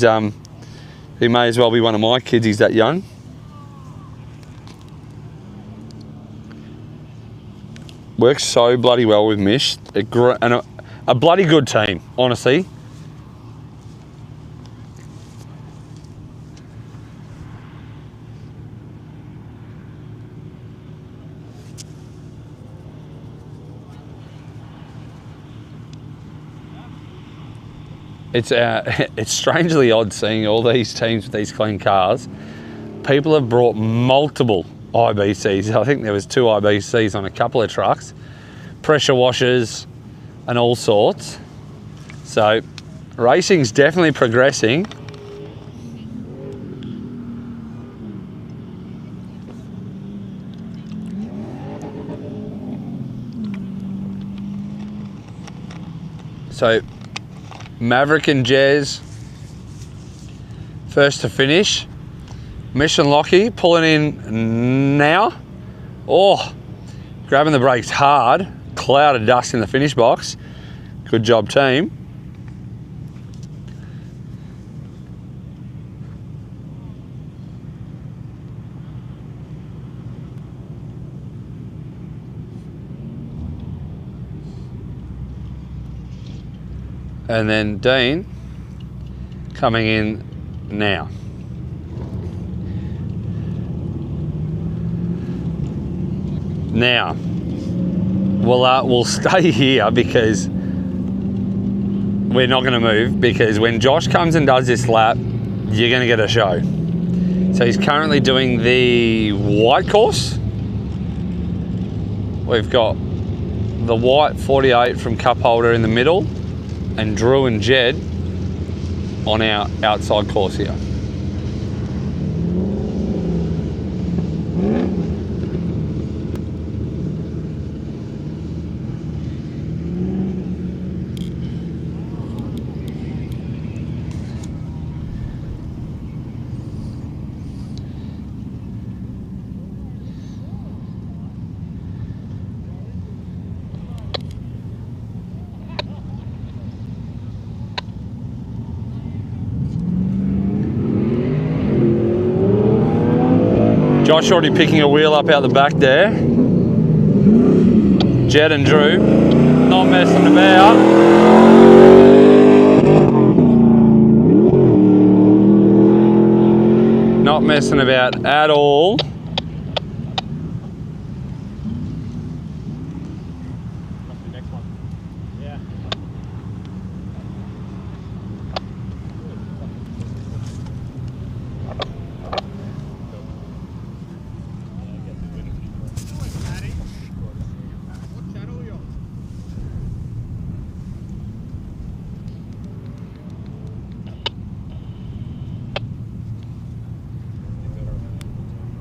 may as well be one of my kids, he's that young. Works so bloody well with Mish. And a bloody good team, honestly. It's strangely odd seeing all these teams with these clean cars. People have brought multiple IBCs. I think there was 2 IBCs on a couple of trucks, pressure washers and all sorts. So racing's definitely progressing. So Maverick and Jez first to finish. Mish and Lockie pulling in now. Oh, grabbing the brakes hard. Cloud of dust in the finish box. Good job, team. And then Dean coming in now. Now, we'll stay here because we're not going to move, because when Josh comes and does this lap, you're going to get a show. So he's currently doing the white course. We've got the white 48 from Cup Holder in the middle, and Drew and Jed on our outside course here. Josh already picking a wheel up out the back there. Jed and Drew not messing about. Not messing about at all.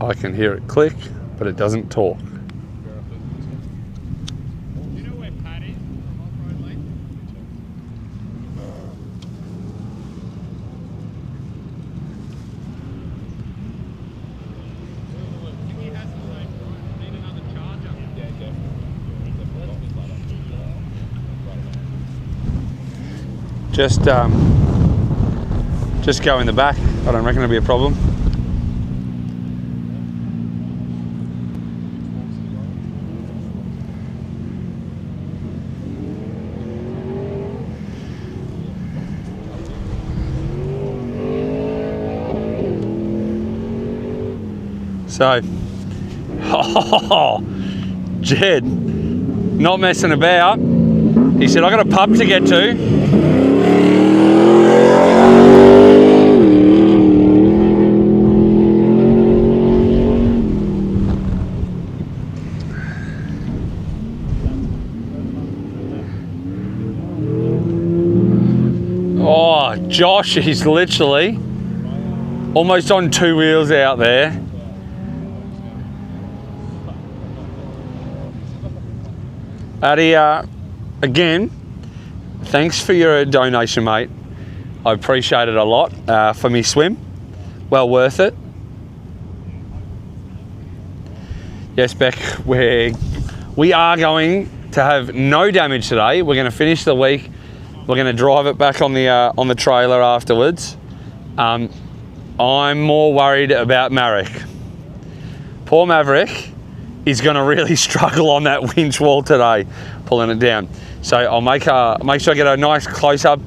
I can hear it click, but it doesn't talk. Do you know where Pat is from Off-Road Lake? If he has the lake, I need another charger. Yeah, definitely. Just just go in the back. I don't reckon it'll be a problem. So, Jed, not messing about. He said, I got a pub to get to. Oh, Josh is literally almost on 2 wheels out there. Addy, again, thanks for your donation, mate. I appreciate it a lot for me swim. Well worth it. Yes, Beck, we are going to have no damage today. We're going to finish the week. We're going to drive it back on the trailer afterwards. I'm more worried about Maverick. Poor Maverick is going to really struggle on that winch wall today, pulling it down. So I'll make sure I get a nice close-up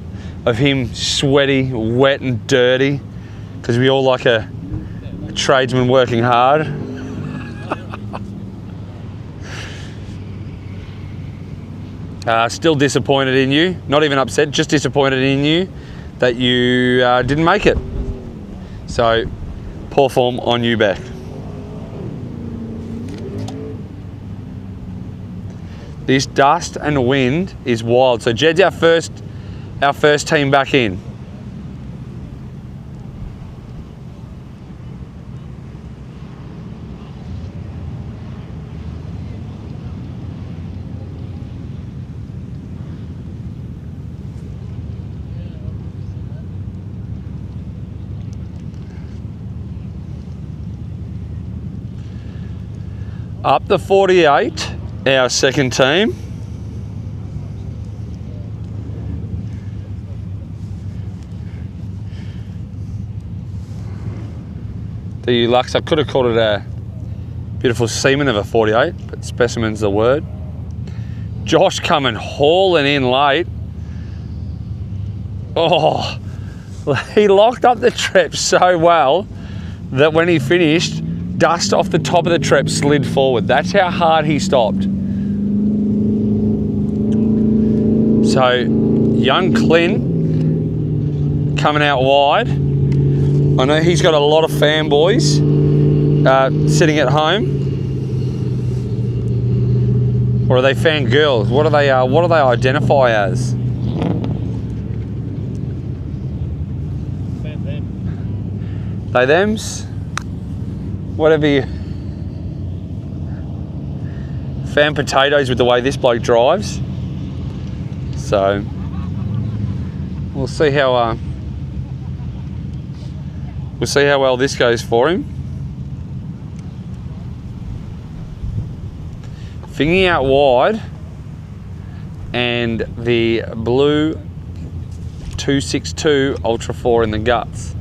of him sweaty, wet and dirty, because we all like a tradesman working hard. Still disappointed in you, not even upset, just disappointed in you that you didn't make it. So poor form on you, Beck. This dust and wind is wild. So Jed's our first team back in. Up the 48. Our second team. The Lux, I could have called it a beautiful semen of a 48, but specimen's the word. Josh coming hauling in late. Oh, he locked up the trep so well that when he finished, dust off the top of the trep slid forward. That's how hard he stopped. So, young Clint coming out wide. I know he's got a lot of fanboys sitting at home. Or are they fangirls? What do they identify as? They thems? Whatever you... Fan potatoes with the way this bloke drives. So we'll see how well this goes for him. Fingy out wide, and the blue 262 Ultra 4 in the guts.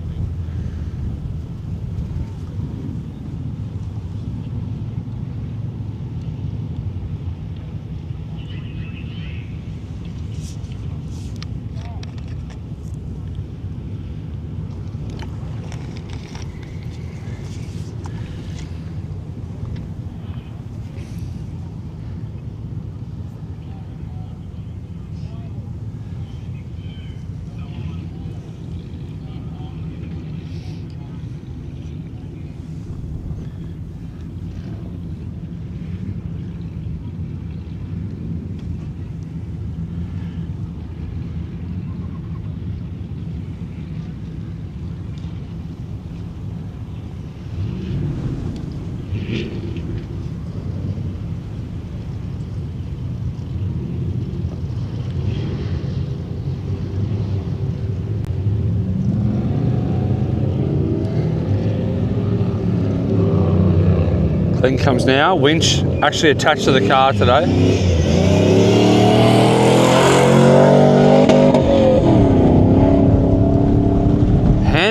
Thing comes now, winch actually attached to the car today.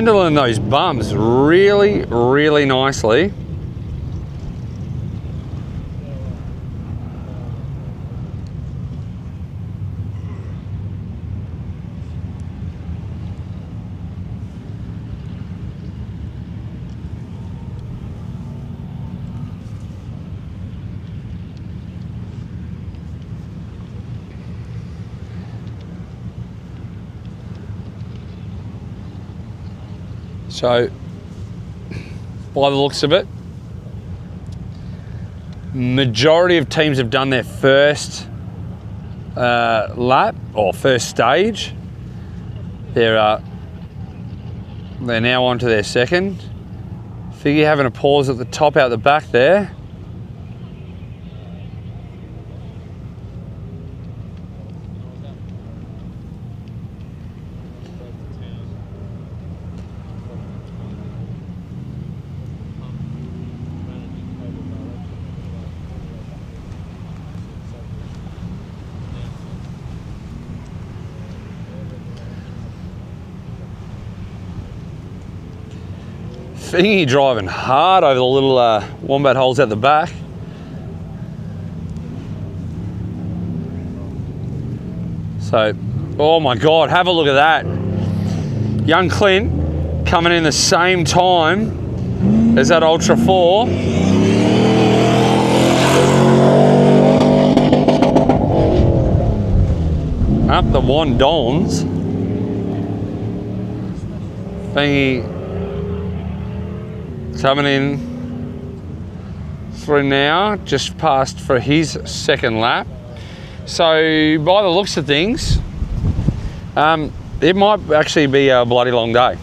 handling those bumps really, really nicely. So, by the looks of it, majority of teams have done their first lap or first stage. They're now on to their second. Figure having a pause at the top out the back there. Thingy driving hard over the little wombat holes at the back. So, oh my God, have a look at that. Young Clint coming in the same time as that Ultra 4. Up the Wandons. Thingy coming in through now, just passed for his second lap. So by the looks of things, it might actually be a bloody long day.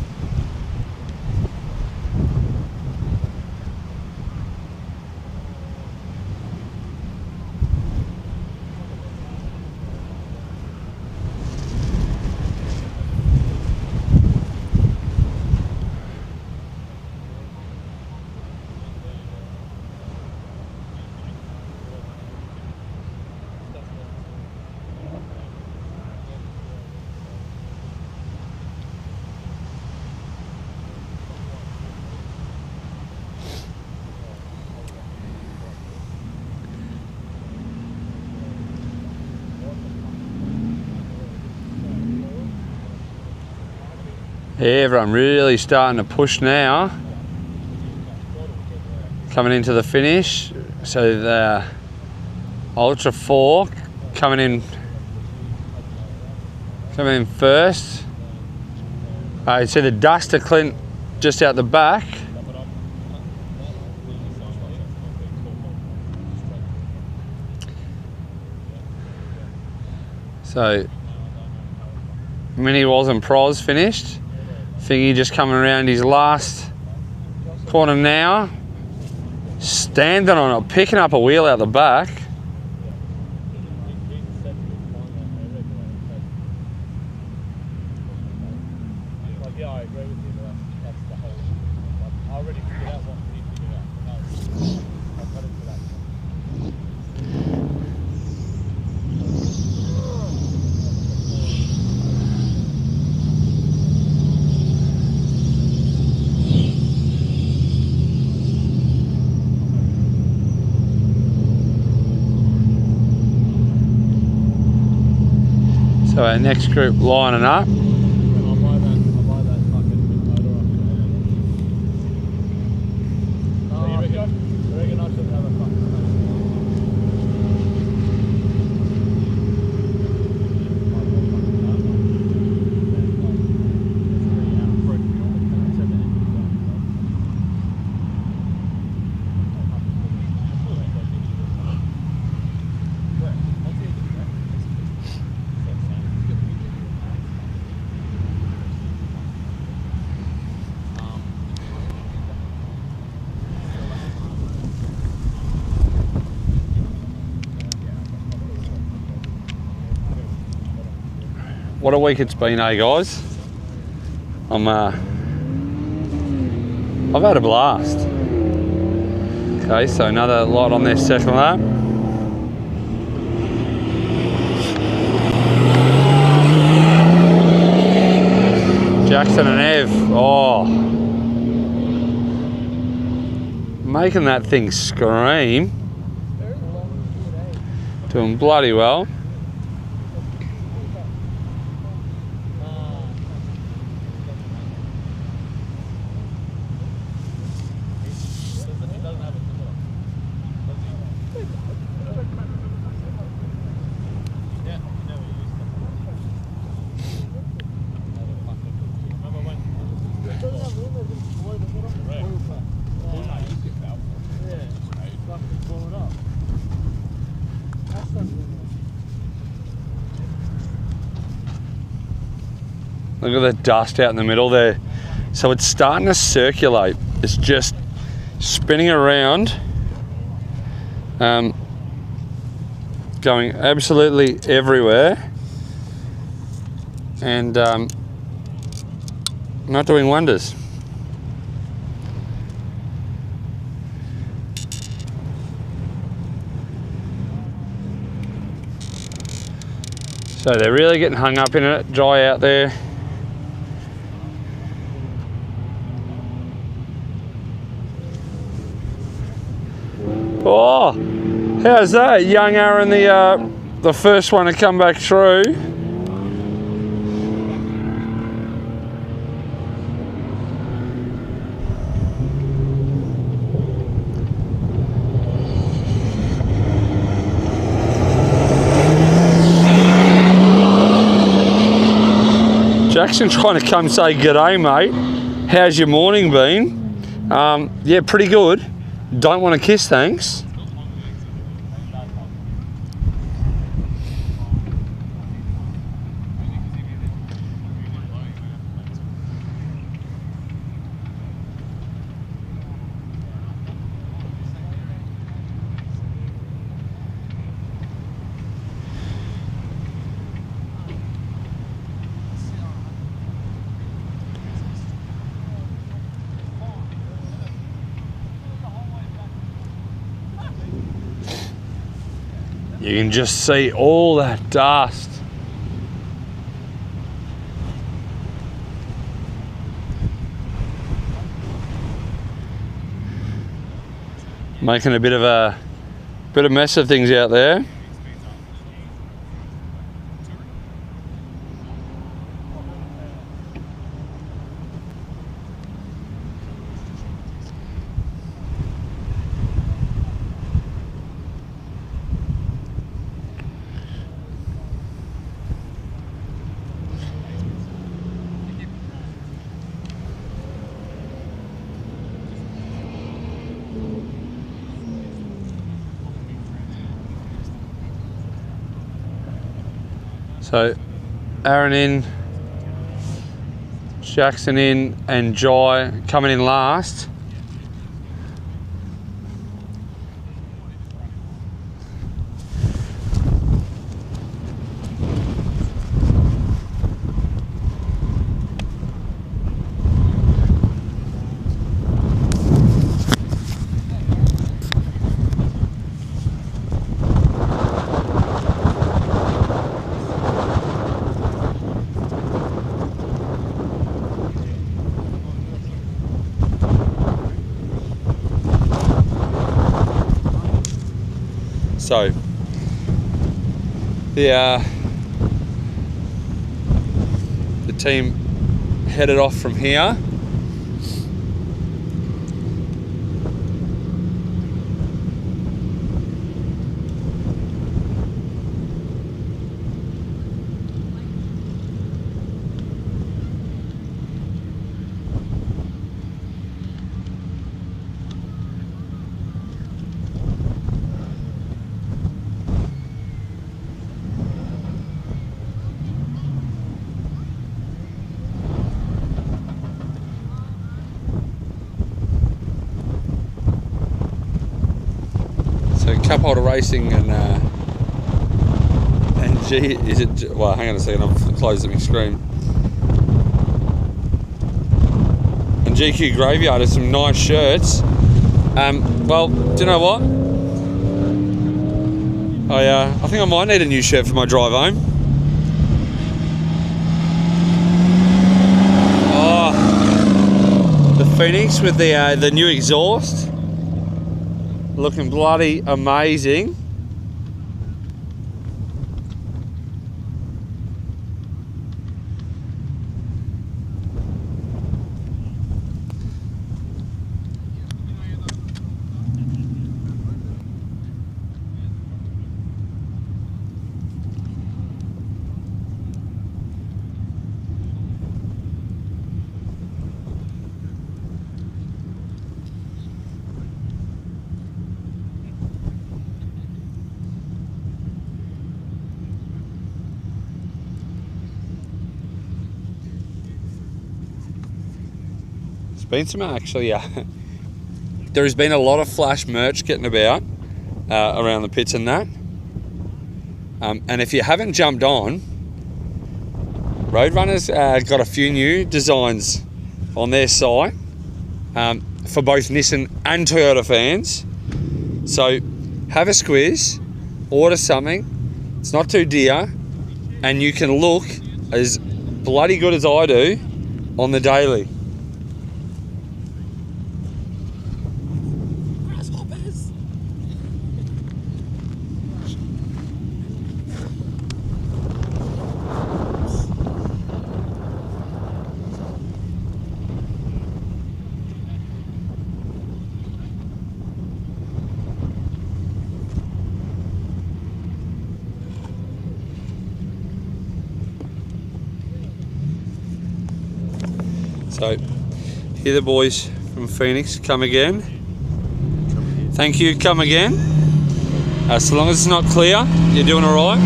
Everyone really starting to push now. Coming into the finish. So the Ultra 4 coming in first. You see the Duster Clint just out the back. So Mini wasn't pros finished. Thingy just coming around his last corner now. Standing on it, picking up a wheel out the back. Yeah, I agree with you, but that's the whole. I already figured out what we need to figure out. I've got into that. So our next group lining up. I'll buy that fucking motor off. So you reckon I should have a fucking What a week it's been, eh, guys? I've had a blast. Okay, so another lot on their second lap. Jackson and Ev. Oh. Making that thing scream. Doing bloody well. Look at the dust out in the middle there. So it's starting to circulate. It's just spinning around, going absolutely everywhere, and not doing wonders. So they're really getting hung up in it, dry out there. Oh, how's that? Young Aaron, the first one to come back through. Jackson trying to come say g'day, mate. How's your morning been? Yeah, pretty good. Don't want to kiss, thanks. You can just see all that dust. Making a bit of mess of things out there. So Aaron in, Jackson in, and Jai coming in last. So the team headed off from here. Cup Holder Racing and G, is it, well hang on a second, I've closed my screen. And GQ Graveyard has some nice shirts. Well, do you know what? I think I might need a new shirt for my drive home. Phoenix with the new exhaust. Looking bloody amazing. Been some actually, there has been a lot of flash merch getting about around the pits and that. And if you haven't jumped on, Roadrunner's got a few new designs on their site for both Nissan and Toyota fans. So have a squiz, order something, it's not too dear, and you can look as bloody good as I do on the daily. So, here the boys from Phoenix, come again. Thank you, come again. So long as it's not clear, you're doing all right.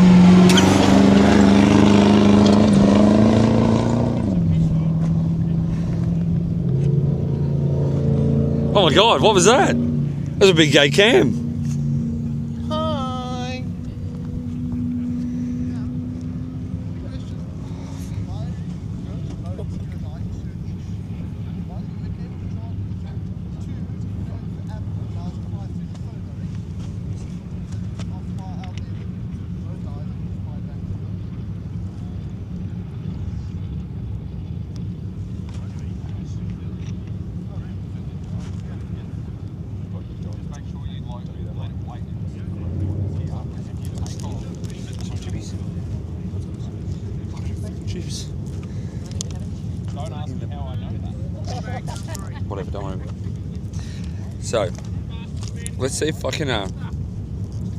Oh my God, what was that? That was a big gay cam. Hi. Whatever, don't worry about it. So, let's see if I can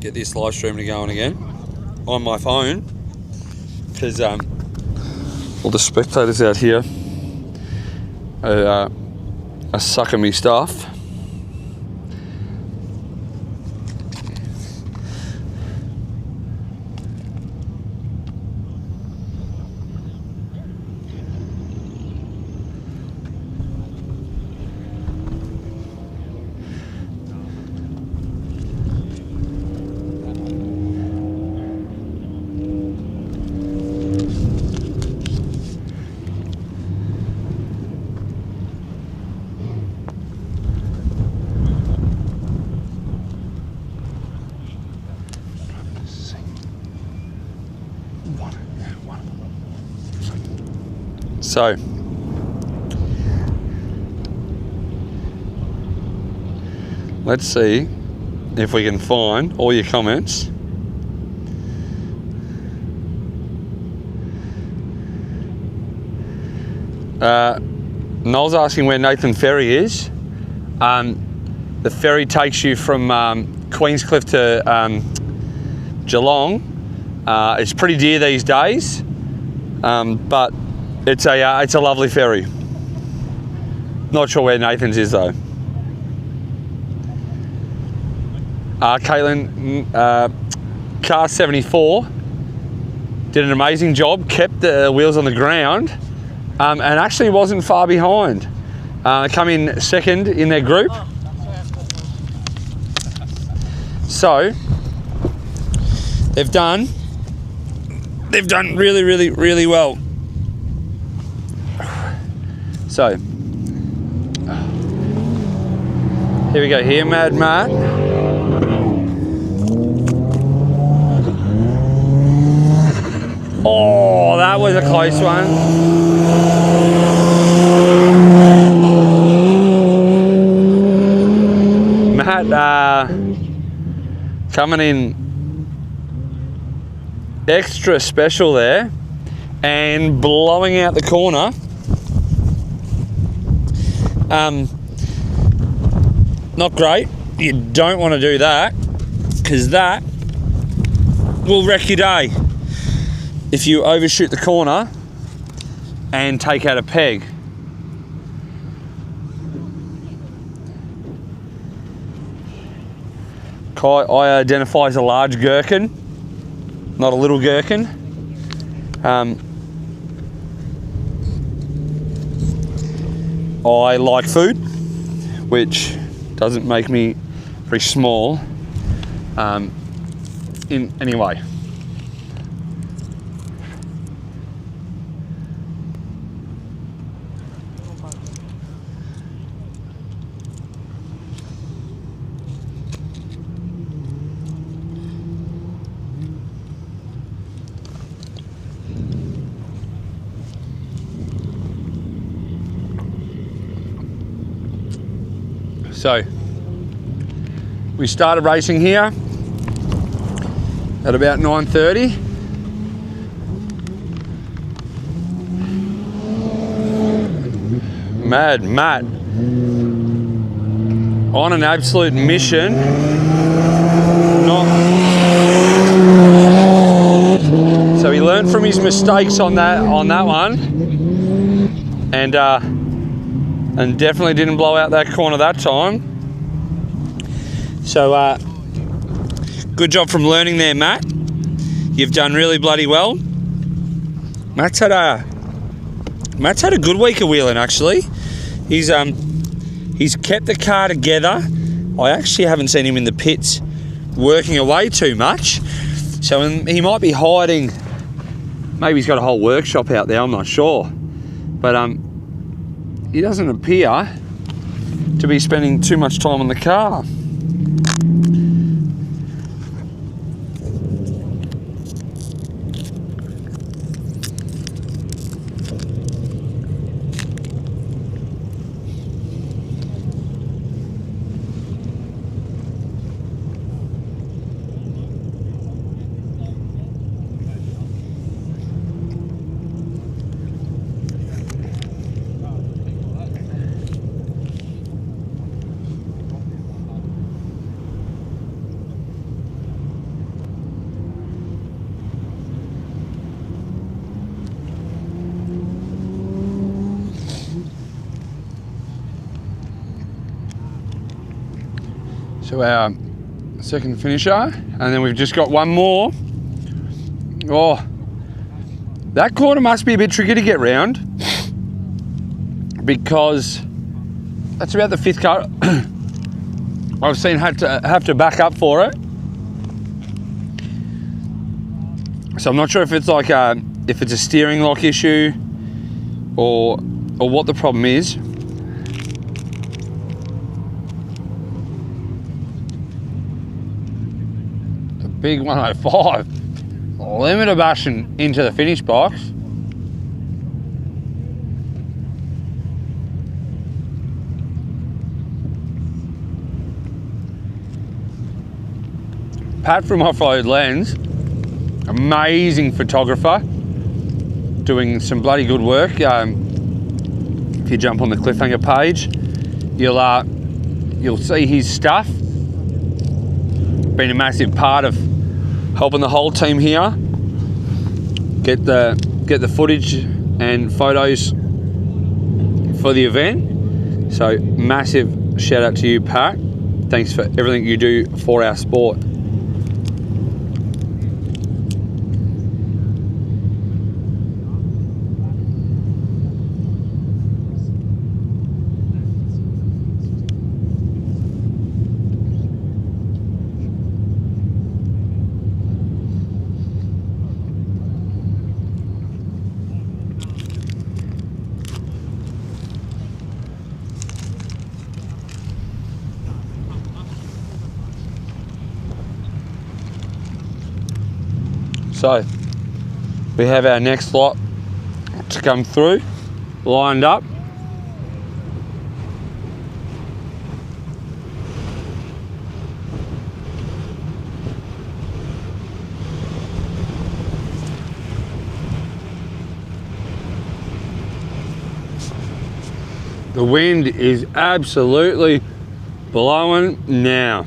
get this live stream to going again on my phone, because all the spectators out here are sucking me stuff. So, let's see if we can find all your comments. Noel's asking where Nathan Ferry is. The ferry takes you from Queenscliff to Geelong. It's pretty dear these days, but it's a lovely ferry. Not sure where Nathan's is though. Caitlin, car 74 did an amazing job, kept the wheels on the ground, and actually wasn't far behind. Come in second in their group. So they've done really, really, really well. So here we go. Here, Mad Matt. Oh, that was a close one. Matt coming in extra special there and blowing out the corner. Not great. You don't want to do that, because that will wreck your day if you overshoot the corner and take out a peg. Kai identifies a large gherkin, not a little gherkin. I like food, which doesn't make me very small in any way. So we started racing here at about 9:30. Mad Matt on an absolute mission. So he learned from his mistakes on that one, and definitely didn't blow out that corner that time. So good job from learning there, Matt. You've done really bloody well. Matt's had a good week of wheeling, actually. He's kept the car together. I actually haven't seen him in the pits working away too much. So he might be hiding. Maybe he's got a whole workshop out there, I'm not sure. But he doesn't appear to be spending too much time on the car. So our second finisher, and then we've just got one more. Oh, that corner must be a bit tricky to get round, because that's about the fifth car I've seen have to back up for it. So I'm not sure if it's like if it's a steering lock issue or what the problem is. Big 105, limiter bashing into the finish box. Pat from Offroad Lens, amazing photographer, doing some bloody good work. If you jump on the Cliffhanger page, you'll see his stuff. Been a massive part of helping the whole team here get the footage and photos for the event. So massive shout out to you, Pat. Thanks for everything you do for our sport. So we have our next lot to come through, lined up. The wind is absolutely blowing now.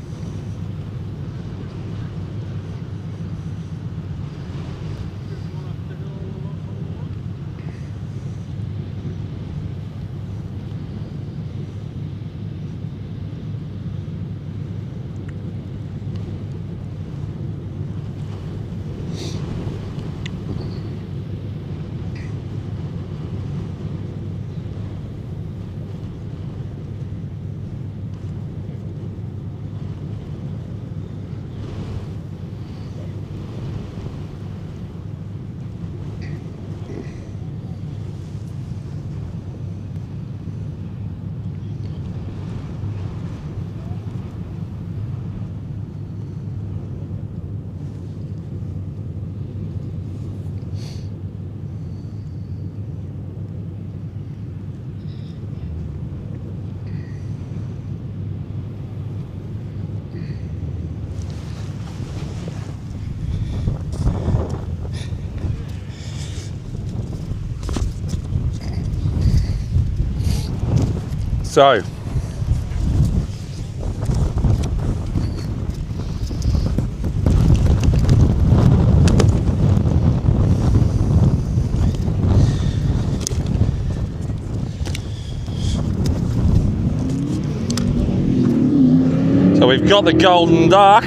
So, we've got the golden duck.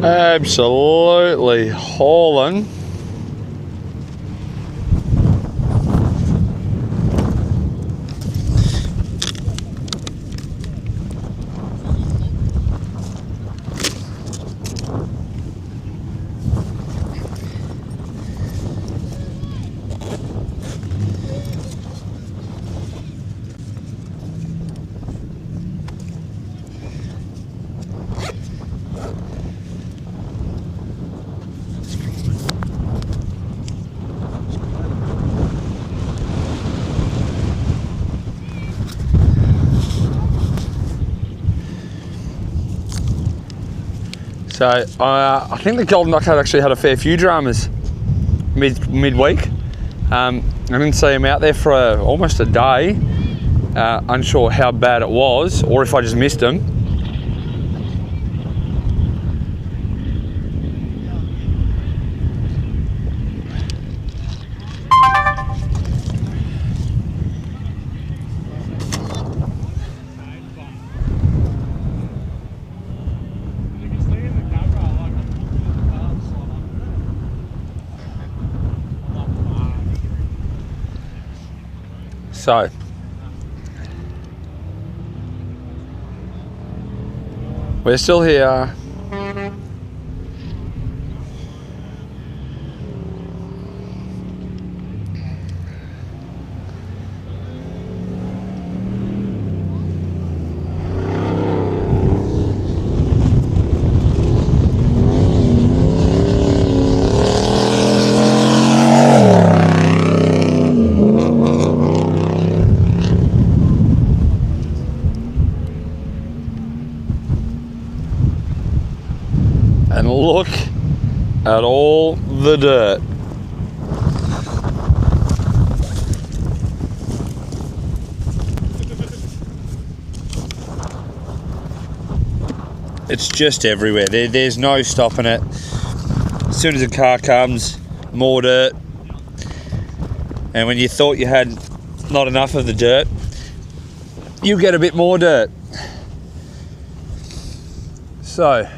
Absolutely hauling. So I think the golden duck actually had a fair few dramas midweek. I didn't see him out there for almost a day. Unsure how bad it was or if I just missed him. So, we're still here. And look at all the dirt. It's just everywhere. There's no stopping it. As soon as a car comes, more dirt. And when you thought you had not enough of the dirt, you get a bit more dirt. So,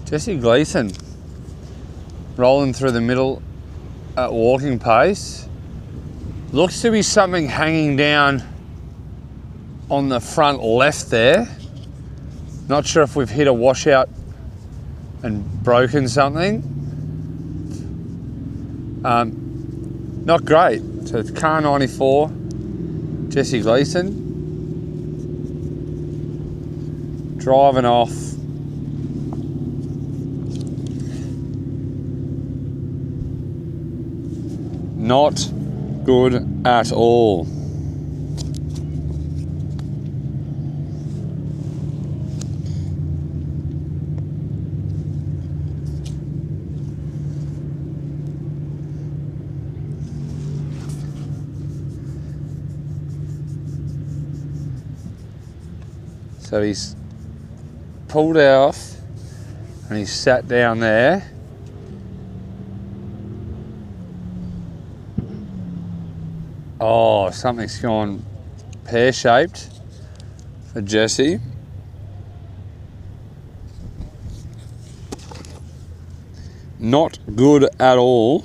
Jesse Gleason rolling through the middle at walking pace. Looks to be something hanging down on the front left there. Not sure if we've hit a washout and broken something. Not great. So it's car 94, Jesse Gleason, driving off Not good at all. So he's pulled off and he's sat down there. Oh, something's gone pear-shaped for Jesse. Not good at all.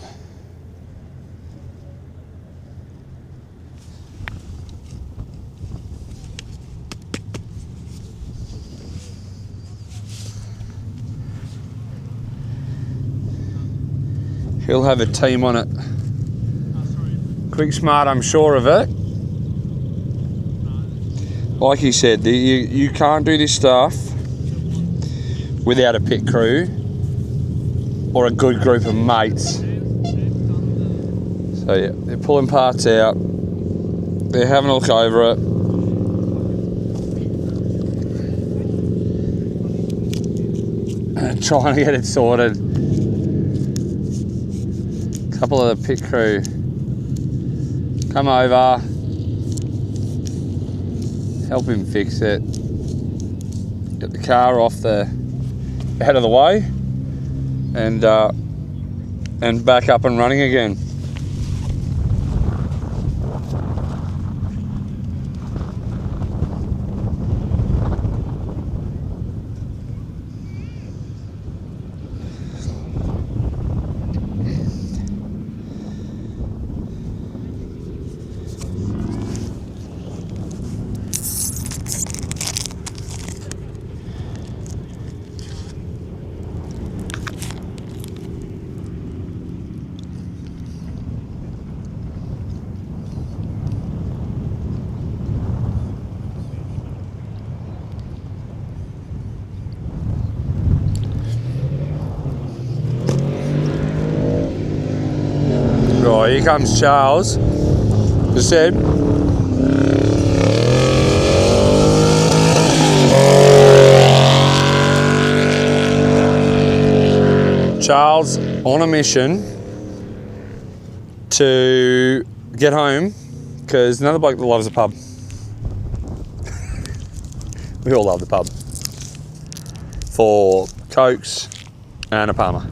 He'll have a team on it. Quick Smart, I'm sure of it. Like he said, you can't do this stuff without a pit crew or a good group of mates. So yeah, they're pulling parts out. They're having a look over it. And trying to get it sorted. A couple of the pit crew come over, help him fix it, get the car off the out of the way, and back up and running again. Right, here comes Charles. As I said, Charles on a mission to get home because another bloke that loves the pub. We all love the pub for Cokes and a Palmer.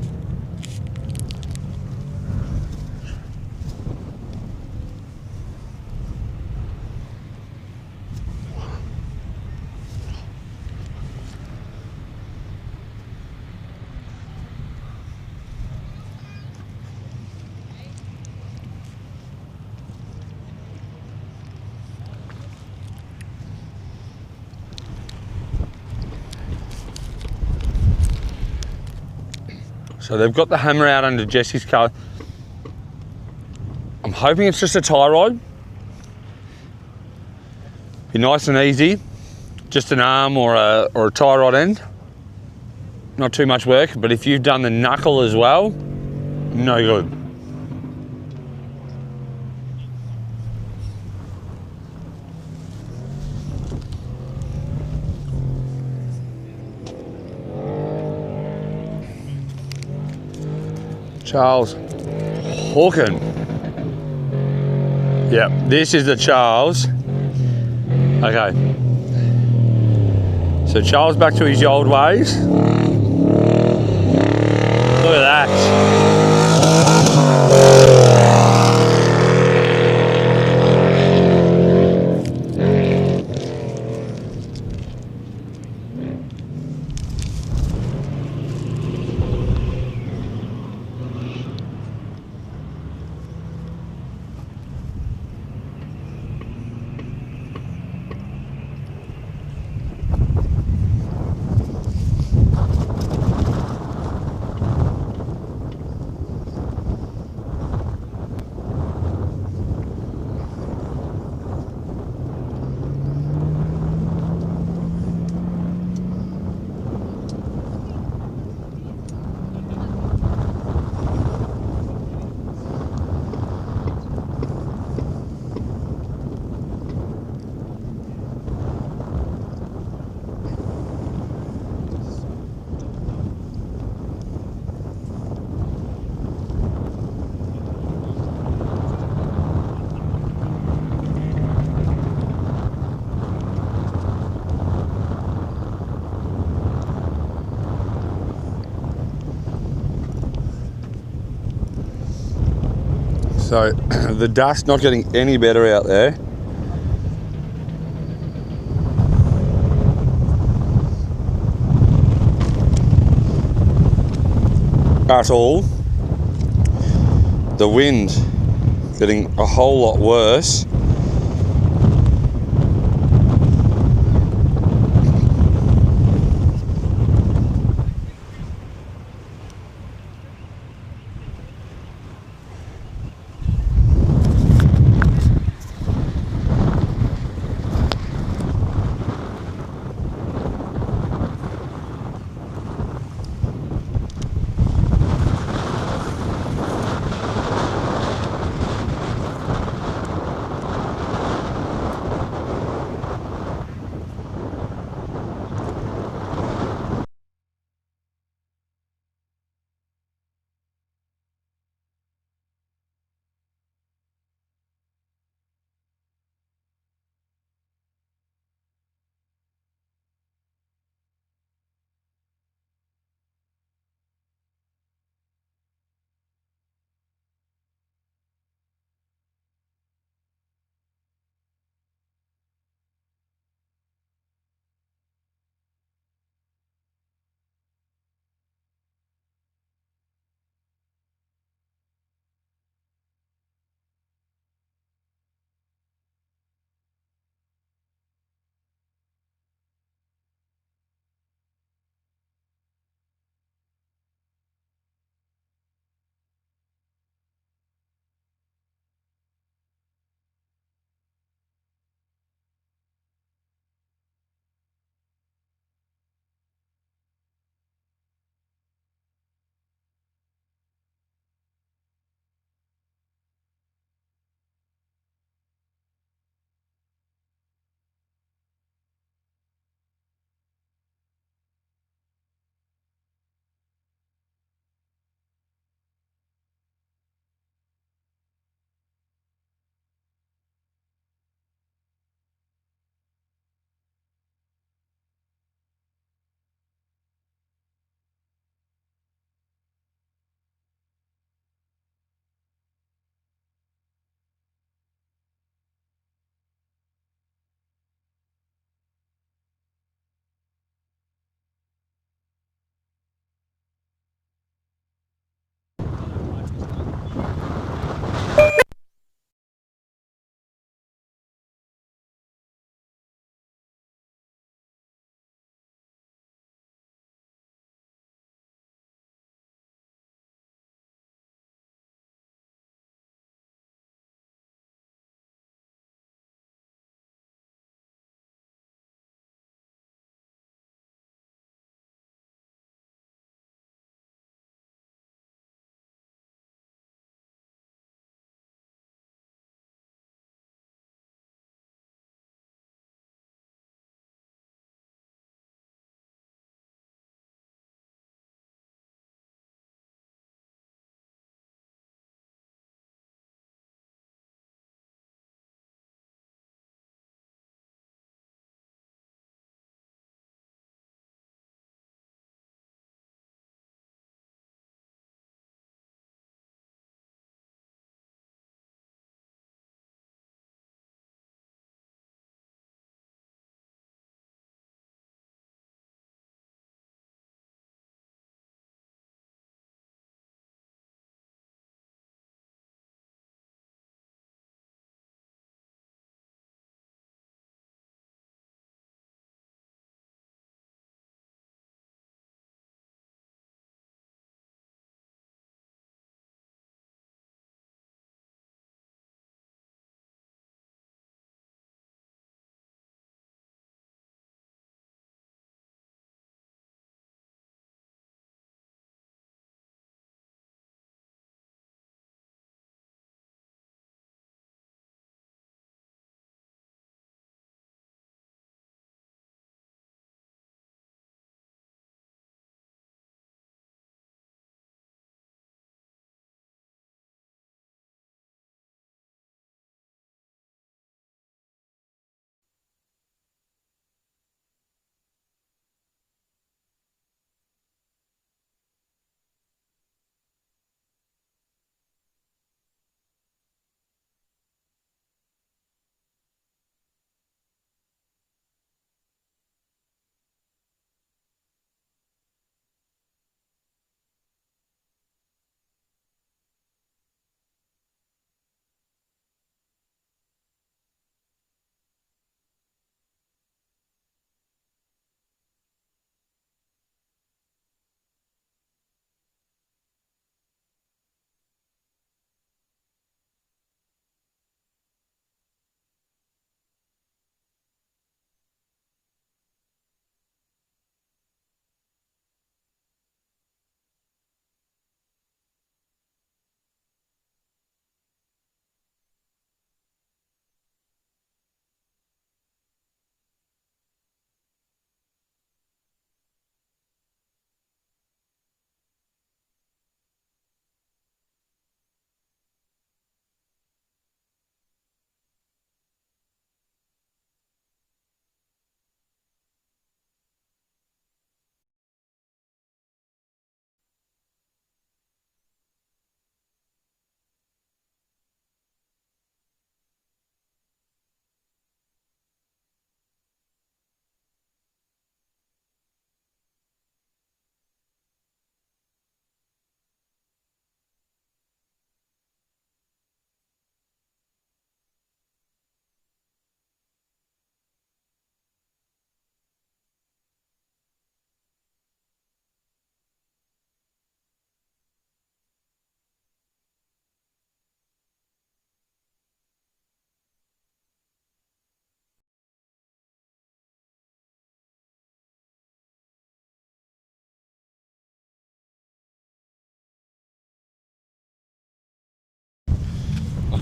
So they've got the hammer out under Jesse's car. I'm hoping it's just a tie rod. Be nice and easy. Just an arm or a tie rod end. Not too much work, but if you've done the knuckle as well, no good. Charles Hawken. Yep, this is the Charles. Okay. So Charles back to his old ways. Look at that. So the dust not getting any better out there. At all. The wind getting a whole lot worse.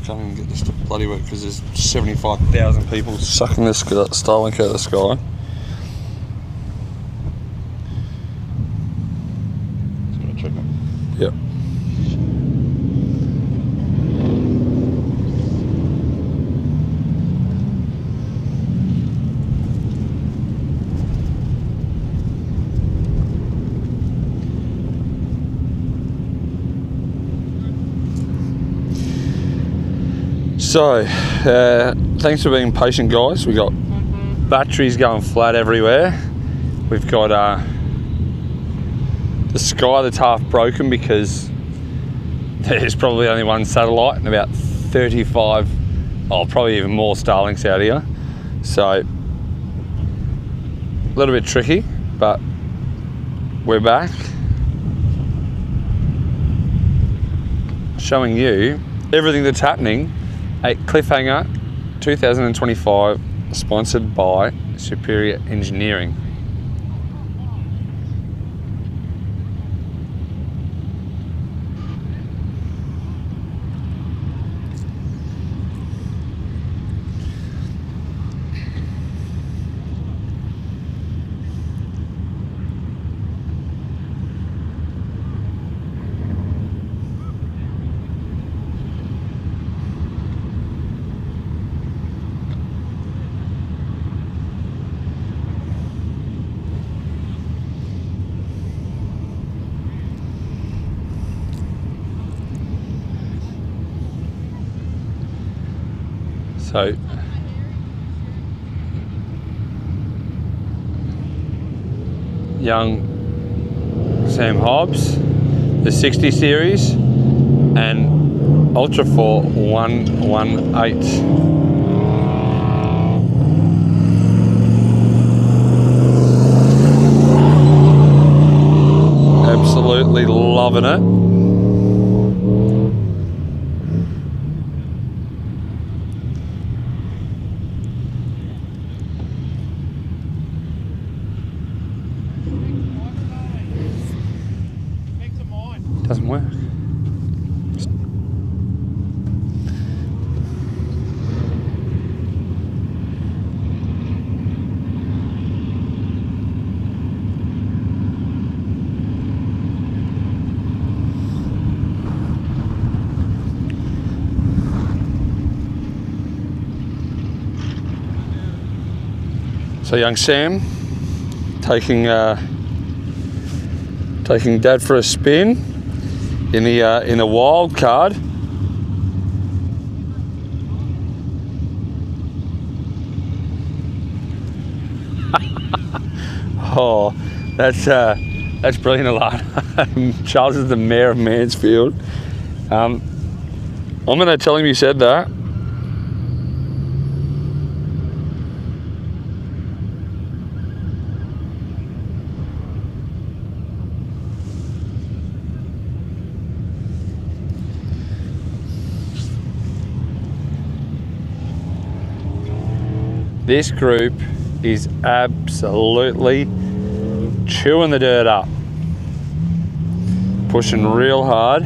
can't even get this to bloody work because there's 75,000 people sucking this Starlink out of the sky. Just gonna check it. Yep. So, thanks for being patient, guys. We got batteries going flat everywhere. We've got the sky that's half broken because there's probably only one satellite and about 35, probably even more Starlinks out here. So, a little bit tricky, but we're back. Showing you everything that's happening at Cliffhanger 2025, sponsored by Superior Engineering. So, young Sam Hobbs, the 60 series, and Ultra 4 118. Absolutely loving it. Doesn't work. So young Sam taking Dad for a spin in the wild card. Oh, that's brilliant, Alana. Charles is the mayor of Mansfield. I'm going to tell him you said that. This group is absolutely chewing the dirt up, pushing real hard.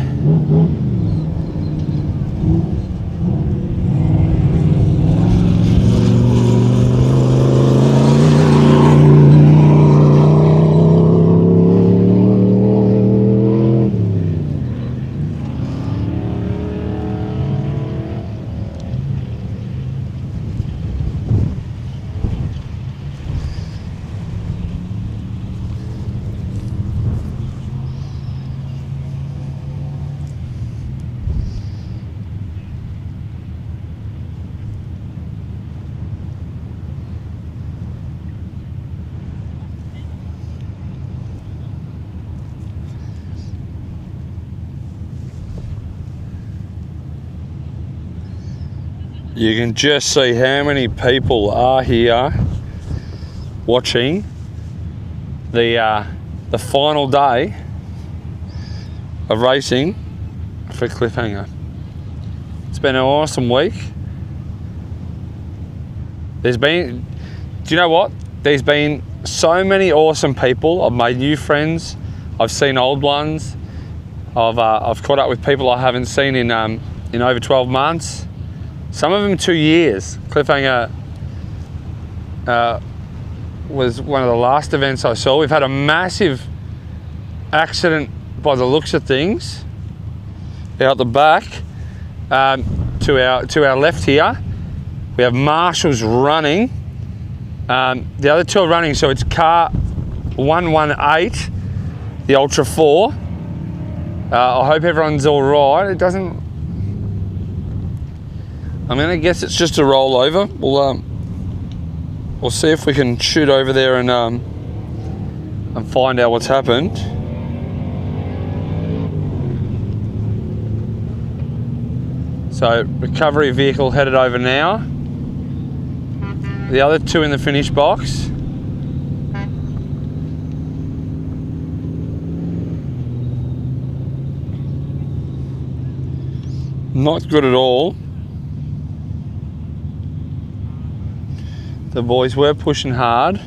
You can just see how many people are here watching the final day of racing for Cliffhanger. It's been an awesome week. Do you know what? There's been so many awesome people. I've made new friends. I've seen old ones. I've caught up with people I haven't seen in over 12 months. Some of them 2 years. Cliffhanger was one of the last events I saw. We've had a massive accident by the looks of things out the back. To our left here, we have marshals running. The other two are running, so it's car 118, the Ultra 4. I hope everyone's all right. It doesn't. I'm gonna guess it's just a rollover. We'll see if we can shoot over there and find out what's happened. So recovery vehicle headed over now. The other two in the finish box. Not good at all. The boys were pushing hard.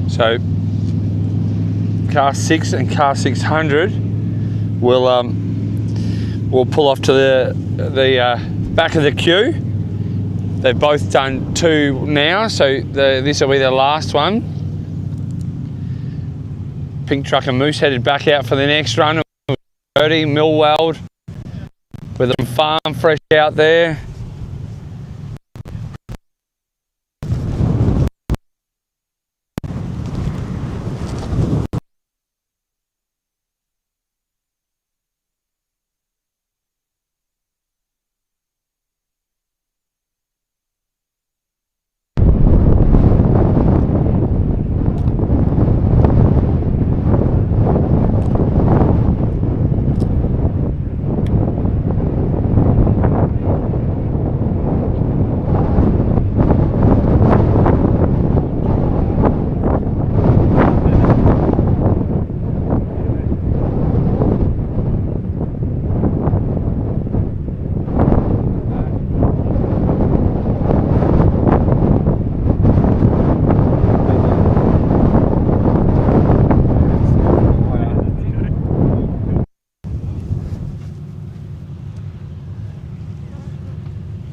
So car 6 and car 600 will pull off to the back of the queue. They've both done 2 now, so this will be their last one. Pink Truck and Moose headed back out for the next run. Birdie, Millweld with them farm fresh out there.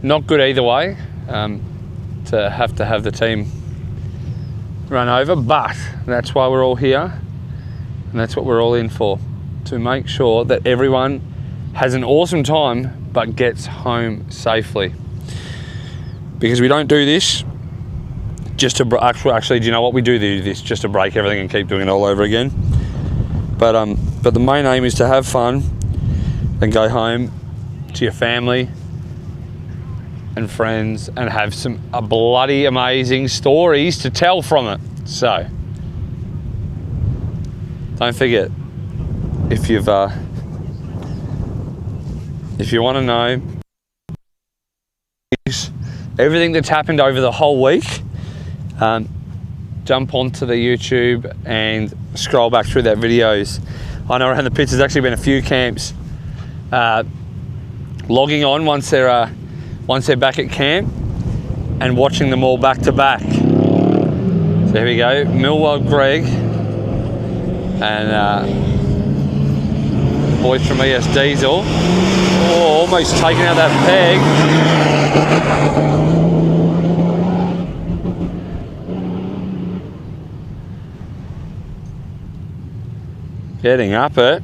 Not good either way, to have the team run over, but that's why we're all here, and that's what we're all in for, to make sure that everyone has an awesome time but gets home safely. Because we don't do this just to actually, do you know what, we do this just to break everything and keep doing it all over again. But the main aim is to have fun and go home to your family and friends and have some bloody amazing stories to tell from it. So don't forget, if you want to know everything that's happened over the whole week, jump onto the YouTube and scroll back through that videos. I know around the pits there's actually been a few camps logging on once they're back at camp and watching them all back to back. So here we go, Millwell Greg and boys from ES Diesel. Oh, almost taking out that peg. Getting up it.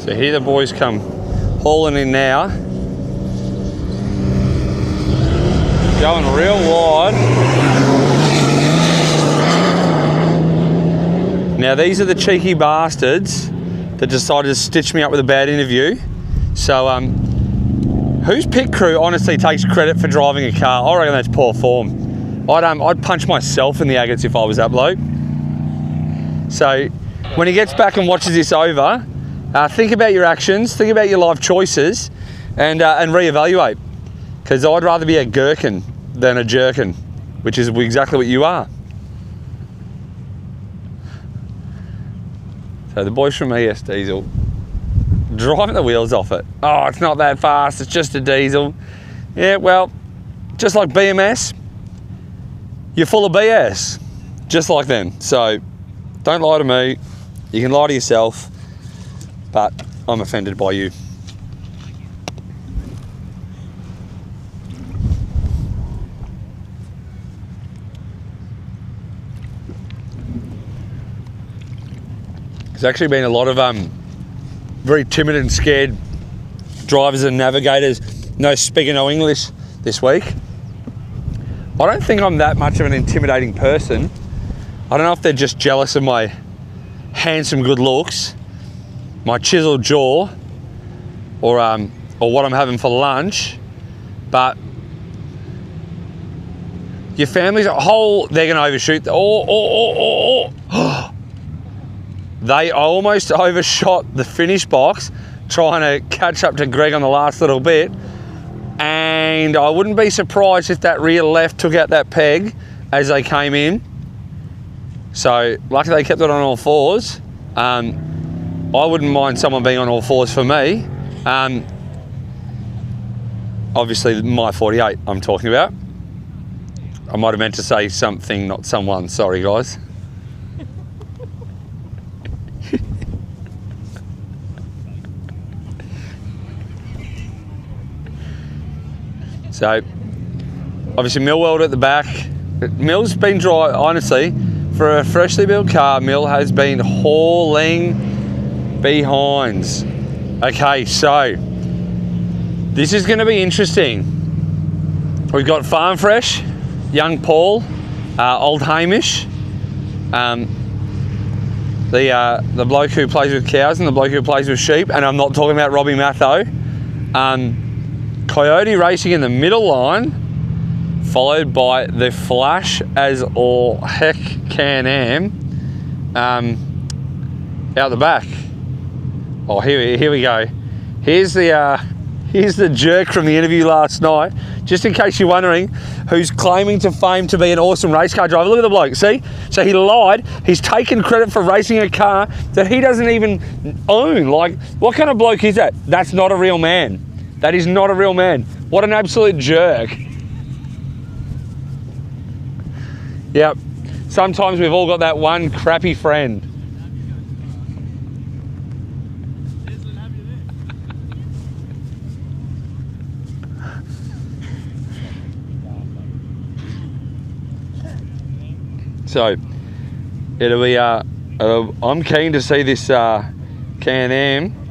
So here the boys come hauling in now. Going real wide. Now these are the cheeky bastards that decided to stitch me up with a bad interview. So whose pit crew honestly takes credit for driving a car? I reckon that's poor form. I'd punch myself in the agates if I was that bloke. So when he gets back and watches this over, think about your actions, think about your life choices, and reevaluate. Because I'd rather be a gherkin than a jerkin, which is exactly what you are. So the boys from ES Diesel driving the wheels off it. Oh, it's not that fast, it's just a diesel. Yeah, well, just like BMS, you're full of BS, just like them. So don't lie to me, you can lie to yourself, but I'm offended by you. There's actually been a lot of very timid and scared drivers and navigators, no speaking no English this week. I don't think I'm that much of an intimidating person. I don't know if they're just jealous of my handsome good looks, my chiseled jaw, or what I'm having for lunch, but your family's a whole, they're gonna overshoot. They almost overshot the finish box trying to catch up to Greg on the last little bit, and I wouldn't be surprised if that rear left took out that peg as they came in. So luckily they kept it on all fours. I wouldn't mind someone being on all fours for me. Obviously my 48 I'm talking about. I might have meant to say something, not someone, sorry guys. So, obviously Millweld at the back. Mill's been dry, honestly, for a freshly built car, Mill has been hauling behinds. Okay, so, this is gonna be interesting. We've got Farm Fresh, Young Paul, Old Hamish, the bloke who plays with cows and the bloke who plays with sheep, and I'm not talking about Robbie Matho. Coyote Racing in the middle line, followed by the Flash as all heck Can-Am out the back. Oh, here we go. Here's the jerk from the interview last night. Just in case you're wondering who's claiming to fame to be an awesome race car driver. Look at the bloke, see? So he lied. He's taken credit for racing a car that he doesn't even own. Like, what kind of bloke is that? That's not a real man. That is not a real man. What an absolute jerk. Yep. Sometimes we've all got that one crappy friend. So it'll be I'm keen to see this Can-Am.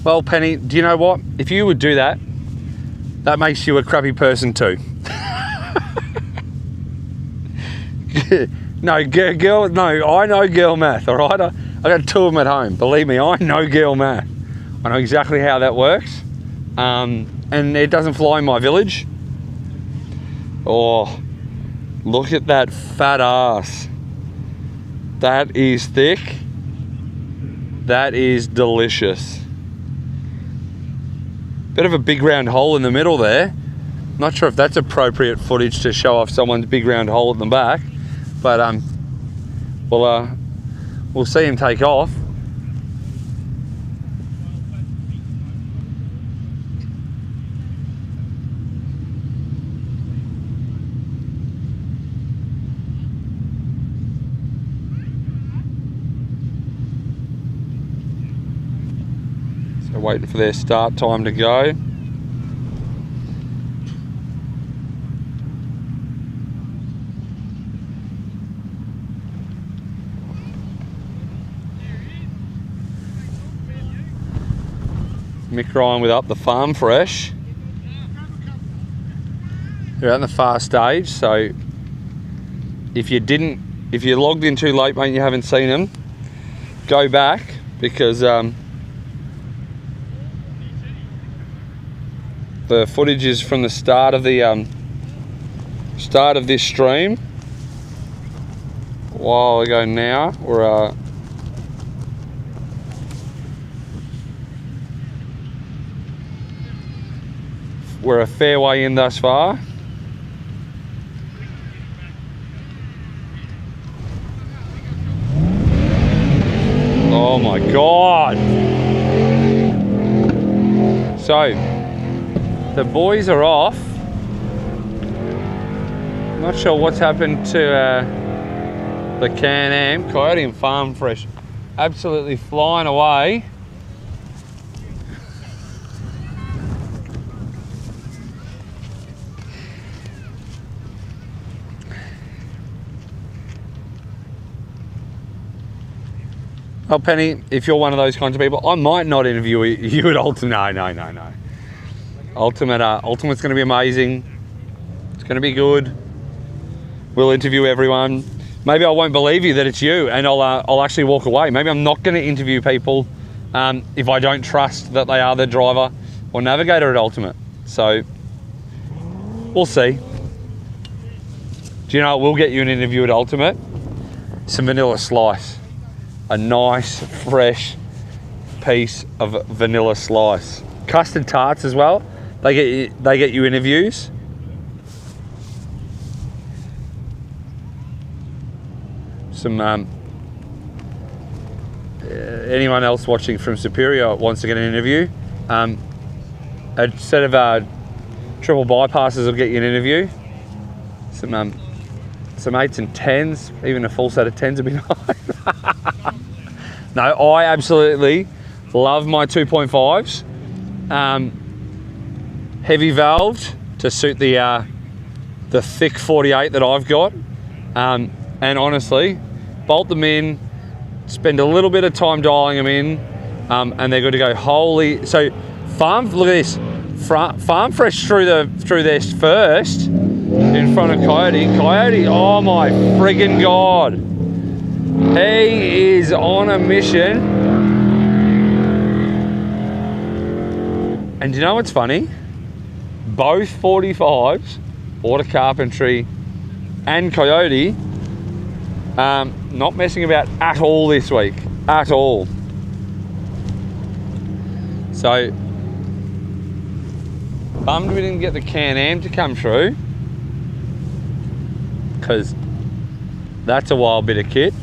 Well, Penny, do you know what? If you would do that, that makes you a crappy person too. No, girl, no, I know girl math, all right? I got two of them at home. Believe me, I know girl math. I know exactly how that works. And it doesn't fly in my village. Oh, look at that fat ass. That is thick. That is delicious. Bit of a big round hole in the middle there. Not sure if that's appropriate footage to show off someone's big round hole at the back, but we'll we'll see him take off. So waiting for their start time to go. Mick Ryan with Up the Farm Fresh. They're out in the far stage, so if you logged in too late, mate, and you haven't seen them, go back, because the footage is from the start of the start of this stream a while ago now. We're a fair way in thus far. Oh my God. So, the boys are off. Not sure what's happened to the Can-Am. Coyote and Farm Fresh absolutely flying away. Oh, Penny, if you're one of those kinds of people, I might not interview you at Ultimate. No. Ultimate's going to be amazing. It's going to be good. We'll interview everyone. Maybe I won't believe you that it's you, and I'll actually walk away. Maybe I'm not going to interview people if I don't trust that they are the driver or navigator at Ultimate. So we'll see. Do you know what will get you an interview at Ultimate? Some vanilla slice. A nice, fresh piece of vanilla slice. Custard tarts as well. They get you interviews. Some anyone else watching from Superior wants to get an interview. A set of triple bypasses will get you an interview. Some 8s and 10s, even a full set of 10s would be nice. No, I absolutely love my 2.5s. Heavy valved to suit the thick 48 that I've got. And honestly, bolt them in, spend a little bit of time dialing them in, and they're good to go. So look at this. Farm Fresh through this first in front of Coyote. Coyote, oh my friggin' God. He is on a mission. And you know what's funny? Both 45s, Auto Carpentry and Coyote, not messing about at all this week. At all. So, bummed we didn't get the Can-Am to come through, because that's a wild bit of kit.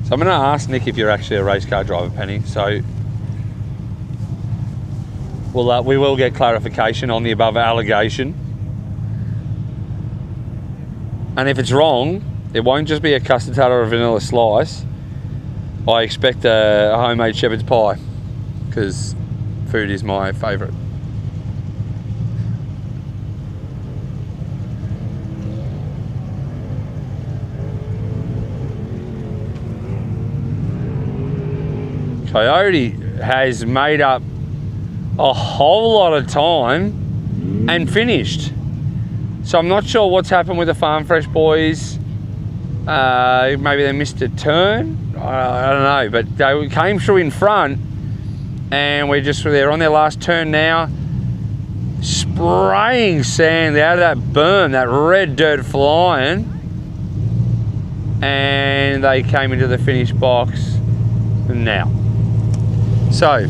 So I'm going to ask Nick if you're actually a race car driver, Penny. So we will get clarification on the above allegation. And if it's wrong, it won't just be a custard tart or a vanilla slice. I expect a homemade shepherd's pie, because food is my favourite. Coyote has made up a whole lot of time and finished. So I'm not sure what's happened with the Farm Fresh boys. Maybe they missed a turn. I don't know, but they came through in front, and they're on their last turn now, spraying sand out of that berm, that red dirt flying, and they came into the finish box now. So,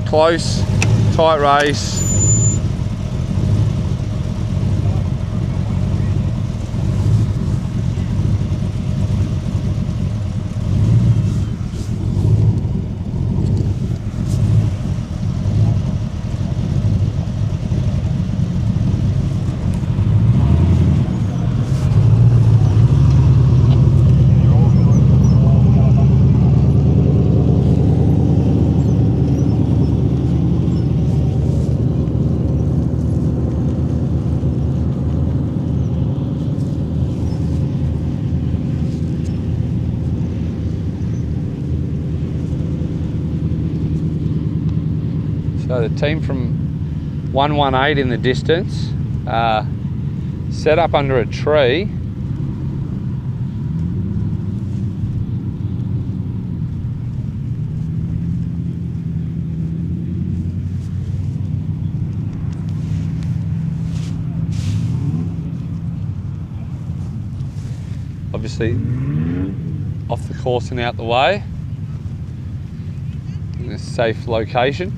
close, tight race. So the team from 118 in the distance, set up under a tree. Obviously off the course and out the way in a safe location.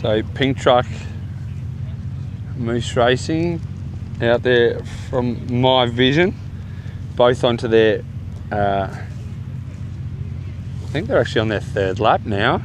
So Pink Truck, Moose Racing out there from my vision, both onto their, I think they're actually on their third lap now.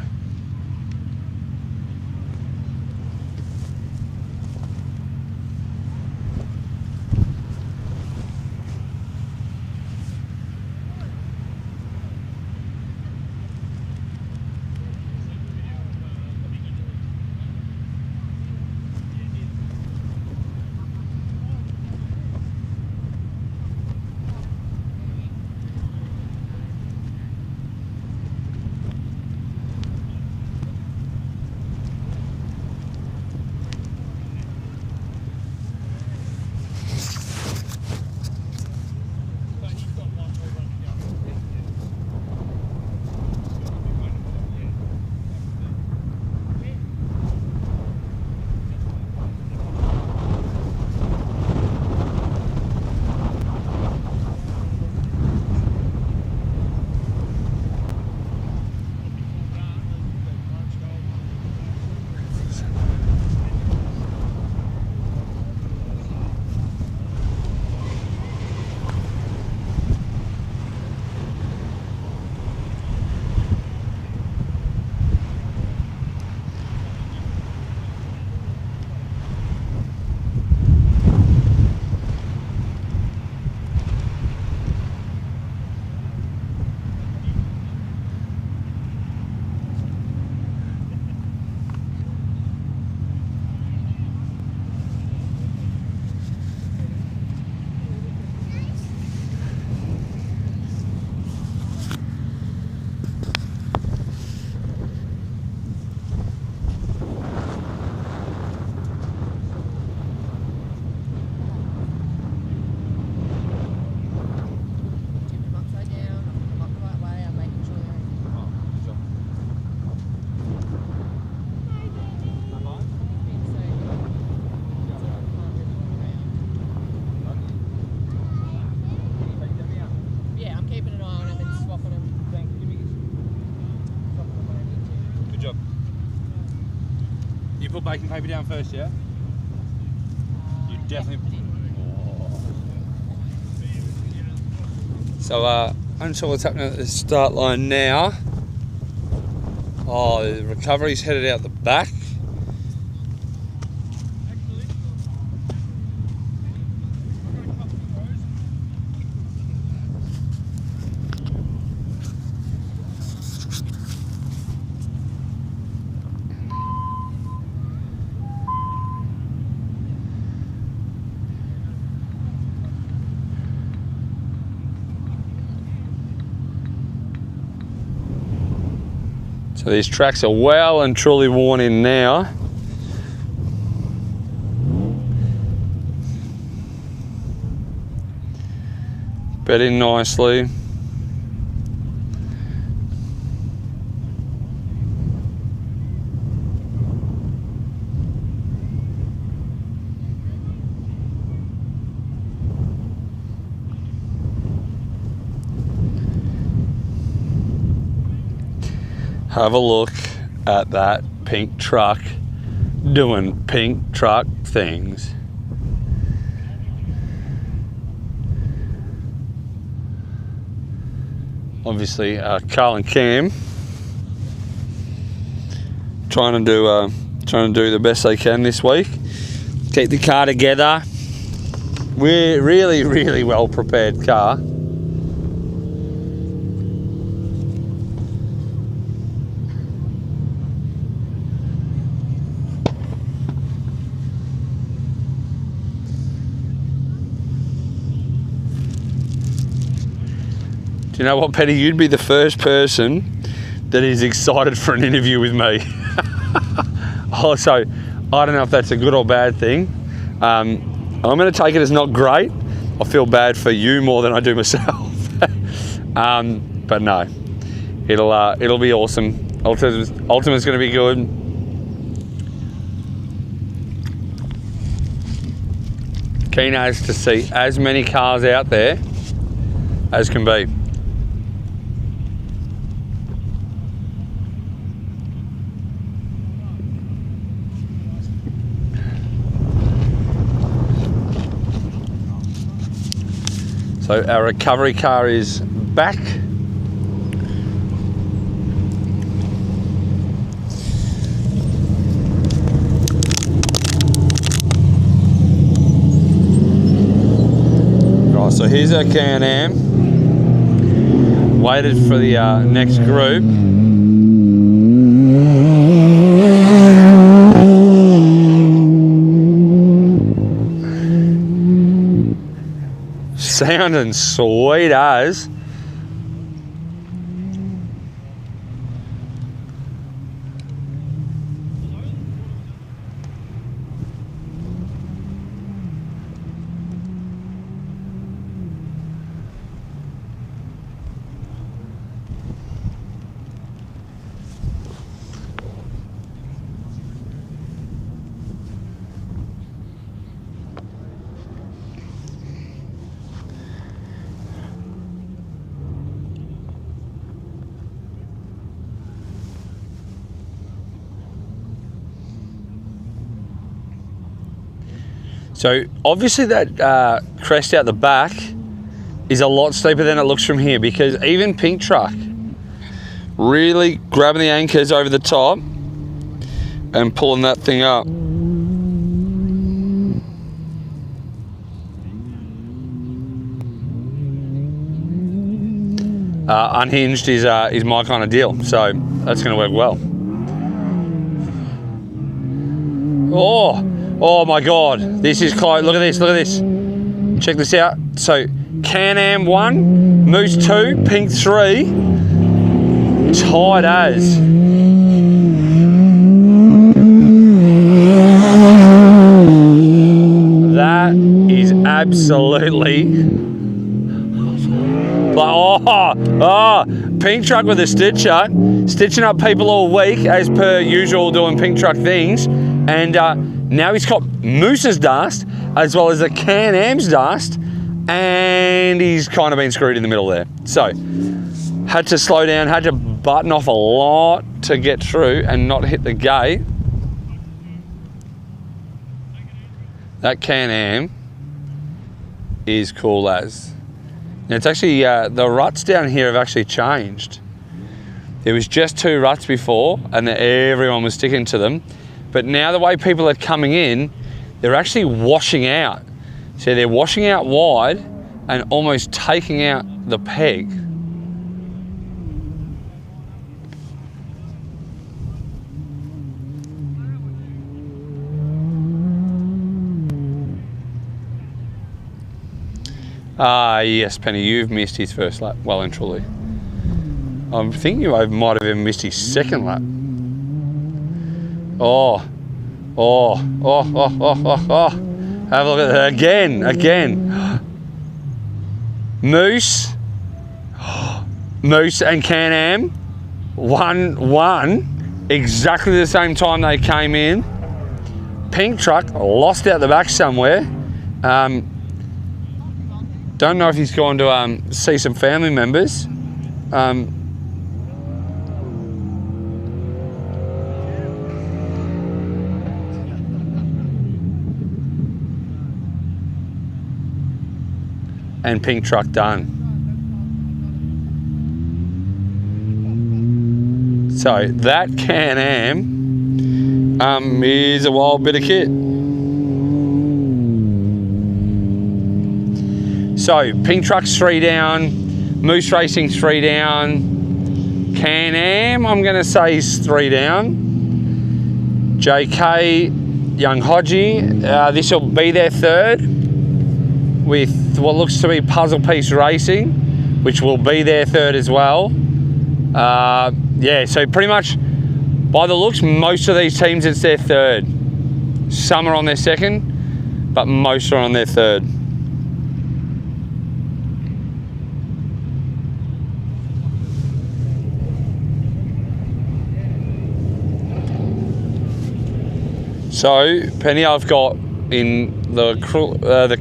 put baking paper down first, yeah? You definitely. So, I'm sure what's happening at the start line now. Oh, the recovery's headed out the back. So these tracks are well and truly worn in now. Bed in nicely. Have a look at that pink truck doing pink truck things. Obviously, Carl and Cam trying to do the best they can this week. Keep the car together. We're really well prepared car. You know what, Petty? You'd be the first person that is excited for an interview with me. Also, I don't know if that's a good or bad thing. I'm going to take it as not great. I feel bad for you more than I do myself. But no, it'll be awesome. Ultimate's going to be good. Keen as to see as many cars out there as can be. So our recovery car is back. Right, so here's our Can-Am. Waited for the next group. Sounding sweet as. So obviously that crest out the back is a lot steeper than it looks from here, because even Pink Truck really grabbing the anchors over the top and pulling that thing up. Unhinged is my kind of deal, so that's going to work well. Oh my God, this is close. Look at this, look at this. Check this out. So Can-Am 1, Moose 2, Pink 3, tight as. That is absolutely, Pink Truck with a stitching up people all week as per usual, doing Pink Truck things, and now he's got Moose's dust as well as the Can-Am's dust, and he's kind of been screwed in the middle there. So had to slow down, had to button off a lot to get through and not hit the gate. That Can-Am is cool as. And it's actually, the ruts down here have actually changed. There was just 2 ruts before and everyone was sticking to them. But now the way people are coming in, they're actually washing out. So they're washing out wide and almost taking out the peg. Yes, Penny, you've missed his first lap, well and truly. I think you might have even missed his second lap. Oh. Have a look at that again. Moose and Can-Am, 1-1, exactly the same time they came in. Pink truck lost out the back somewhere. Don't know if he's gone to see some family members. And pink truck done. So that Can-Am is a wild bit of kit. So pink truck's 3 down, Moose Racing's 3 down, Can-Am I'm gonna say is 3 down. JK, Young Hodgie, this will be their 3rd with what looks to be Puzzle Piece Racing, which will be their 3rd as well. Yeah, so pretty much by the looks, most of these teams it's their 3rd. Some are on their 2nd, but most are on their 3rd. So, Penny, I've got in the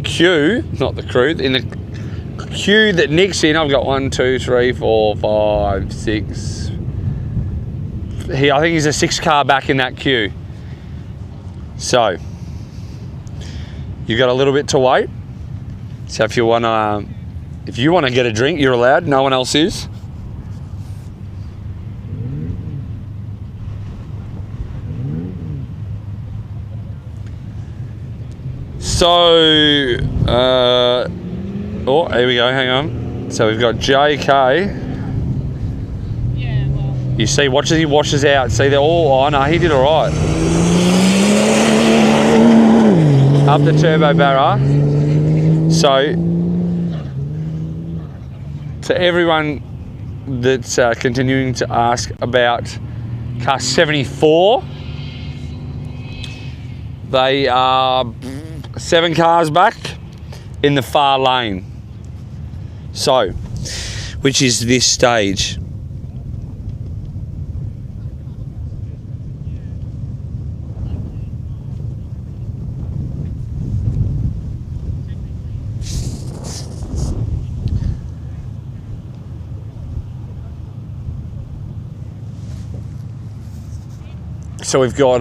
queue, not the crew, in the queue that Nick's in, I've got 1, 2, 3, 4, 5, 6. I think he's a 6 car back in that queue. So, you've got a little bit to wait. So if you want to get a drink, you're allowed. No one else is. So, oh, here we go, hang on. So we've got JK. Yeah, well. You see, watch as he washes out. See, they're all, oh no, he did all right. Up the turbo barra. So, to everyone that's continuing to ask about car 74, they are 7 cars back in the far lane. So, which is this stage. So we've got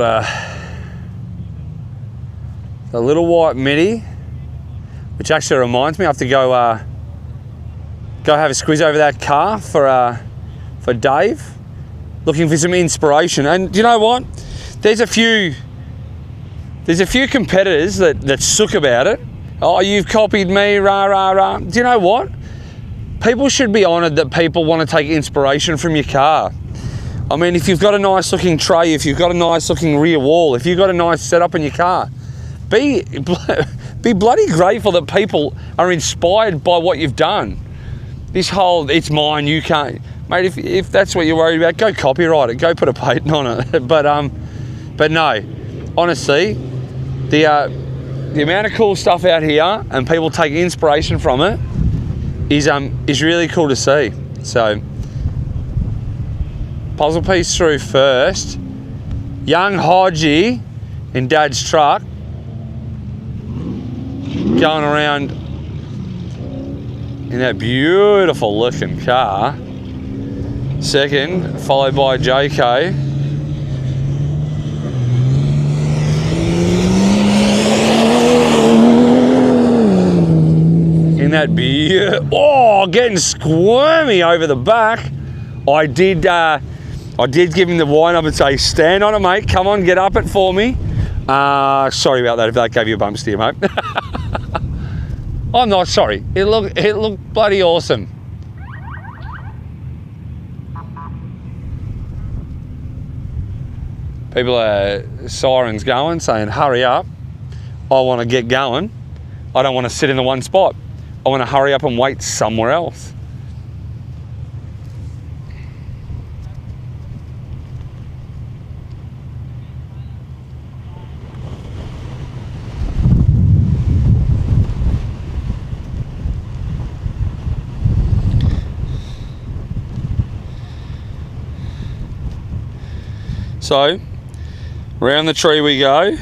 the little white Mini, which actually reminds me, I have to go have a squiz over that car for Dave, looking for some inspiration. And you know what? There's a few competitors that sook about it. Oh, you've copied me, rah rah rah. Do you know what? People should be honoured that people want to take inspiration from your car. I mean, if you've got a nice looking tray, if you've got a nice looking rear wall, if you've got a nice setup in your car, be bloody grateful that people are inspired by what you've done. This whole, it's mine, you can't. Mate, if that's what you're worried about, go copyright it, go put a patent on it. But no, honestly, the amount of cool stuff out here and people take inspiration from it is really cool to see. So, puzzle piece through first. Young Hodgie in Dad's truck going around in that beautiful looking car. Second, followed by JK. Isn't that beautiful? Oh, getting squirmy over the back. I did give him the wind up and say, stand on it, mate. Come on, get up it for me. Sorry about that if that gave you a bump steer, mate. I'm not sorry. It looked bloody awesome. People are sirens going, saying, hurry up. I want to get going. I don't want to sit in the one spot. I want to hurry up and wait somewhere else. So, round the tree we go.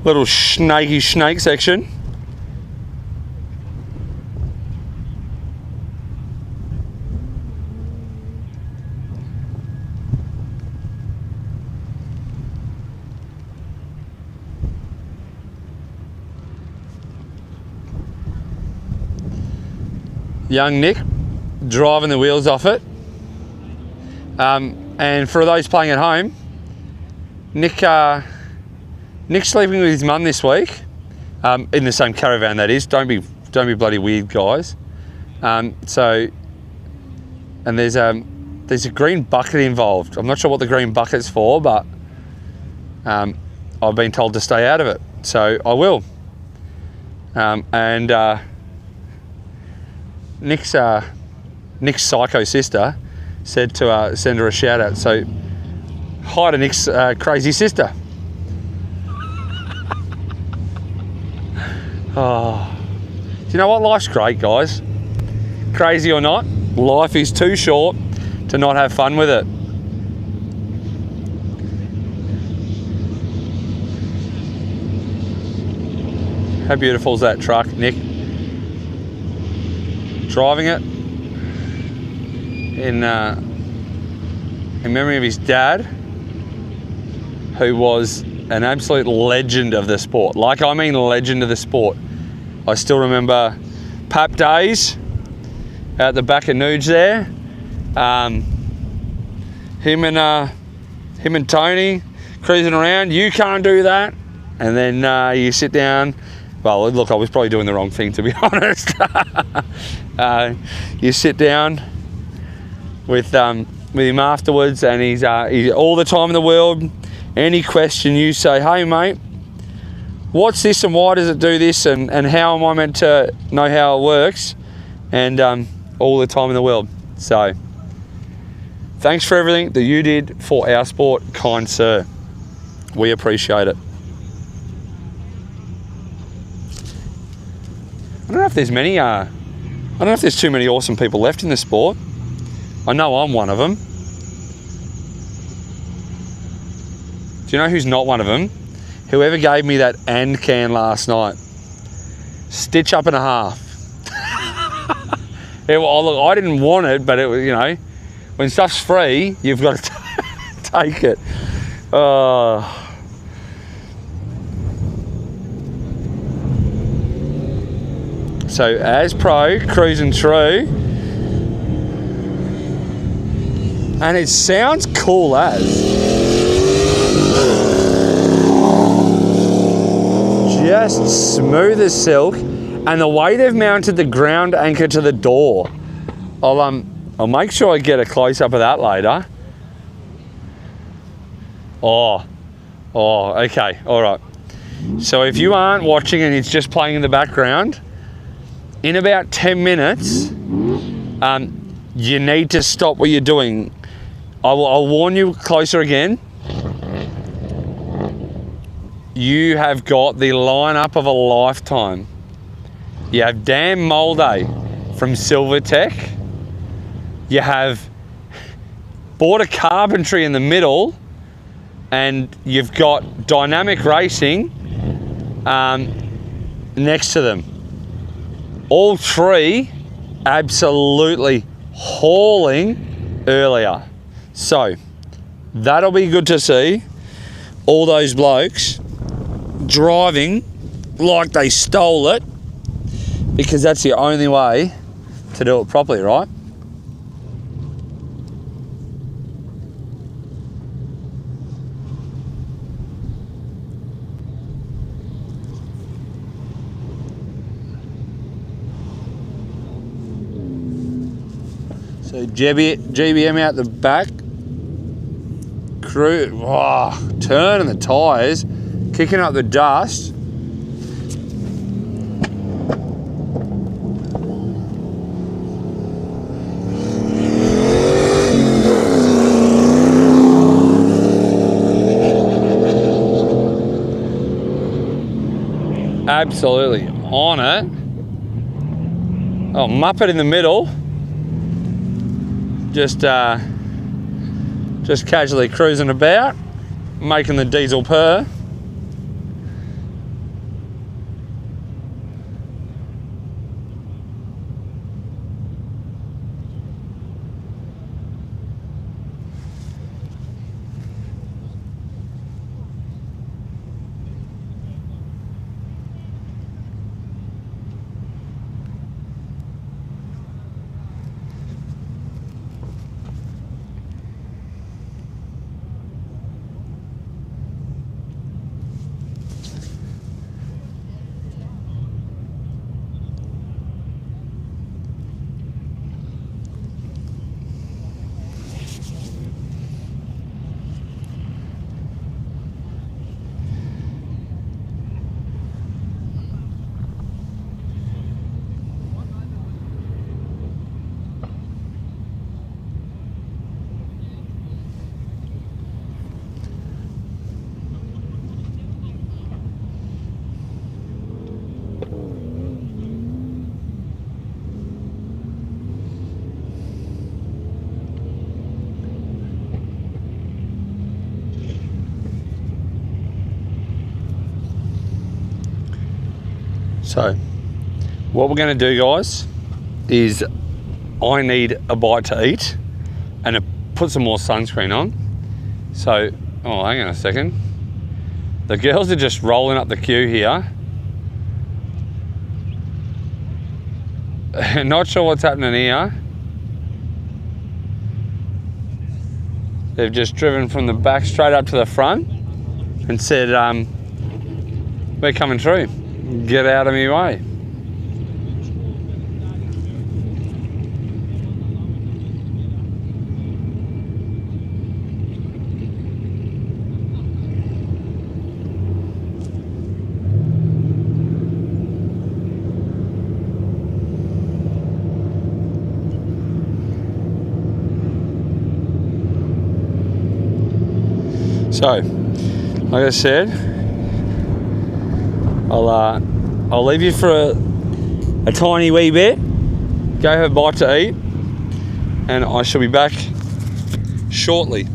Little snaky snake section. Young Nick driving the wheels off it. And for those playing at home, Nick's sleeping with his mum this week, in the same caravan, that is. Don't be bloody weird, guys. And there's a green bucket involved. I'm not sure what the green bucket's for, but I've been told to stay out of it, so I will. Nick's psycho sister said to send her a shout out. So, hi to Nick's crazy sister. Oh, do you know what? Life's great, guys. Crazy or not, life is too short to not have fun with it. How beautiful is that truck, Nick? Driving it in memory of his dad, who was an absolute legend of the sport. Like, I mean legend of the sport. I still remember pap days at the back of Nuge there. Him and Tony cruising around. You can't do that. And then you sit down. Well, look, I was probably doing the wrong thing, to be honest. You sit down with him afterwards, and he's all the time in the world. Any question, you say, hey mate, what's this and why does it do this, and how am I meant to know how it works? And all the time in the world. So thanks for everything that you did for our sport, kind sir. We appreciate it. I don't know if there's many, I don't know if there's too many awesome people left in the sport. I know I'm one of them. Do you know who's not one of them? Whoever gave me that and can last night. Stitch up and a half. Look, I didn't want it, but it was, you know, when stuff's free, you've got to take it. So as pro, cruising through, and it sounds cool as. Just smooth as silk, and the way they've mounted the ground anchor to the door, I'll make sure I get a close up of that later. Oh, okay, all right. So if you aren't watching and it's just playing in the background, in about 10 minutes, you need to stop what you're doing. I'll warn you closer again. You have got the lineup of a lifetime. You have Dan Molday from Silvertech. You have Border Carpentry in the middle, and you've got Dynamic Racing next to them. All three absolutely hauling earlier. So that'll be good to see all those blokes driving like they stole it, because that's the only way to do it properly, right? So GBM out the back, turning the tyres, kicking up the dust. Absolutely on it. Oh, Muppet in the middle. Just casually cruising about, making the diesel purr. So, what we're going to do, guys, is I need a bite to eat and to put some more sunscreen on. So, oh, hang on a second. The girls are just rolling up the queue here. Not sure what's happening here. They've just driven from the back straight up to the front and said, we're coming through. Get out of my way. So, like I said, I'll leave you for a tiny wee bit, go have a bite to eat, and I shall be back shortly.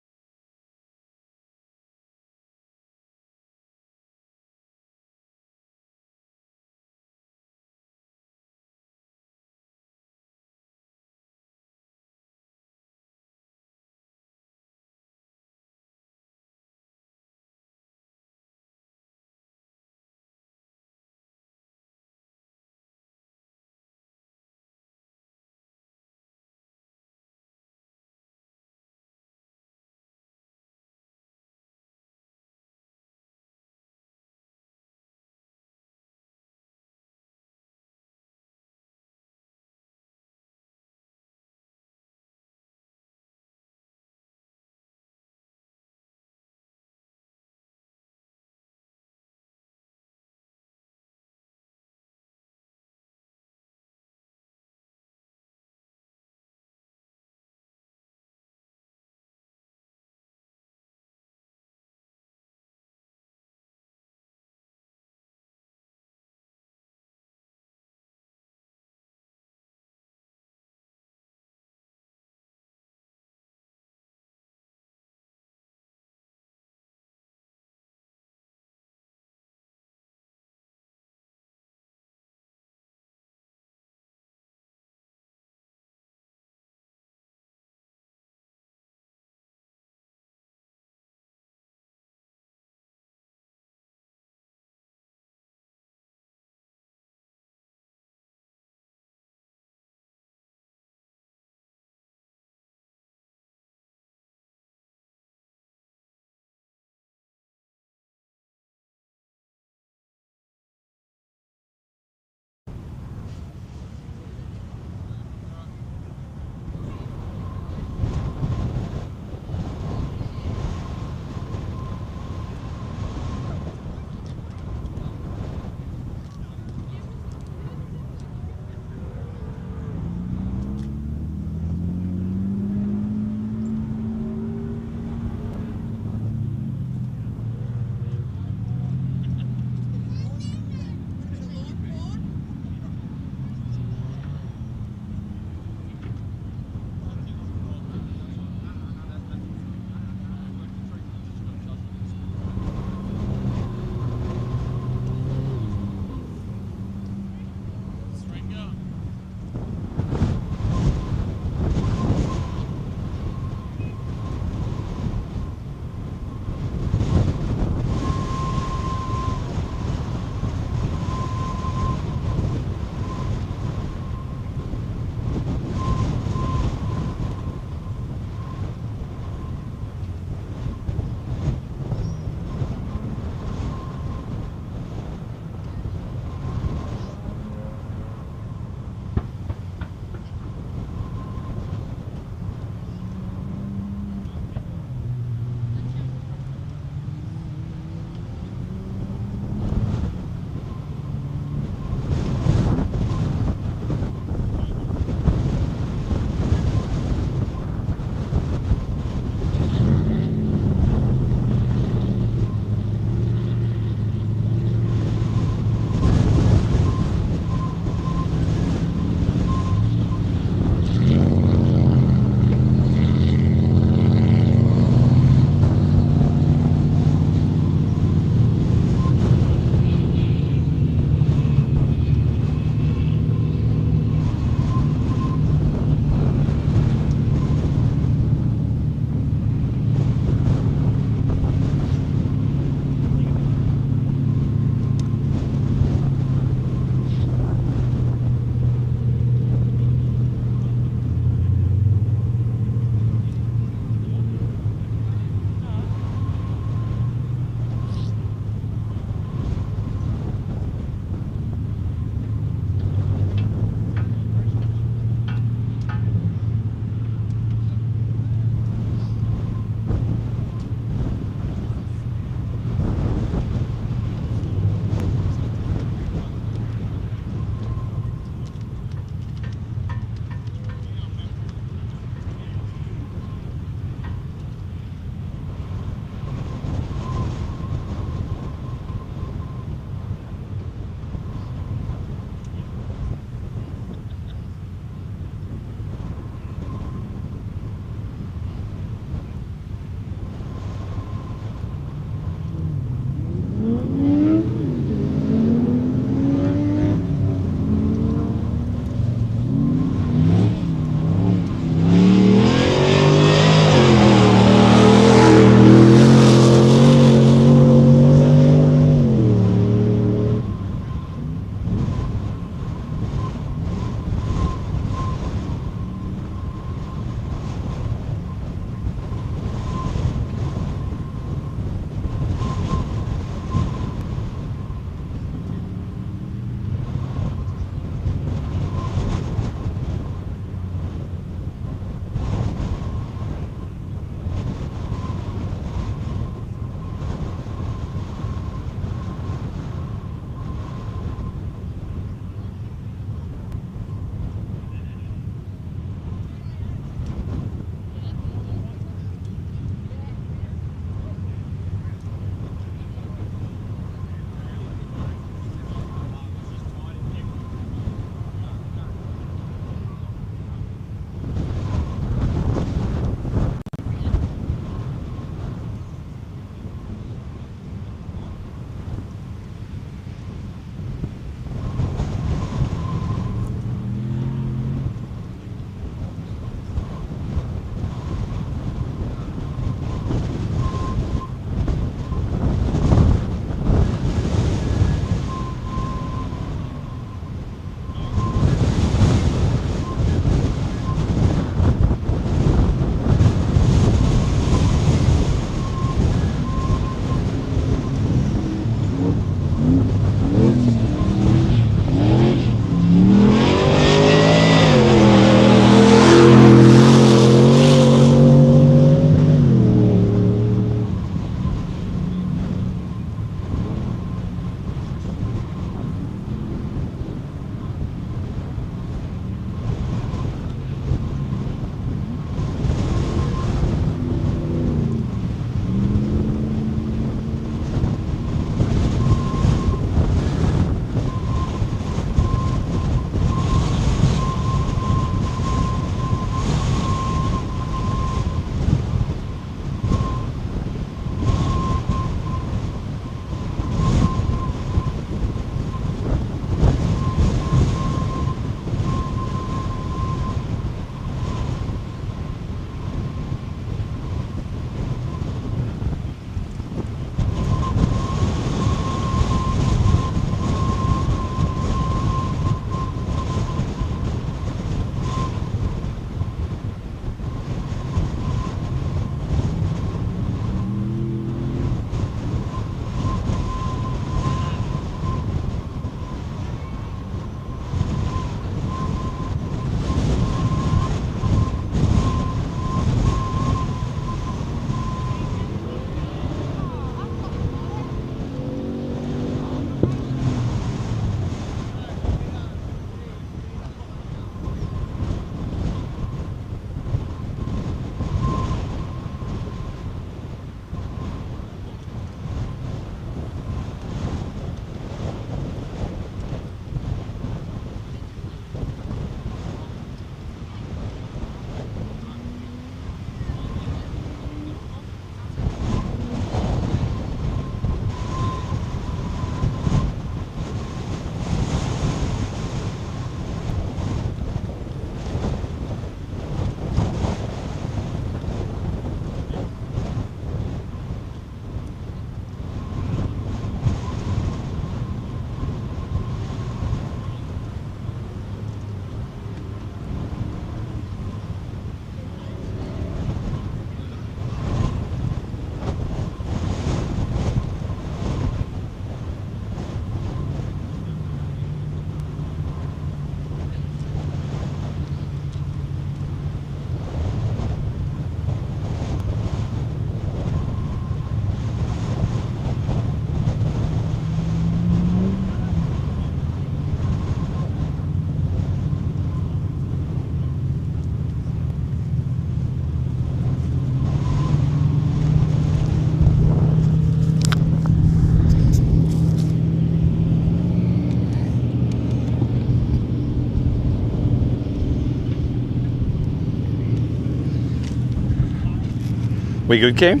We good, Cam?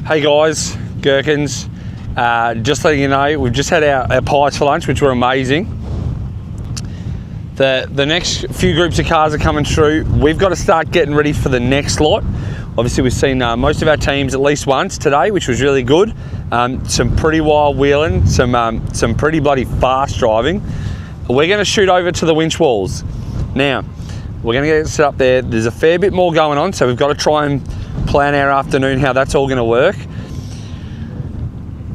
Hey guys, Gherkins. Just letting you know, we've just had our pies for lunch, which were amazing. The next few groups of cars are coming through. We've got to start getting ready for the next lot. Obviously, we've seen most of our teams at least once today, which was really good. Some pretty wild wheeling, some pretty bloody fast driving. We're going to shoot over to the winch walls. Now, we're going to get set up there. There's a fair bit more going on, so we've got to try and plan our afternoon, how that's all going to work.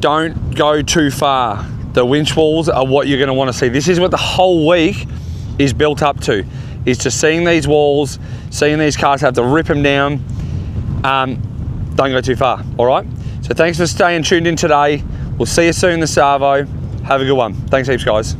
Don't go too far. The winch walls are what you're going to want to see. This is what the whole week is built up to, is to seeing these walls, seeing these cars have to rip them down. Don't go too far, all right? So thanks for staying tuned in today. We'll see you soon, the Savo. Have a good one. Thanks heaps, guys.